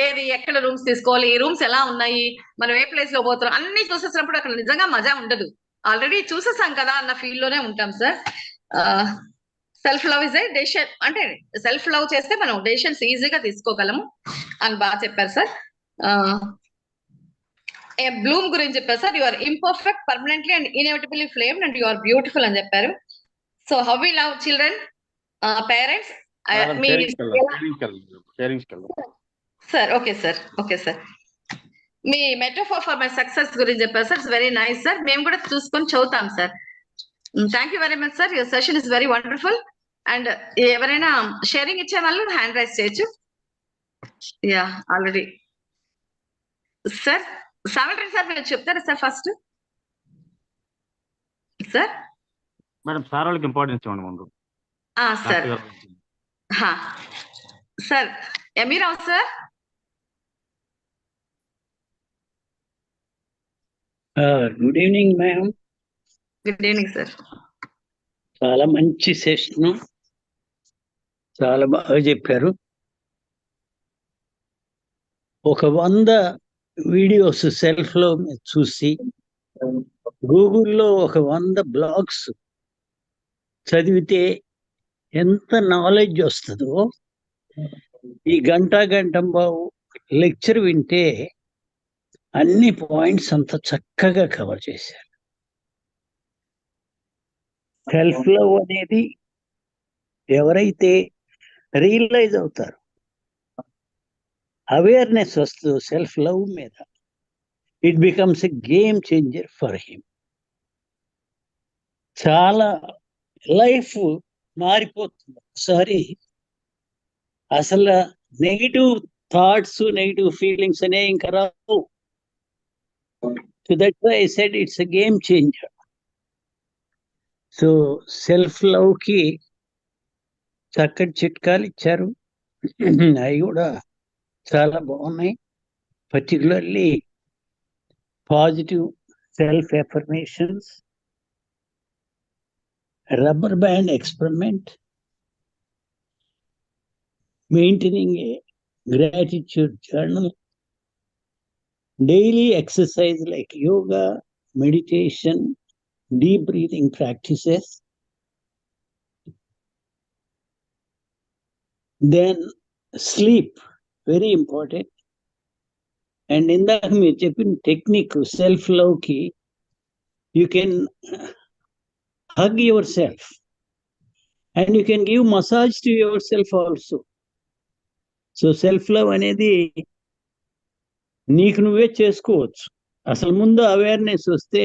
ఏది ఎక్కడ రూమ్స్ తీసుకోవాలి, ఈ రూమ్స్ ఎలా ఉన్నాయి, మనం ఏ ప్లేస్ లో పోతున్నాం అన్ని చూసేసినప్పుడు అక్కడ నిజంగా మజా ఉండదు. ఆల్రెడీ చూసేసాం కదా అన్న ఫీల్ లోనే ఉంటాం sir. Self love is a decision, అంటే సెల్ఫ్ లవ్ చేస్తే మనం డెసిషన్స్ ఈజీగా తీసుకోగలము అని బాగా చెప్పారు సార్. బ్లూమ్ గురించి చెప్పారు sir. You are imperfect, permanently and inevitably flawed and you are beautiful అని చెప్పారు. So how we love children, parents sir. Okay sir, okay sir. మీ మెటాఫోర్ ఫర్ మై సక్సెస్ గురించి చెప్పారు sir. It's very nice sir. మేము కూడా చూసుకొని చదువుతాం sir. Thank you very much sir. Your session is very wonderful. And ఎవరైనా sharing ఇచ్చే వాళ్ళు హ్యాండ్ రైజ్ చేయొచ్చు. Yeah already sir. Savitri sir మీరు చెప్తారా sir first? Sir madam sir వాళ్ళకి ఇంపార్టెన్స్ ఇవ్వండి ముందు. సార్ సార్ ఎమీరావు sir. Good evening ma'am. Good evening sir. చాలా మంచి సెషన్, చాలా బాగా చెప్పారు. ఒక 100 వీడియోస్ సెల్ఫ్ లో చూసి గూగుల్లో ఒక 100 బ్లాగ్స్ చదివితే ఎంత నాలెడ్జ్ వస్తుందో ఈ గంట బాబు లెక్చర్ వింటే అన్ని పాయింట్స్ అంత చక్కగా కవర్ చేశారు. సెల్ఫ్ లవ్ అనేది ఎవరైతే రియలైజ్ అవుతారు, అవేర్నెస్ వస్తుందో సెల్ఫ్ లవ్ మీద, it becomes a game changer for him. చాలా లైఫ్ మారిపోతుంది ఒకసారి. అసలు నెగిటివ్ థాట్స్, నెగిటివ్ ఫీలింగ్స్ అనే ఇంకా రావు. So that's why I said it's a game changer. So self love కి చక్కటి చిట్కాలు ఇచ్చారు, అవి కూడా చాలా బాగున్నాయి. Particularly positive self affirmations, rubber band experiment, maintaining a gratitude journal, daily exercise like yoga, meditation, deep breathing practices, then sleep, very important. And in the technique self love ki, you can hug yourself and you can give massage to yourself also. So self love అనేది నీకు నువ్వే చేసుకోవచ్చు. అసలు ముందు awareness వస్తే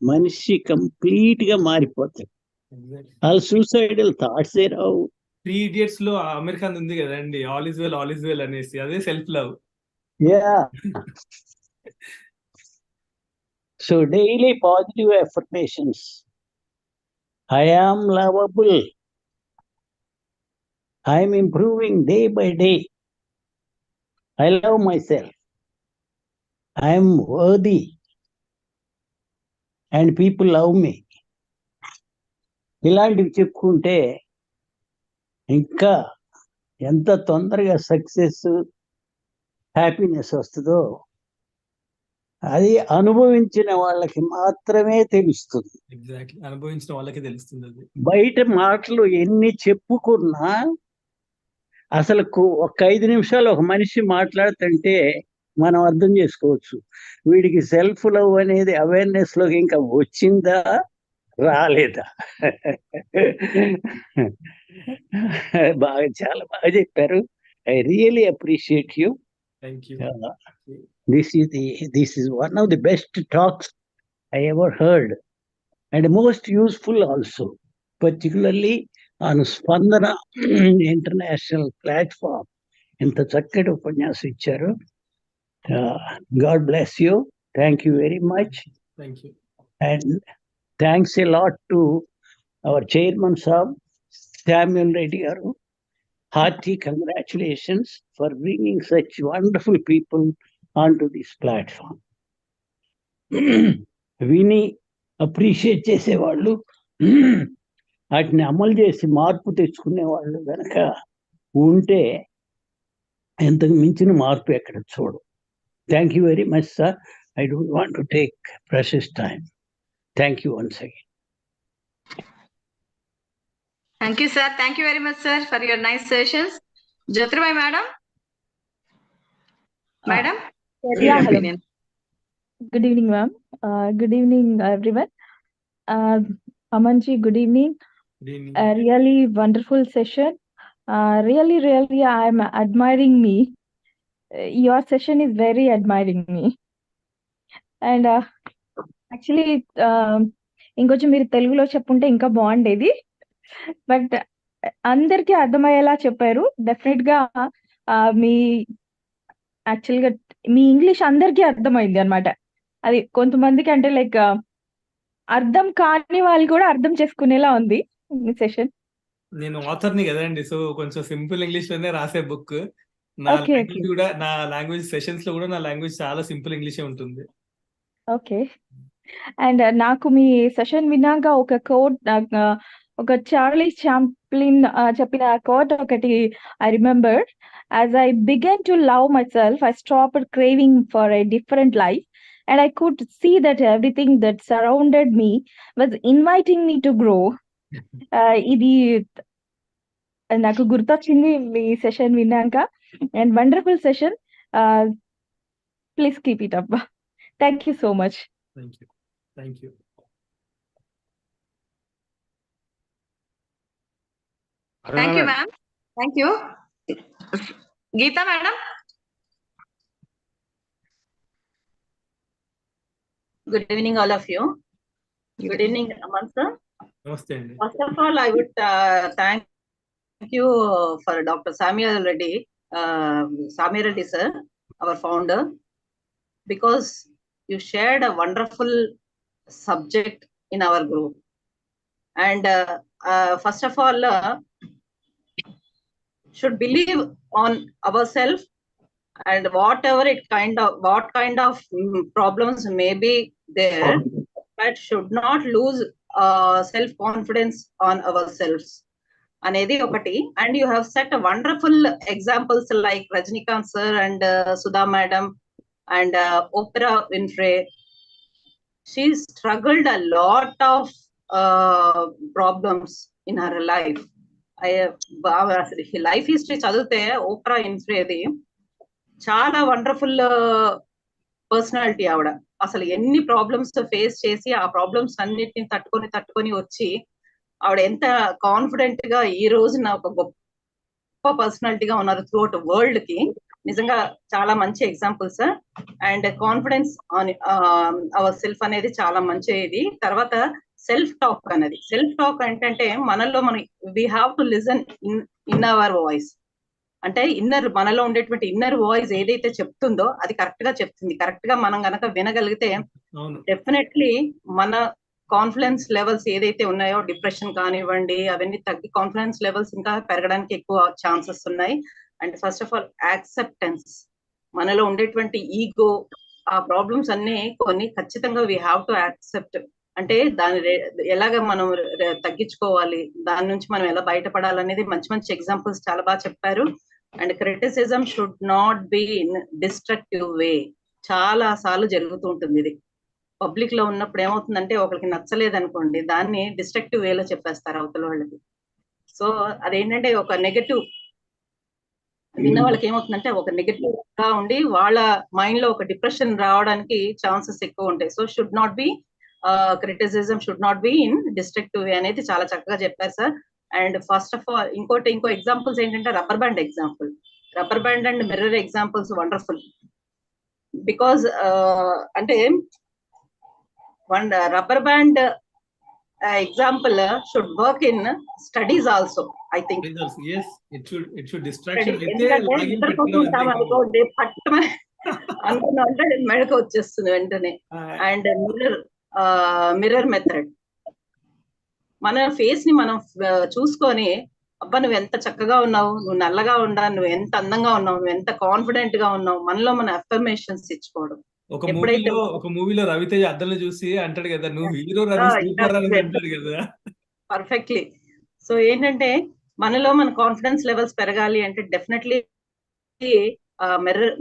మనిషి complete గా మారిపోతాడు. వాళ్ళు సూసైడల్ థాట్స్ ఏ రావు. 3 Idiots లో అమెరికన్ ఉంది కదండి, ఆల్ ఇస్ వెల్ అనేసి, అదే self love. Yeah. So daily positive affirmations. I am lovable. I am improving day by day. I love myself. I am worthy. And people love me. ఇలాంటివి చెప్పుకుంటే ఇంకా ఎంత తొందరగా సక్సెస్, హ్యాపీనెస్ వస్తుందో అది అనుభవించిన వాళ్ళకి మాత్రమే తెలుస్తుంది. ఎగ్జాక్ట్లీ, అనుభవించిన వాళ్ళకి తెలుస్తుంది అది. బయట మాటలు ఎన్ని చెప్పుకున్నా అసలు ఒక 5 నిమిషాలు ఒక మనిషి మాట్లాడుతుంటే మనం అర్థం చేసుకోవచ్చు వీడికి సెల్ఫ్ లవ్ అనేది అవేర్నెస్ లోకి ఇంకా వచ్చిందా రాలేదా. బాగా చాలా బాగా చెప్పారు. I really appreciate you. Thank you. This is one of the best talks I ever heard, and most useful also, particularly on Spandana international platform. ఇంత చక్కటి ఉపన్యాసం ఇచ్చారు. God bless you. Thank you very much. Thank you. And thanks a lot to our chairman Saab, Samuel Reddy garu. Hearty congratulations for bringing such wonderful people onto this platform. విని appreciate చేసేవాళ్ళు, వాటిని అమలు చేసి మార్పు తెచ్చుకునే వాళ్ళు కనుక ఉంటే ఎంతకు మించిన మార్పు ఎక్కడ చూడు. Thank you very much sir. I don't want to take precious time. Thank you once again. Thank you, sir. Thank you very much, sir, for your nice sessions. Jyotirbai, madam. Madam, share your Yeah, hello. opinion. Good evening, ma'am. Good evening, everyone. Amanji, good evening. Good evening. Really wonderful session. Really, I'm admiring me. Your session is very admiring me. And actually, ఇంకొంచెం మీరు తెలుగులో చెప్పుంటే ఇంకా బాగుండేది. But అందరికీ అర్థమయ్యేలా చెప్పారు. Definite గా మీ యాక్చువల్గా మీ ఇంగ్లీష్ అందరికీ అర్థమైంది అనమాట. అది కొంతమందికి అంటే లైక్ అర్థం కాని వాళ్ళు కూడా అర్థం చేసుకునేలా ఉంది ఈ సెషన్. నేను ఆథర్ని కదండి, సో కొంచెం సింపుల్ ఇంగ్లీష్ లోనే రాసే బుక్. నా Okay, లాంగ్వేజ్ కూడా, నా లాంగ్వేజ్ సెషన్స్ లో కూడా నా లాంగ్వేజ్ చాలా సింపుల్ ఇంగ్లీషే ఉంటుంది. ఓకే. అండ్ నాకు మీ సెషన్ విన్నాక ఒక కోట్, ఒక చార్లీస్ చాంప్లిన్ చెప్పిన కోట్ ఒకటి I remember. As I began to love myself, I stopped craving for a different life and I could see that everything that surrounded me was inviting me to grow. ఇది నాకు గుర్తొచ్చింది మీ session విన్నాక. And wonderful session. Please keep it up. Thank you so much. Thank you. Thank you. Thank you, ma'am. Thank you. Geeta, madam. Good evening, all of you. Good evening, Aman sir. నమస్తే అండి. First of all, I would thank you for Dr. Samuel Reddy sir, our founder, because you shared a wonderful subject in our group. And first of all, should believe on ourselves, and what kind of problems may be there, but should not lose self-confidence on ourselves. Anedi okati. And you have set a wonderful examples like Rajnikant sir and Sudha madam and Oprah Winfrey. She struggled a lot of problems in her life. Life history చదివితే opera విన్ఫ్రేది చాలా wonderful personality. ఆవిడ అసలు ఎన్ని problems face చేసి ఆ problems అన్నిటిని తట్టుకొని వచ్చి ఆవిడ ఎంత కాన్ఫిడెంట్ గా ఈ రోజున ఒక గొప్ప పర్సనాలిటీగా ఉన్నారు త్రూ అవుట్ వరల్డ్ కి. నిజంగా చాలా మంచి examples. And confidence on our self అనేది చాలా మంచిది. తర్వాత సెల్ఫ్ టాక్ అనేది, సెల్ఫ్ టాక్ అంటే మనలో మనం we have to listen in our voice. అంటే మనలో ఉండేటువంటి ఇన్నర్ వాయిస్ ఏదైతే చెప్తుందో అది కరెక్ట్ గా చెప్తుంది. కరెక్ట్ గా మనం గనక వినగలిగితే డెఫినెట్లీ మన కాన్ఫిడెన్స్ లెవెల్స్ ఏదైతే ఉన్నాయో, డిప్రెషన్ కానివ్వండి అవన్నీ తగ్గి కాన్ఫిడెన్స్ లెవెల్స్ ఇంకా పెరగడానికి ఎక్కువ ఛాన్సెస్ ఉన్నాయి. And first of all acceptance. మనలో ఉండేటువంటి ఈగో, ఆ ప్రాబ్లమ్స్ అన్ని కొన్ని ఖచ్చితంగా వీ హ్యావ్ టు యాక్సెప్ట్. అంటే దాని ఎలాగ మనం తగ్గించుకోవాలి, దాని నుంచి మనం ఎలా బయటపడాలనేది మంచి మంచి ఎగ్జాంపుల్స్ చాలా బాగా చెప్పారు. And criticism should not be in destructive way. చాలా సార్లు జరుగుతూ ఉంటుంది ఇది. పబ్లిక్ లో ఉన్నప్పుడు ఏమవుతుందంటే ఒకరికి నచ్చలేదు అనుకోండి, దాన్ని డిస్ట్రక్టివ్ వేలో చెప్పేస్తారు అవతల వాళ్ళకి. సో అదేంటంటే ఒక నెగటివ్ విన్న వాళ్ళకి ఏమవుతుందంటే ఒక నెగటివ్ గా ఉండి వాళ్ళ మైండ్ లో ఒక డిప్రెషన్ రావడానికి ఛాన్సెస్ ఎక్కువ ఉంటాయి. So should not be criticism should not be in destructive way అనేది చాలా చక్కగా చెప్పారు sir. And first of all ఇంకో ఎగ్జాంపుల్స్ ఏంటంటే rubber band example. Rubber band and mirror examples wonderful. Because అంటే one rubber band example should work in studies also, I think. Yes, it should distraction. ఎందుకంటే ఇద్దరు కూర్చుంటాం అనుకోండి పట్టమని అనుకున్నా అంటే మెడకు వచ్చేస్తుంది వెంటనే. అండ్ మిర్రర్ మెథడ్, మన ఫేస్ ని మనం చూసుకొని అబ్బా నువ్వు ఎంత చక్కగా ఉన్నావు, నువ్వు నల్లగా ఉండా, నువ్వు ఎంత అందంగా ఉన్నావు, నువ్వు ఎంత కాన్ఫిడెంట్ గా ఉన్నావు, మనలో మన అఫర్మేషన్స్ ఇచ్చుకోవడం. ఒక మూవీలో రవితేజ అద్దంలో చూసి అంటాడు కదా, నువ్వు హీరో రవి సూపర్ అని అంటాడు కదా. పర్ఫెక్ట్లీ. సో ఏంటంటే మనలో మన కాన్ఫిడెన్స్ లెవెల్స్ పెరగాలి అంటే డెఫినెట్లీ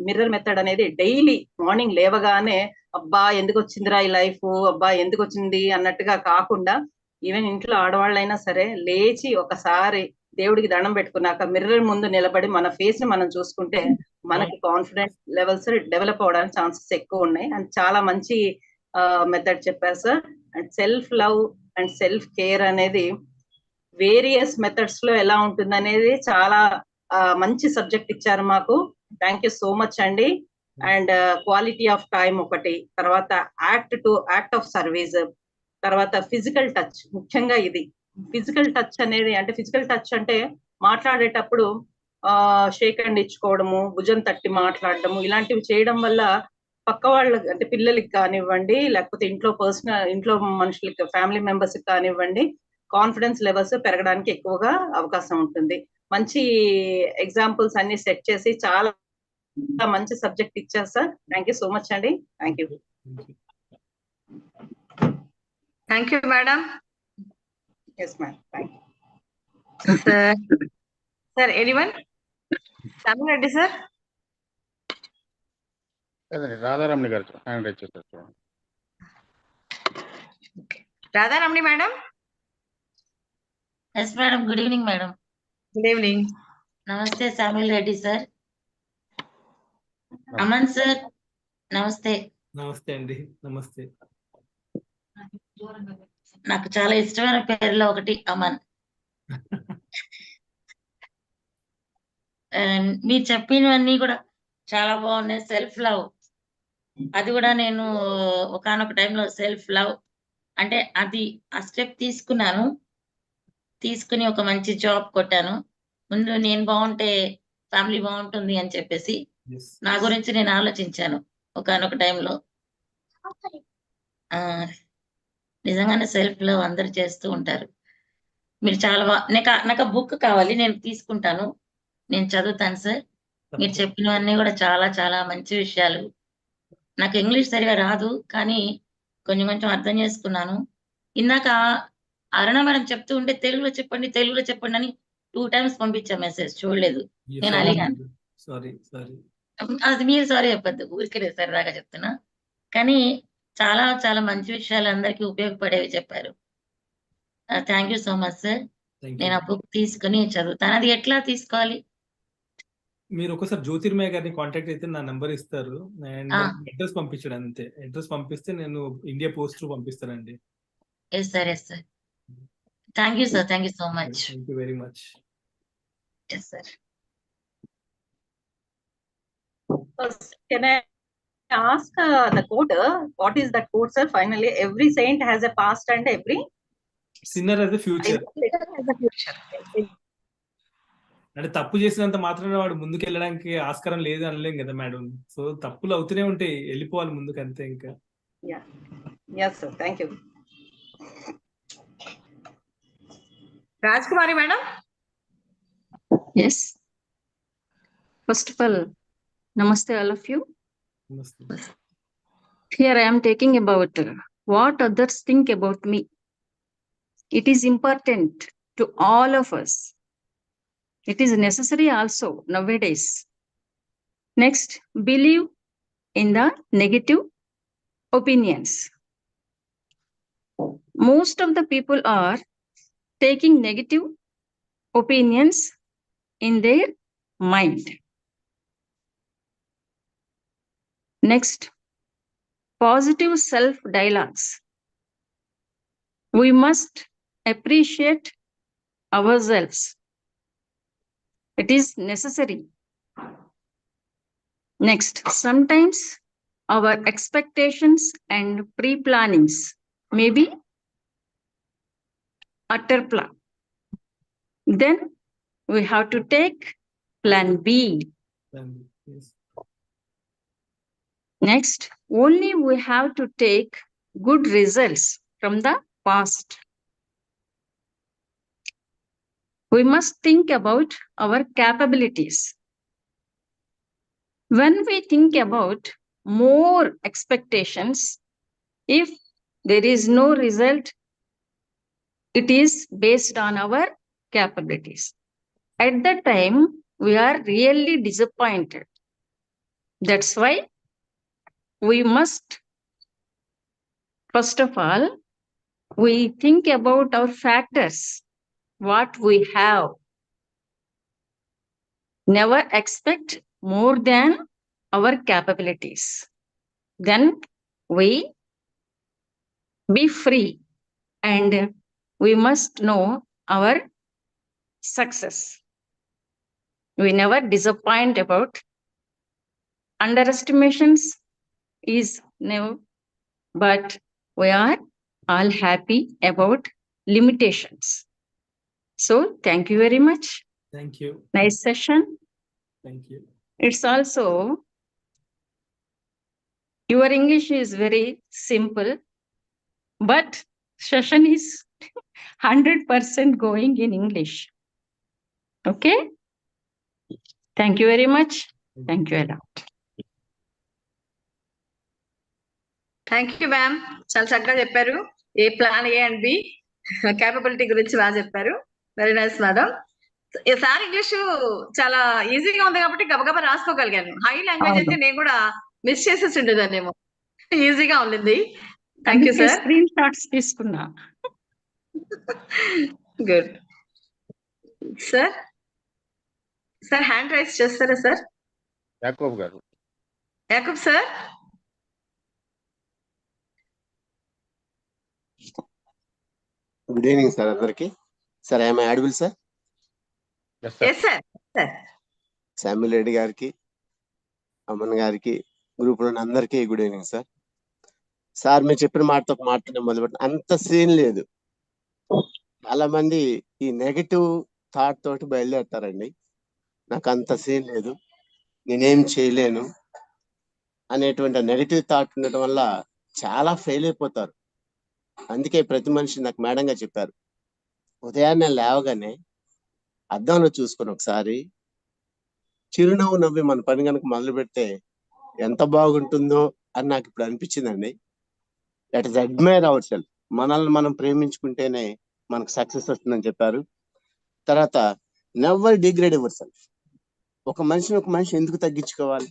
మిర్రర్ మెథడ్ అనేది డైలీ మార్నింగ్ లేవగానే అబ్బా ఎందుకు వచ్చిందిరా ఈ లైఫ్, అబ్బా ఎందుకు వచ్చింది అన్నట్టుగా కాకుండా ఈవెన్ ఇంట్లో ఆడవాళ్ళైనా సరే లేచి ఒకసారి దేవుడికి దండం పెట్టుకున్నాక మిర్రర్ ముందు నిలబడి మన ఫేస్ ని మనం చూసుకుంటే మనకి కాన్ఫిడెన్స్ లెవెల్స్ డెవలప్ అవడానికి ఛాన్సెస్ ఎక్కువ ఉన్నాయి. అండ్ చాలా మంచి మెథడ్ చెప్పారు sir. And self love and self care అనేది వేరియస్ మెథడ్స్ లో ఎలా ఉంటుంది అనేది చాలా మంచి సబ్జెక్ట్ ఇచ్చారు మాకు. థ్యాంక్ యూ సో మచ్ అండి. అండ్ క్వాలిటీ ఆఫ్ టైం ఒకటి, తర్వాత యాక్ట్ ఆఫ్ సర్వీస్, తర్వాత ఫిజికల్ టచ్. ముఖ్యంగా ఇది ఫిజికల్ టచ్ అనేది, అంటే ఫిజికల్ టచ్ అంటే మాట్లాడేటప్పుడు షేక్ హ్యాండ్ ఇచ్చుకోవడము, భుజం తట్టి మాట్లాడడము, ఇలాంటివి చేయడం వల్ల పక్క వాళ్ళకి అంటే పిల్లలకి కానివ్వండి, లేకపోతే ఇంట్లో మనుషులకి ఫ్యామిలీ మెంబర్స్ కి కానివ్వండి, కాన్ఫిడెన్స్ లెవెల్స్ పెరగడానికి ఎక్కువగా అవకాశం ఉంటుంది. మంచి ఎగ్జాంపుల్స్ అన్ని సెట్ చేసి చాలా మంచి సబ్జెక్ట్ ఇచ్చారు sir. Thank you so much అండి. Thank you. Thank you madam. Yes ma'am. Thank you sir. Anyone? Tamila Reddy sir. Radharamani గారు హ్యాండ్ రైజ్ చేస్తారు. Radharamani madam. Yes madam. Good evening madam. Good evening. నమస్తే Samuel Reddy sir. Aman sir నమస్తే. నమస్తే అండి. నమస్తే. నాకు చాలా ఇష్టమైన పేర్లో ఒకటి అమన్. మీరు చెప్పినవన్నీ కూడా చాలా బాగున్నాయి. సెల్ఫ్ లవ్, అది కూడా నేను ఒకానొక టైంలో సెల్ఫ్ లవ్ అంటే అది ఆ స్టెప్ తీసుకుని ఒక మంచి జాబ్ కొట్టాను. ముందు నేను బాగుంటే ఫ్యామిలీ బాగుంటుంది అని చెప్పేసి నా గురించి నేను ఆలోచించాను ఒకానొక టైంలో. నిజంగానే సెల్ఫ్ లవ్ అందరు చేస్తూ ఉంటారు. మీరు చాలా నాకు బుక్ కావాలి, నేను తీసుకుంటాను, నేను చదువుతాను సార్. మీరు చెప్పినవన్నీ కూడా చాలా చాలా మంచి విషయాలు. నాకు ఇంగ్లీష్ సరిగా రాదు, కానీ కొంచెం అర్థం చేసుకున్నాను. ఇందాక అరుణ మేడం చెప్తూ ఉంటే తెలుగులో చెప్పండి అని 2 times పంపించా మెసేజ్, చూడలేదు. నేను అలిగాను. అది మీరు సారీ చెప్పద్దు, ఊరికే సరదాగా చెప్తున్నా. కానీ చాలా చాలా మంచి విషయాలు అందరికీ ఉపయోగపడేవి చెప్పారు. Thank you so much sir. నేను ఆ బుక్ తీసుకుని చదువుతాను. అది ఎట్లా తీసుకోవాలి? మీరు ఒకసారి జ్యోతిర్మయ గారిని కాంటాక్ట్ అయితే నా నంబర్ ఇస్తారు అండ్ అడ్రస్ పంపించాడు అంతే. అడ్రస్ పంపిస్తే నేను ఇండియా పోస్ట్ పంపిస్తానండి. Yes sir. Thank you sir. Thank you so much. Thank you very much. Yes sir. Can I ask the quote? What is that quote, sir? Finally, every saint has a past and every sinner has a future. అంటే తప్పు చేసినంత మాత్రాన వాడు ముందుకు వెళ్ళడానికి ఆస్కారం లేదు అనలేం కదా మేడం. సో తప్పులు అవుతూనే ఉంటాయి, వెళ్ళిపోవాలి ముందుకు అంతే. ఇంకా yes sir. Thank you. Rajakumari madam. Yes. First of all, namaste all of you. నమస్తే. Here I am taking about what others think about me. It is important to all of us. It is necessary also nowadays. Next, believe in the negative opinions. Most of the people are taking negative opinions in their mind. Next, positive self-dialogues. We must appreciate ourselves. It is necessary. Next, sometimes our expectations and pre-plannings may be utter plan. Then we have to take plan B. Yes. Next, only we have to take good results from the past. We must think about our capabilities. When we think about more expectations, if there is no result, it is based on our capabilities. At that time, we are really disappointed. That's why we must, first of all, we think about our factors, what we have. Never expect more than our capabilities. Then we be free and we must know our success. We never disappoint about underestimations is never, but we are all happy about limitations. So thank you very much. Thank you. Nice session. Thank you. It's also, your English is very simple, but session is 100% going in English. Okay? Thank you very much. Thank you a lot. Thank you ma'am, చాలా చక్కగా చెప్పారు. A plan A and B capability గురించి బాగా చెప్పారు. Very nice madam. Sir English చాలా ఈజీగా ఉంది కాబట్టి గబగబా రాసుకోగలిగాను. హై లాంగ్వేజ్ అయితే నేను కూడా మిస్ చేసేసి ఉండేదాన్నేమో. ఈజీగా ఉండింది. Thank you sir. Screenshots తీసుకున్నా. Good sir. Sir hand raise చేస్తారా సార్? యాకోబ్ గారు. Yakub sir. Good evening sir అందరికి. Sir I'm audible sir? Yes sir. Samuel Reddy గారికి, అమ్మన్ గారికి, గ్రూప్ లో అందరికీ గుడ్ ఈవినింగ్ సార్. సార్ మీరు చెప్పిన మాటతో ఒక మాటనే మొదలుపెట్టిన, అంత సీన్ లేదు. చాలా మంది ఈ నెగటివ్ థాట్ తోటి బయలుదేరుతారండి. నాకు అంత సీన్ లేదు, నేనేం చేయలేను అనేటువంటి నెగటివ్ థాట్ ఉండటం వల్ల చాలా ఫెయిల్ అయిపోతారు. అందుకే ప్రతి మనిషి, నాకు మేడం గారు చెప్పారు, ఉదయాన్నే లేవగానే అద్దంలో చూసుకొని ఒకసారి చిరునవ్వు నవ్వి మన పని కనుక మొదలు పెడితే ఎంత బాగుంటుందో అని నాకు ఇప్పుడు అనిపించిందండి. That is admire our self. మనల్ని మనం ప్రేమించుకుంటేనే మనకు సక్సెస్ వస్తుందని చెప్పారు. తర్వాత నెవర్ డిగ్రేడ్ యువర్ సెల్ఫ్. ఒక మనిషి ఎందుకు తగ్గించుకోవాలి?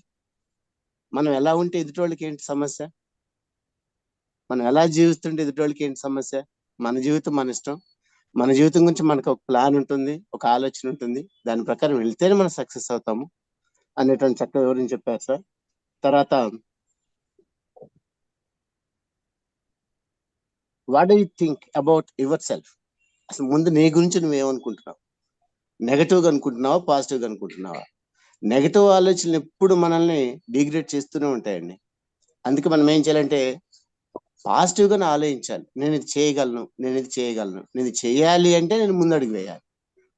మనం ఎలా ఉంటే ఎదుటోళ్ళకి ఏంటి సమస్య? మనం ఎలా జీవిస్తుంటే ఎదుటోళ్ళకి ఏంటి సమస్య? మన జీవితం మన ఇష్టం. మన జీవితం గురించి మనకు ఒక ప్లాన్ ఉంటుంది, ఒక ఆలోచన ఉంటుంది. దాని ప్రకారం వెళ్తేనే మనం సక్సెస్ అవుతాము అనేటువంటి చక్కగా వివరించి చెప్పారు సార్. తర్వాత what do you think about your self? అసలు ముందు నీ గురించి నువ్వేమనుకుంటున్నావు? నెగటివ్గా అనుకుంటున్నావా, పాజిటివ్గా అనుకుంటున్నావా? నెగటివ్ ఆలోచనలు ఎప్పుడు మనల్ని డిగ్రేడ్ చేస్తూనే ఉంటాయండి. అందుకే మనం ఏం చేయాలంటే పాజిటివ్గానే ఆలోచించాలి. నేను ఇది చేయగలను, నేను ఇది చేయగలను, నేను ఇది చేయాలి అంటే నేను ముందడుగు వేయాలి.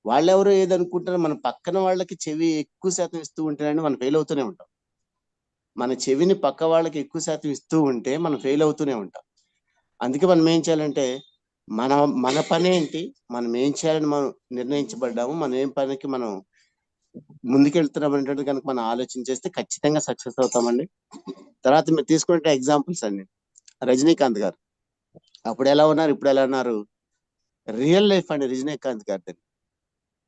వాళ్ళెవరో ఏదనుకుంటారో, మన పక్కన వాళ్ళకి చెవి ఎక్కువ శాతం ఇస్తూ ఉంటేనండి మనం ఫెయిల్ అవుతూనే ఉంటాం. మన చెవిని పక్క వాళ్ళకి ఎక్కువ శాతం ఇస్తూ ఉంటే మనం ఫెయిల్ అవుతూనే ఉంటాం. అందుకే మనం ఏం చేయాలంటే మన పని ఏంటి, మనం ఏం చేయాలని మనం నిర్ణయించబడ్డాము, మనం ఏం పనికి మనం ముందుకెళ్తున్నాం అనేటువంటి కనుక మనం ఆలోచన చేస్తే ఖచ్చితంగా సక్సెస్ అవుతామండి. తర్వాత మీరు తీసుకుంటే ఎగ్జాంపుల్స్ అండి, రజనీకాంత్ గారు అప్పుడు ఎలా ఉన్నారు, ఇప్పుడు ఎలా ఉన్నారు, రియల్ లైఫ్ అండి రజనీకాంత్ గారిది.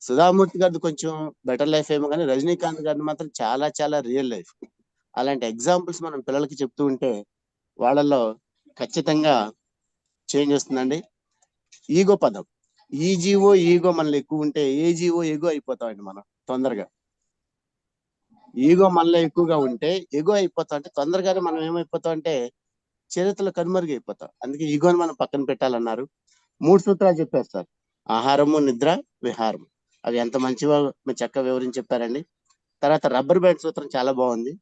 సుధామూర్తి గారిది కొంచెం బెటర్ లైఫ్ ఏమో కానీ రజనీకాంత్ గారిది మాత్రం చాలా చాలా రియల్ లైఫ్. అలాంటి ఎగ్జాంపుల్స్ మనం పిల్లలకి చెప్తూ ఉంటే వాళ్ళల్లో ఖచ్చితంగా చేంజ్ వస్తుందండి. ఈగో పదం, ఈగో మనలో ఎక్కువ ఉంటే ఏజీఓ ఎగో అయిపోతామండి మనం తొందరగా. ఈగో మనలో ఎక్కువగా ఉంటే ఎగో అయిపోతాం, అంటే తొందరగానే మనం ఏమైపోతాం అంటే చరిత్రలో కనుమరుగైపోతాం. అందుకే ఈగోని మనం పక్కన పెట్టాలన్నారు. 3 సూత్రాలు చెప్పారు సార్, ఆహారము, నిద్ర, విహారము. అవి ఎంత మంచివో మీరు చక్కగా వివరించి చెప్పారండి. తర్వాత రబ్బర్ బ్యాండ్ సూత్రం చాలా బాగుంది.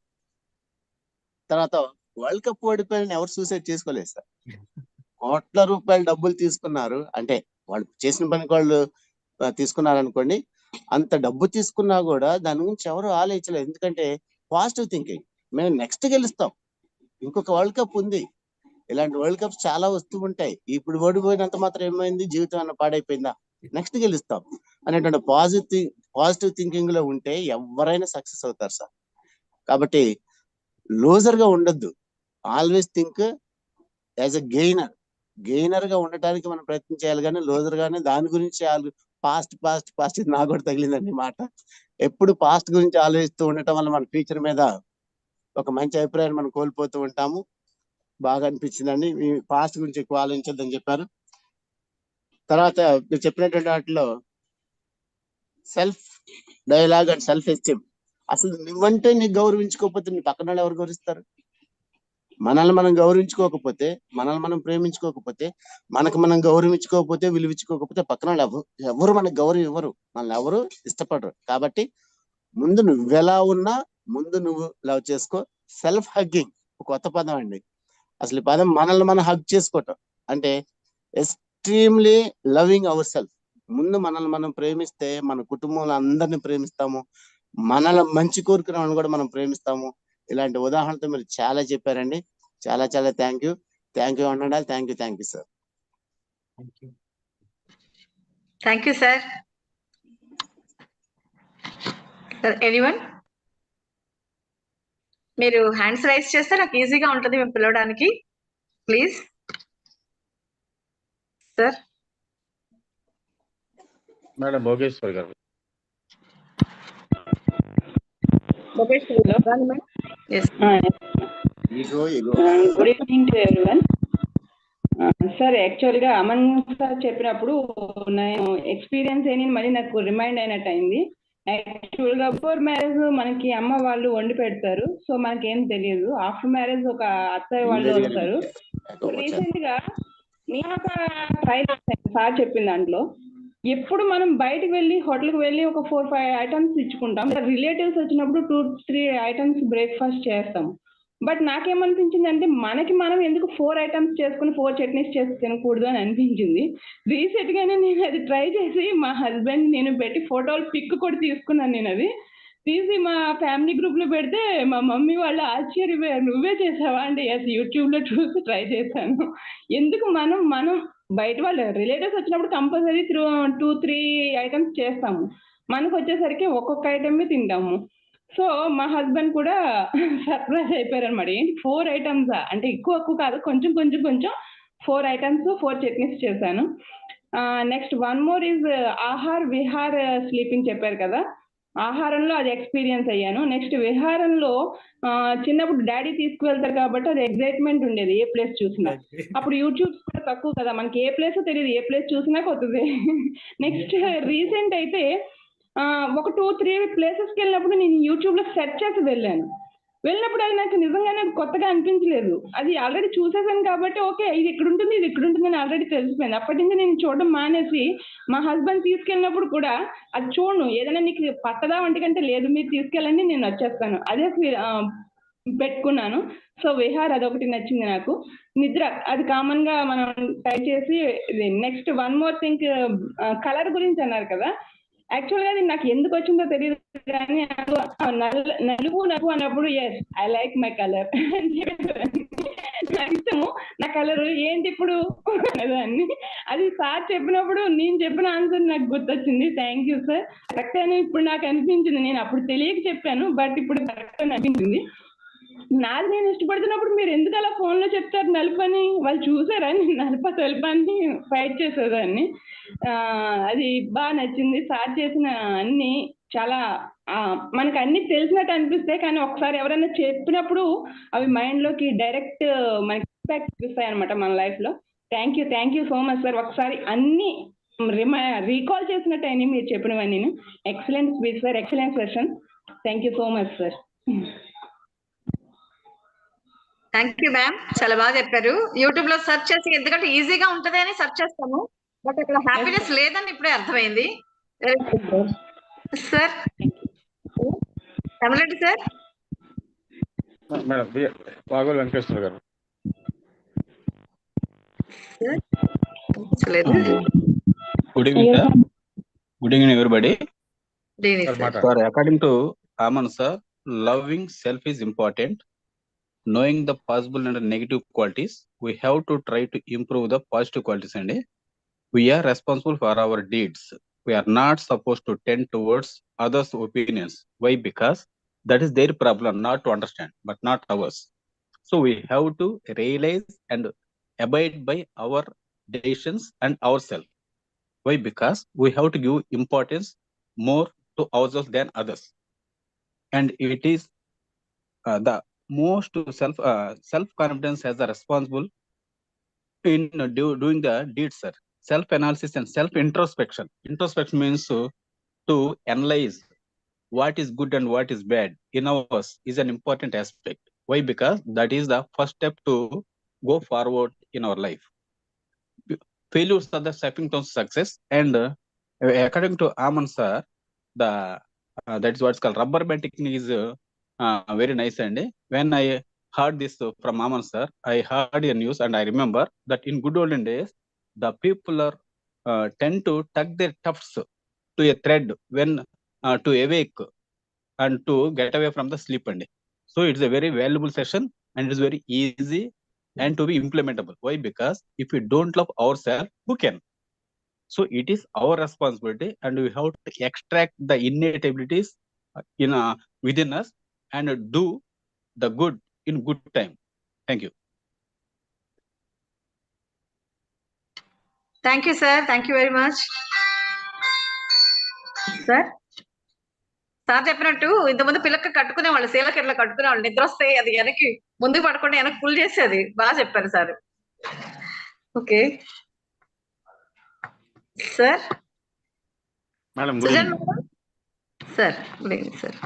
తర్వాత వరల్డ్ కప్ ఓడిపోయిన ఎవరు సూసైడ్ చేసుకోలేదు సార్. కోట్ల రూపాయల డబ్బులు తీసుకున్నారు, అంటే వాళ్ళు చేసిన పనికి వాళ్ళు తీసుకున్నారు అనుకోండి, అంత డబ్బు తీసుకున్నా కూడా దాని గురించి ఎవరు ఆలోచించలేదు. ఎందుకంటే పాజిటివ్ థింకింగ్, మేము నెక్స్ట్ గెలుస్తాం, ఇంకొక వరల్డ్ కప్ ఉంది, ఇలాంటి వరల్డ్ కప్స్ చాలా వస్తూ ఉంటాయి, ఇప్పుడు ఓడిపోయినంత మాత్రం ఏమైంది, జీవితం అన్న పాడైపోయిందా, నెక్స్ట్ గెలుస్తాం అనేటువంటి పాజిటివ్ థింకింగ్ లో ఉంటే ఎవరైనా సక్సెస్ అవుతారు సార్. కాబట్టి లూజర్ గా ఉండొద్దు, always think as a gainer గా ఉండటానికి మనం ప్రయత్నం చేయాలి, కానీ లూజర్ గానే దాని గురించి పాస్ట్ ఇది నాకు కూడా తగిలిందండి మాట. ఎప్పుడు పాస్ట్ గురించి ఆలోచిస్తూ ఉండటం వల్ల మన ఫ్యూచర్ మీద ఒక మంచి అభిప్రాయాన్ని మనం కోల్పోతూ ఉంటాము. బాగా అనిపించిందండి, మీ పాస్ట్ గురించి ఎక్కువ ఆలోచించొద్దని చెప్పారు. తర్వాత మీరు చెప్పినటువంటి వాటిలో self dialogue and self esteem, అసలు నువ్వంటే నీకు గౌరవించుకోకపోతే నీ పక్కన వాళ్ళు ఎవరు గౌరవిస్తారు? మనల్ని మనం గౌరవించుకోకపోతే, మనల్ని మనం ప్రేమించుకోకపోతే, మనకు మనం గౌరవించుకోకపోతే, విలువించుకోకపోతే పక్కన వాళ్ళు ఎవరు మనకు గౌరవం ఇవ్వరు, మనల్ని ఎవరు ఇష్టపడరు. కాబట్టి ముందు నువ్వెలా ఉన్నా ముందు నువ్వు లవ్ చేసుకో. సెల్ఫ్ హగ్గింగ్ ఒక కొత్త పదం అండి. అసలు ఈ పదం మనల్ని మనం హగ్ చేసుకోవటం అంటే ఎక్స్ట్రీమ్లీ లవింగ్ అవర్ సెల్ఫ్. ముందు మనల్ని మనం ప్రేమిస్తే మన కుటుంబంలో అందరిని ప్రేమిస్తాము, మనల్ని మంచి కోరుకునే వాళ్ళని కూడా మనం ప్రేమిస్తాము. ఇలాంటి ఉదాహరణతో మీరు చాలా చెప్పారండి. చాలా చాలా థ్యాంక్ యూ అన్నాడు. Thank you sir. Thank you sir. Anyone, మీరు హ్యాండ్స్ రైజ్ చేస్తే నాకు ఈజీగా ఉంటుంది మేము పిలవడానికి. Please sir. మేడం భోగేశ్వర్ గారు. Good evening to everyone. Sir యాక్చువల్గా అమన్ సార్ చెప్పినప్పుడు నేను ఎక్స్పీరియన్స్ అయిన మళ్ళీ నాకు రిమైండ్ అయినట్టు అయింది. యాక్చువల్గా బిఫోర్ మ్యారేజ్ మనకి అమ్మ వాళ్ళు వండి పెడతారు, సో మనకి ఏం తెలియదు. ఆఫ్టర్ మ్యారేజ్ ఒక అత్తయ్య వాళ్ళు వస్తారు. రీసెంట్ గా నేను ఒక ట్రై చేశాను సార్ చెప్పిన దాంట్లో. ఎప్పుడు మనం బయటకు వెళ్ళి హోటల్కి వెళ్ళి ఒక 4-5 ఐటమ్స్ ఇచ్చుకుంటాం, రిలేటివ్స్ వచ్చినప్పుడు 2-3 ఐటమ్స్ బ్రేక్ఫాస్ట్ చేస్తాం. బట్ నాకేమనిపించింది అంటే మనకి మనం ఎందుకు 4 ఐటమ్స్ చేసుకుని 4 చట్నీస్ చేసి తినకూడదు అని అనిపించింది. రీసెంట్ గానే నేను అది ట్రై చేసి మా హస్బెండ్ నేను పెట్టి ఫోటోలు పిక్ కూడా తీసుకున్నాను. నేను అది తీసి మా ఫ్యామిలీ గ్రూప్ లో పెడితే మా మమ్మీ వాళ్ళు ఆశ్చర్యపోయారు, నువ్వే చేసావా అంటే ఎస్, యూట్యూబ్ లో చూసి ట్రై చేశాను. ఎందుకు మనం బయట వాళ్ళు రిలేటివ్స్ వచ్చినప్పుడు కంపల్సరీ 2-3 ఐటమ్స్ చేస్తాము, మనకు వచ్చేసరికి ఒక్కొక్క ఐటమే తింటాము. సో మా హస్బెండ్ కూడా సర్ప్రైజ్ అయిపోయారు అనమాట. ఏంటి 4 ఐటమ్సా అంటే ఎక్కువ కాదు, కొంచెం 4 ఐటమ్స్ 4 చట్నీస్ చేశాను. Next one more is Aahar Vihar sleeping చెప్పారు కదా, ఆహారంలో అది ఎక్స్పీరియన్స్ అయ్యాను. నెక్స్ట్ విహారంలో చిన్నప్పుడు డాడీ తీసుకువెళ్తారు కాబట్టి అది ఎగ్జైట్మెంట్ ఉండేది ఏ ప్లేస్ చూసినా. అప్పుడు యూట్యూబ్ కూడా తక్కువ కదా, మనకి ఏ ప్లేస్ తెలియదు, ఏ ప్లేస్ చూసినా కొత్తది. నెక్స్ట్ రీసెంట్ అయితే ఒక 2-3 ప్లేసెస్కి వెళ్ళినప్పుడు నేను యూట్యూబ్ లో సెర్చ్ చేసి వెళ్ళినప్పుడు అది నాకు నిజంగానే కొత్తగా అనిపించలేదు. అది ఆల్రెడీ చూసేసాను కాబట్టి ఓకే ఇది ఇక్కడ ఉంటుంది అని ఆల్రెడీ తెలిసిపోయింది. అప్పటి నుంచి నేను చూడడం మానేసి మా హస్బెండ్ తీసుకెళ్ళినప్పుడు కూడా అది చూడను, ఏదైనా నీకు పట్టదా వంటికంటే లేదు మీరు తీసుకెళ్ళండి నేను వచ్చేస్తాను, అదే పెట్టుకున్నాను. సో విహార్ అదొకటి నచ్చింది నాకు. నిద్ర అది కామన్ గా మనం ట్రై చేసి. Next one more thing, colour గురించి అన్నారు కదా, యాక్చువల్గా అది నాకు ఎందుకు వచ్చిందో తెలియదు కానీ నలుపు అన్నప్పుడు yes I like my colour నాకు ఇష్టము నా కలర్ ఏంటి ఇప్పుడు అనేదాన్ని. అది సార్ చెప్పినప్పుడు నేను చెప్పిన ఆన్సర్ నాకు గుర్తొచ్చింది. Thank you sir. కరెక్ట్ అని ఇప్పుడు నాకు అనిపించింది, నేను అప్పుడు తెలియక చెప్పాను బట్ ఇప్పుడు కరెక్ట్ అని అనిపించింది. నాది నేను ఇష్టపడుతున్నప్పుడు మీరు ఎందుకు అలా ఫోన్ లో చెప్తారు నలుపని? వాళ్ళు చూసారా నేను నలుప తెలుపని ఫైట్ చేసేదాన్ని. అది బాగా నచ్చింది. సార్ చేసిన అన్ని చాలా మనకు అన్ని తెలిసినట్టు అనిపిస్తాయి కానీ ఒకసారి ఎవరైనా చెప్పినప్పుడు అవి మైండ్ లోకి డైరెక్ట్ మనకి ఇంపాక్ట్ ఇస్తాయి అనమాట మన లైఫ్ లో. Thank you so much sir. ఒకసారి అన్ని రీకాల్ చేసినట్టు అయినాయి మీరు చెప్పినవన్నీ. Excellent speech sir, excellent session. Thank you so much sir. Thank you ma'am, చాలా బాగా చెప్పారు. యూట్యూబ్ లో సెర్చ్ చేసి, ఎందుకంటే ఈజీగా ఉంటది అని సెర్చ్ చేస్తాము, బట్ అక్కడ హ్యాపీనెస్ లేదని ఇప్పుడే అర్థమైంది. Sir Kamalareddy sir. మేడం వాగోలు వెంకటేశ్వర గారు. Good evening sir. Good evening everybody. Sir, according to Aman sir, loving self is important. Knowing the possible and negative qualities, we have to try to improve the positive qualities. And we are responsible for our deeds. We are not supposed to tend towards others' opinions. Why? Because that is their problem, not to understand, but not ours. So we have to realize and abide by our decisions and ourselves. Why? Because we have to give importance more to ourselves than others. And it is the most self confidence as a responsible in doing the deeds, sir. Self analysis and self introspection. Introspection means to analyze what is good and what is bad in us is an important aspect. Why? Because that is the first step to go forward in our life. Failures are the stepping stones to success. And according to Aman sir, the that is what's called rubber band technique is very nice. And when I heard this from Aman sir, I heard a news and I remember that in good olden days, the people are tend to tuck their tufts to a thread when to awake and to get away from the sleep. And so it's a very valuable session and it's very easy and to be implementable. Why? Because if we don't love ourselves, who can? So it is our responsibility, and we have to extract the innate abilities within us and do the good in good time. Thank you. Thank you sir, thank you very much sir. Sir చెప్పినట్టు ఇంతకుముందు పిల్లకి కట్టుకునే వాళ్ళు, శీలకి ఇట్లా కట్టుకునే వాళ్ళు, నిద్ర వస్తే అది వెనక్కి ముందుకు పడకుండా వెనక్కి పుల్ చేసేది. బాగా చెప్పారు sir. Okay sir. Madam Sujan sir, good evening sir.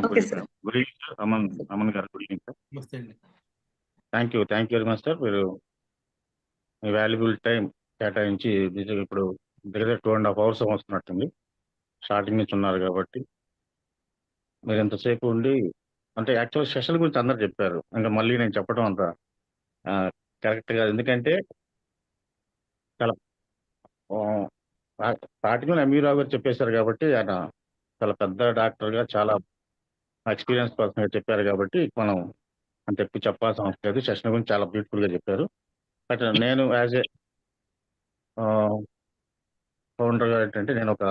Okay sir. Good evening sir. Aman గారు గుడ్ ఈవినింగ్ సార్. నమస్తే అండి. Thank you very much sir. మీరు మీ వాల్యుబుల్ టైం కేటాయించి ఇప్పుడు దగ్గర 2.5 hours వస్తున్నట్టుంది. స్టార్టింగ్ నుంచి ఉన్నారు కాబట్టి మీరు ఎంతసేపు ఉండి, అంటే యాక్చువల్ సెషన్ గురించి అందరు చెప్పారు, ఇంకా మళ్ళీ నేను చెప్పడం అంత కరెక్ట్ కాదు. ఎందుకంటే చాలా స్టార్టింగ్ ఎంవీరావు గారు చెప్పేశారు కాబట్టి, ఆయన చాలా పెద్ద డాక్టర్గా చాలా ఎక్స్పీరియన్స్ పర్సన్గా చెప్పారు కాబట్టి మనం అంత ఎక్కువ చెప్పాల్సిన అవసరం లేదు. సెషన్ గురించి చాలా బ్యూటిఫుల్గా చెప్పారు. బట్ నేను యాజ్ ఏ ఫౌండర్గా ఏంటంటే నేను ఒక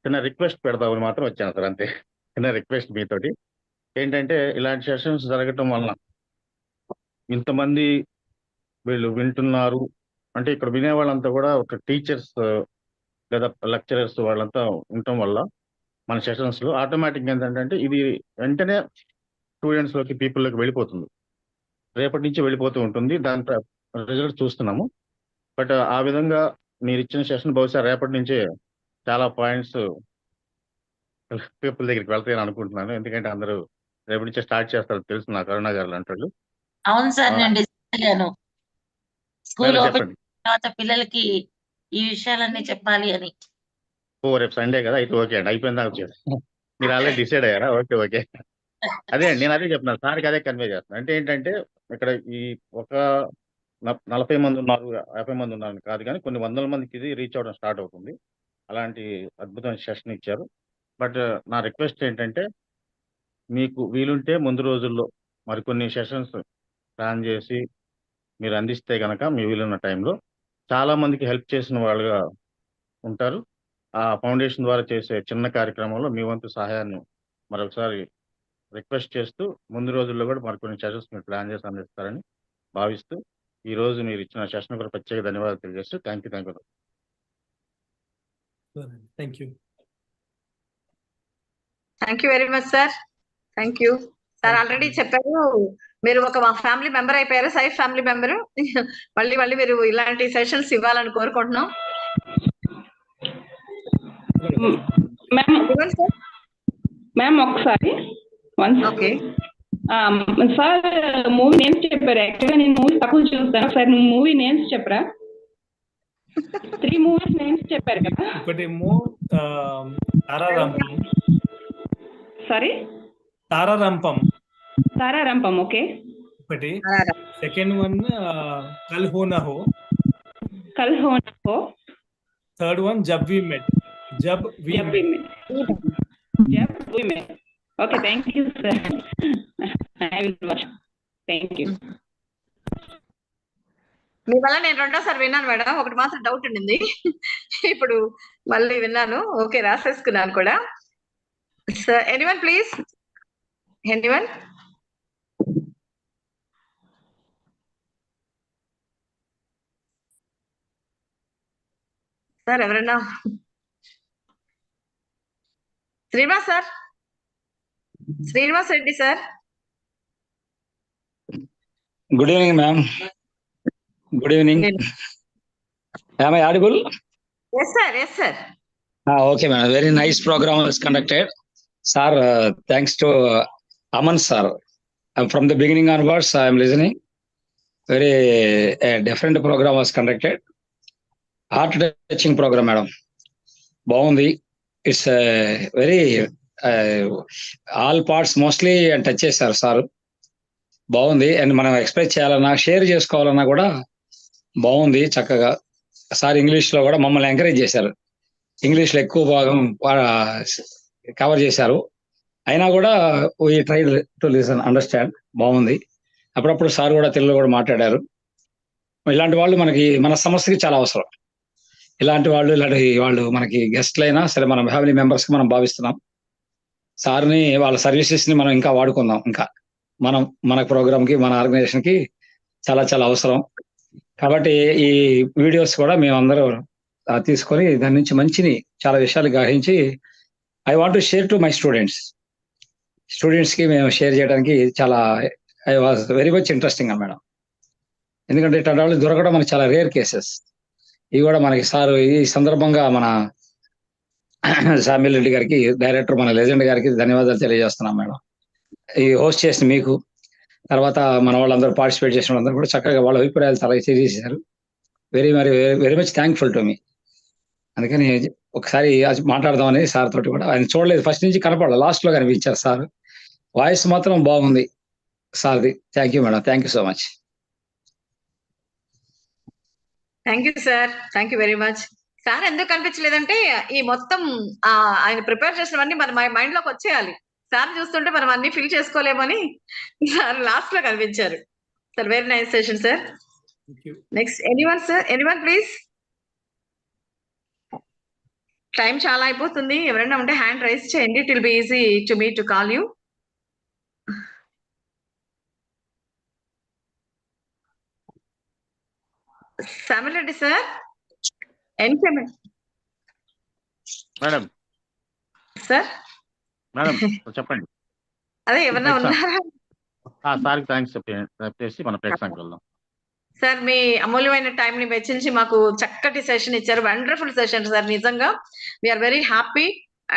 చిన్న రిక్వెస్ట్ పెడదామని మాత్రం వచ్చాను సార్, అంతే. చిన్న రిక్వెస్ట్ మీతోటి ఏంటంటే, ఇలాంటి సెషన్స్ జరగటం వలన ఇంతమంది వీళ్ళు వింటున్నారు అంటే, ఇక్కడ వినే వాళ్ళంతా కూడా ఒక టీచర్స్ లేదా లెక్చరర్స్ వాళ్ళంతా ఉండటం వల్ల మన సెషన్స్లో ఆటోమేటిక్గా ఏంటంటే ఇది వెంటనే స్టూడెంట్స్లోకి పీపుల్లోకి వెళ్ళిపోతుంది, రేపటి నుంచి వెళ్ళిపోతూ ఉంటుంది. దాని రిజల్ట్ చూస్తున్నాము. బట్ ఆ విధంగా మీరు ఇచ్చిన సెషన్ బహుశా రేపటి నుంచే చాలా పాయింట్స్ పీపుల్ దగ్గరికి వెళ్తాయని అనుకుంటున్నాను. ఎందుకంటే అందరూ రేపటి నుంచే స్టార్ట్ చేస్తారు, తెలుసు నాకు. అరుణ గారు అంటారు. అవును సార్, నేను డిసైడ్ అయ్యాను స్కూల్ ఓపెన్ చెప్పండి. తర్వాత పిల్లలకి ఈ విషయాలన్నీ చెప్పాలి అని. రేపు సండే కదా, అయితే ఓకే అండి, అయిపోయిందా వచ్చేది. మీరు ఆల్రెడీ డిసైడ్ అయ్యారా? ఓకే. అదే అండి, నేను అదే చెప్తున్నాను సార్కి, అదే కన్వే చేస్తున్నాను. అంటే ఏంటంటే ఇక్కడ ఈ ఒక 40 మంది ఉన్నారు, 50 మంది ఉన్నారు కాదు, కానీ కొన్ని వందల మందికి ఇది రీచ్ అవ్వడం స్టార్ట్ అవుతుంది. అలాంటి అద్భుతమైన సెషన్ ఇచ్చారు. బట్ నా రిక్వెస్ట్ ఏంటంటే, మీకు వీలుంటే ముందు రోజుల్లో మరికొన్ని సెషన్స్ ప్లాన్ చేసి మీరు అందిస్తే కనుక మీ వీలున్న టైంలో చాలా మందికి హెల్ప్ చేసిన వాళ్ళుగా ఉంటారు. ఆ ఫౌండేషన్ ద్వారా చేసే చిన్న కార్యక్రమంలో మీ వంతు సహాయాన్ని మరొకసారి రిక్వెస్ట్ చేస్తూ, ముందు రోజుల్లో కూడా మరికొన్ని సెషన్స్ మీరు ప్లాన్ చేసి అందిస్తారని భావిస్తూ, ఈ రోజు మీరు ఇచ్చిన సెషన్ కూడా ప్రత్యేక ధన్యవాదాలు తెలియజేస్తూ thank you. Thank you. Thank you very much sir. Thank you sir. Already చెప్పారు, మీరు ఒక మా ఫ్యామిలీ మెంబర్ అయిపోయారు, సైఫ్ ఫ్యామిలీ మెంబర్. మళ్ళీ మీరు ఇలాంటి సెషన్స్ ఇవ్వాలని కోరుకుంటున్నాం. మ్యామ్ ఒకసారి once okay sir movie names చెప్పారు. యాక్చువల్గా నేను మూవీ తక్కువ చూస్తాను. ఒకసారి నువ్వు మూవీ నేమ్స్ చెప్పరా? 3 మూవీస్ నేమ్స్ చెప్పారు కదా. ఒకటేమో తారారంపం. సారీ, తారారంపం తారారంపం. ఓకే. ఒకటి. Second one Kal Ho Naa Ho. Kal Ho Naa Ho. Third one Jab We Met. Jab We Met. Okay, thank you sir. I will watch. Thank you. మీ వల్ల నేను రెండోసారి విన్నాను మేడం. ఒకటి మాత్రం డౌట్ ఉండింది, ఇప్పుడు మళ్ళీ విన్నాను. ఓకే, రాసేసుకున్నాను కూడా. Sir anyone please, anyone? Sir ఎవరన్నా? Srinivas sir, Srinivas Reddy sir. Good evening, ma'am. Good evening. Am I audible? Yes sir, yes sir. Okay, ma'am. Very nice program was conducted. Sir, thanks to Aman sir. From the beginning onwards, I am listening. Very different program was conducted. Heart-touching program, madam. Baundi. It's very all parts mostly touch చేశారు sir. బాగుంది. And మనం express చేయాలన్నా, share చేసుకోవాలన్నా కూడా బాగుంది చక్కగా. Sir ఇంగ్లీష్లో కూడా మమ్మల్ని ఎంకరేజ్ చేశారు. ఇంగ్లీష్లో ఎక్కువ భాగం కవర్ చేశారు. అయినా కూడా we try to listen, understand. బాగుంది. అప్పుడప్పుడు సార్ కూడా తెలుగులో కూడా మాట్లాడారు. ఇలాంటి వాళ్ళు మనకి మన సంస్థకి చాలా అవసరం. ఇలాంటి వాళ్ళు మనకి గెస్ట్లు అయినా సరే, మన ఫ్యామిలీ మెంబర్స్కి మనం భావిస్తున్నాం. సార్ని, వాళ్ళ సర్వీసెస్ని మనం ఇంకా వాడుకుందాం. ఇంకా మన ప్రోగ్రామ్కి, మన ఆర్గనైజేషన్కి చాలా చాలా అవసరం. కాబట్టి ఈ వీడియోస్ కూడా మేమందరూ తీసుకొని దాని నుంచి మంచిని చాలా విషయాలు గ్రహించి I want to share to my స్టూడెంట్స్కి మేము షేర్ చేయడానికి చాలా I was very much interesting madam. ఎందుకంటే ఇట్లాంటి వాళ్ళు దొరకడం మనకి చాలా రేర్ కేసెస్. ఇవి కూడా మనకి సార్ ఈ సందర్భంగా మన సామిల్ రెడ్డి గారికి, డైరెక్టర్ మన లెజెండ్ గారికి ధన్యవాదాలు తెలియజేస్తున్నాం మేడం. ఈ హోస్ట్ చేసిన మీకు, తర్వాత మన వాళ్ళందరూ పార్టిసిపేట్ చేసిన వాళ్ళందరూ కూడా చక్కగా వాళ్ళ అభిప్రాయాలు చాలా తెలియజేశారు. Very much thankful to me. అందుకని ఒకసారి మాట్లాడదామని సార్ తోటి కూడా. ఆయన చూడలేదు, ఫస్ట్ నుంచి కనపడలేదు, లాస్ట్లో కనిపించారు సార్. వాయిస్ మాత్రం బాగుంది సార్ది. Thank you madam, thank you so much. Thank you sir, thank you very much. Sir ఎందుకు కనిపించలేదంటే, ఈ మొత్తం ఆయన ప్రిపేర్ చేసినవన్నీ మన మైండ్ లోకి వచ్చేయాలి. సార్ చూస్తుంటే మనం అన్ని ఫిల్ చేసుకోలేమని సార్ లాస్ట్ లో కనిపించారు. Sir very nice session sir. Next anyone sir, anyone please. Time చాలా అయిపోతుంది. ఎవరైనా ఉంటే హ్యాండ్ రైజ్ చేయండి. It will be easy to me to call you. Sawmill Reddy sir, madam sir. Madam చెప్పండి. అదే ఎవరన్నా ఉన్నారా? సార్కి థ్యాంక్స్ చెప్పేసి మన ప్రేక్షకులకు వెళ్దాం. సార్ మీ అమూల్యమైన టైం ని వెచ్చించి మాకు చక్కటి సెషన్ ఇచ్చారు. వండర్ఫుల్ సెషన్ సార్, నిజంగా వీఆర్ వెరీ హ్యాపీ.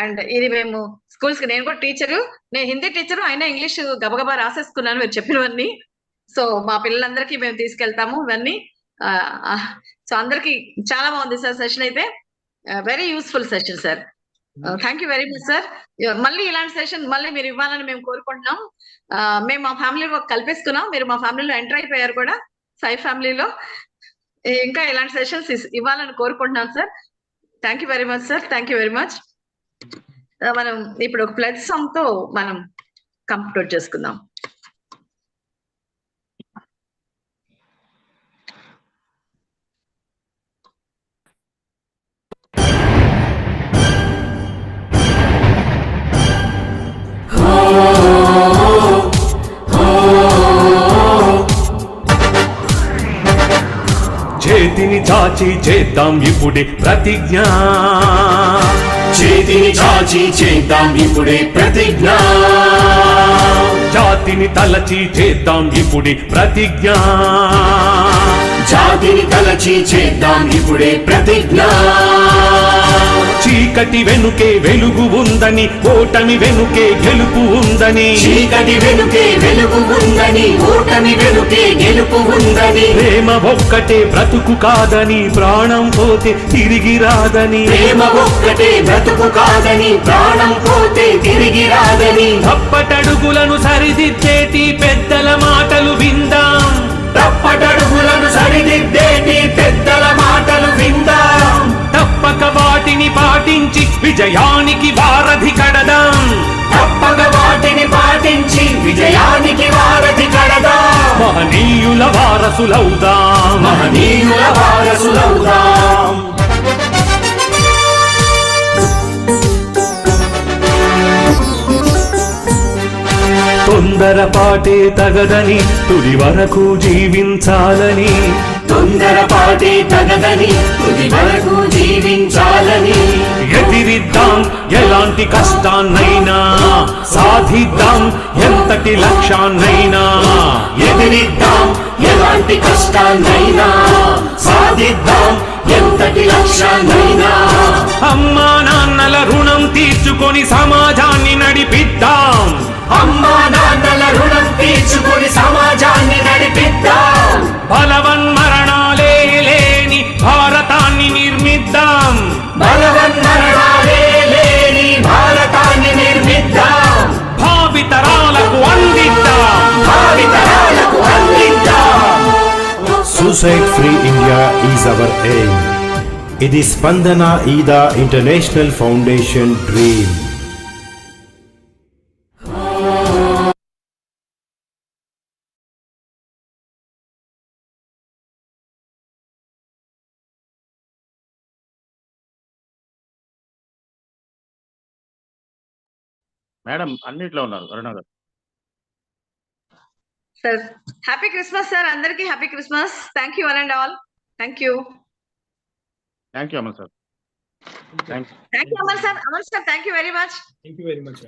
అండ్ ఇది మేము స్కూల్స్ కి, నేను కూడా టీచరు, నేను హిందీ టీచరు, అయినా ఇంగ్లీష్ గబగబా రాసేసుకున్నాను మీరు చెప్పినవన్నీ. సో మా పిల్లలందరికీ మేము తీసుకెళ్తాము ఇవన్నీ. సో అందరికి చాలా బాగుంది సార్ సెషన్ అయితే. Very useful session sir. Thank you very much sir. మళ్ళీ ఇలాంటి సెషన్ మళ్ళీ మీరు ఇవ్వాలని మేము కోరుకుంటున్నాం. మేము మా ఫ్యామిలీలో కలిపేసుకున్నాం, మీరు మా ఫ్యామిలీలో ఎంటర్ అయిపోయారు కూడా, సాయి ఫ్యామిలీలో. ఇంకా ఇలాంటి సెషన్స్ ఇవ్వాలని కోరుకుంటున్నాం sir. Thank you very much sir, thank you very much. మనం ఇప్పుడు ఒక ప్లస్ సాంగ్ తో మనం కంప్లీట్ చేసుకుందాం. చేతిని చాచి చేద్దాం ఇప్పుడే ప్రతిజ్ఞ, చేతిని చాచి చేద్దాం ఇప్పుడే ప్రతిజ్ఞ, జాతిని తలచి చేద్దాం ఇప్పుడే ప్రతిజ్ఞ, జాతిని తలచి చేద్దాం ఇప్పుడే ప్రతిజ్ఞ, చీకటి వెనుకే వెలుగు ఉందని, ఓటమి వెనుకే గెలుపు ఉందని, చీకటి వెనుకే వెలుగు ఉందని, ఓటమి వెనుకే గెలుపు ఉందని, ప్రేమ ఒక్కటే బ్రతుకు కాదని, ప్రాణం పోతే తిరిగి రాదని, ప్రేమ ఒక్కటే బ్రతుకు కాదని, ప్రాణం పోతే తిరిగి రాదని, తప్పటడుగులను సరిదిద్దేటి పెద్దల మాటలు విందాం, తప్పటడుగులను సరిదిద్దేటి పెద్దల మాటలు విందాం, తప్పక వాటిని పాటించి విజయానికి వారధి కడదాం, తప్పక వాటిని పాటించి విజయానికి వారధి కడదాం, మహనీయుల వారసులవుదాం, మహనీయుల వారసులవుదాం. తొందరపాటే తగదని, తుది వరకు జీవించాలని, తొందరపాటే తగదని, తుది వరకు జీవించాలని, ఎదిరిద్దాం ఎలాంటి కష్టాన్నైనా, సాధిద్దాం ఎంతటి లక్ష్యాన్నైనా, ఎదిరిద్దాం ఎలాంటి కష్టాన్నైనా, సాధిద్దాం ఎంతటి లక్ష్యాన్నైనా, అమ్మా నాన్నల రుణం తీర్చుకొని సమాజాన్ని నడిపిద్దాం, అమ్మా నాన్నల రుణం తీర్చుకొని సమాజాన్ని నడిపిద్దాం, బలవన్మరణాలే లేని భారతాన్ని నిర్మిద్దాం, బలవన్మరణాలే లేని భారతాన్ని నిర్మిద్దాం, భావితరాలకు అందిద్దాం, భావితరాలకు అందిద్దాం. Suicide Free India is our aim. It is Spandana Ida International Foundation dream. Madam అన్నిట్లో ఉన్నారు అరుణ గారు. సార్ హ్యాపీ క్రిస్మస్ సార్, అందరికీ happy Christmas. Thank you one and all. Thank you. Thank you Amar sir. Thank you Amar sir. Amar sir, thank you very much. Thank you very much.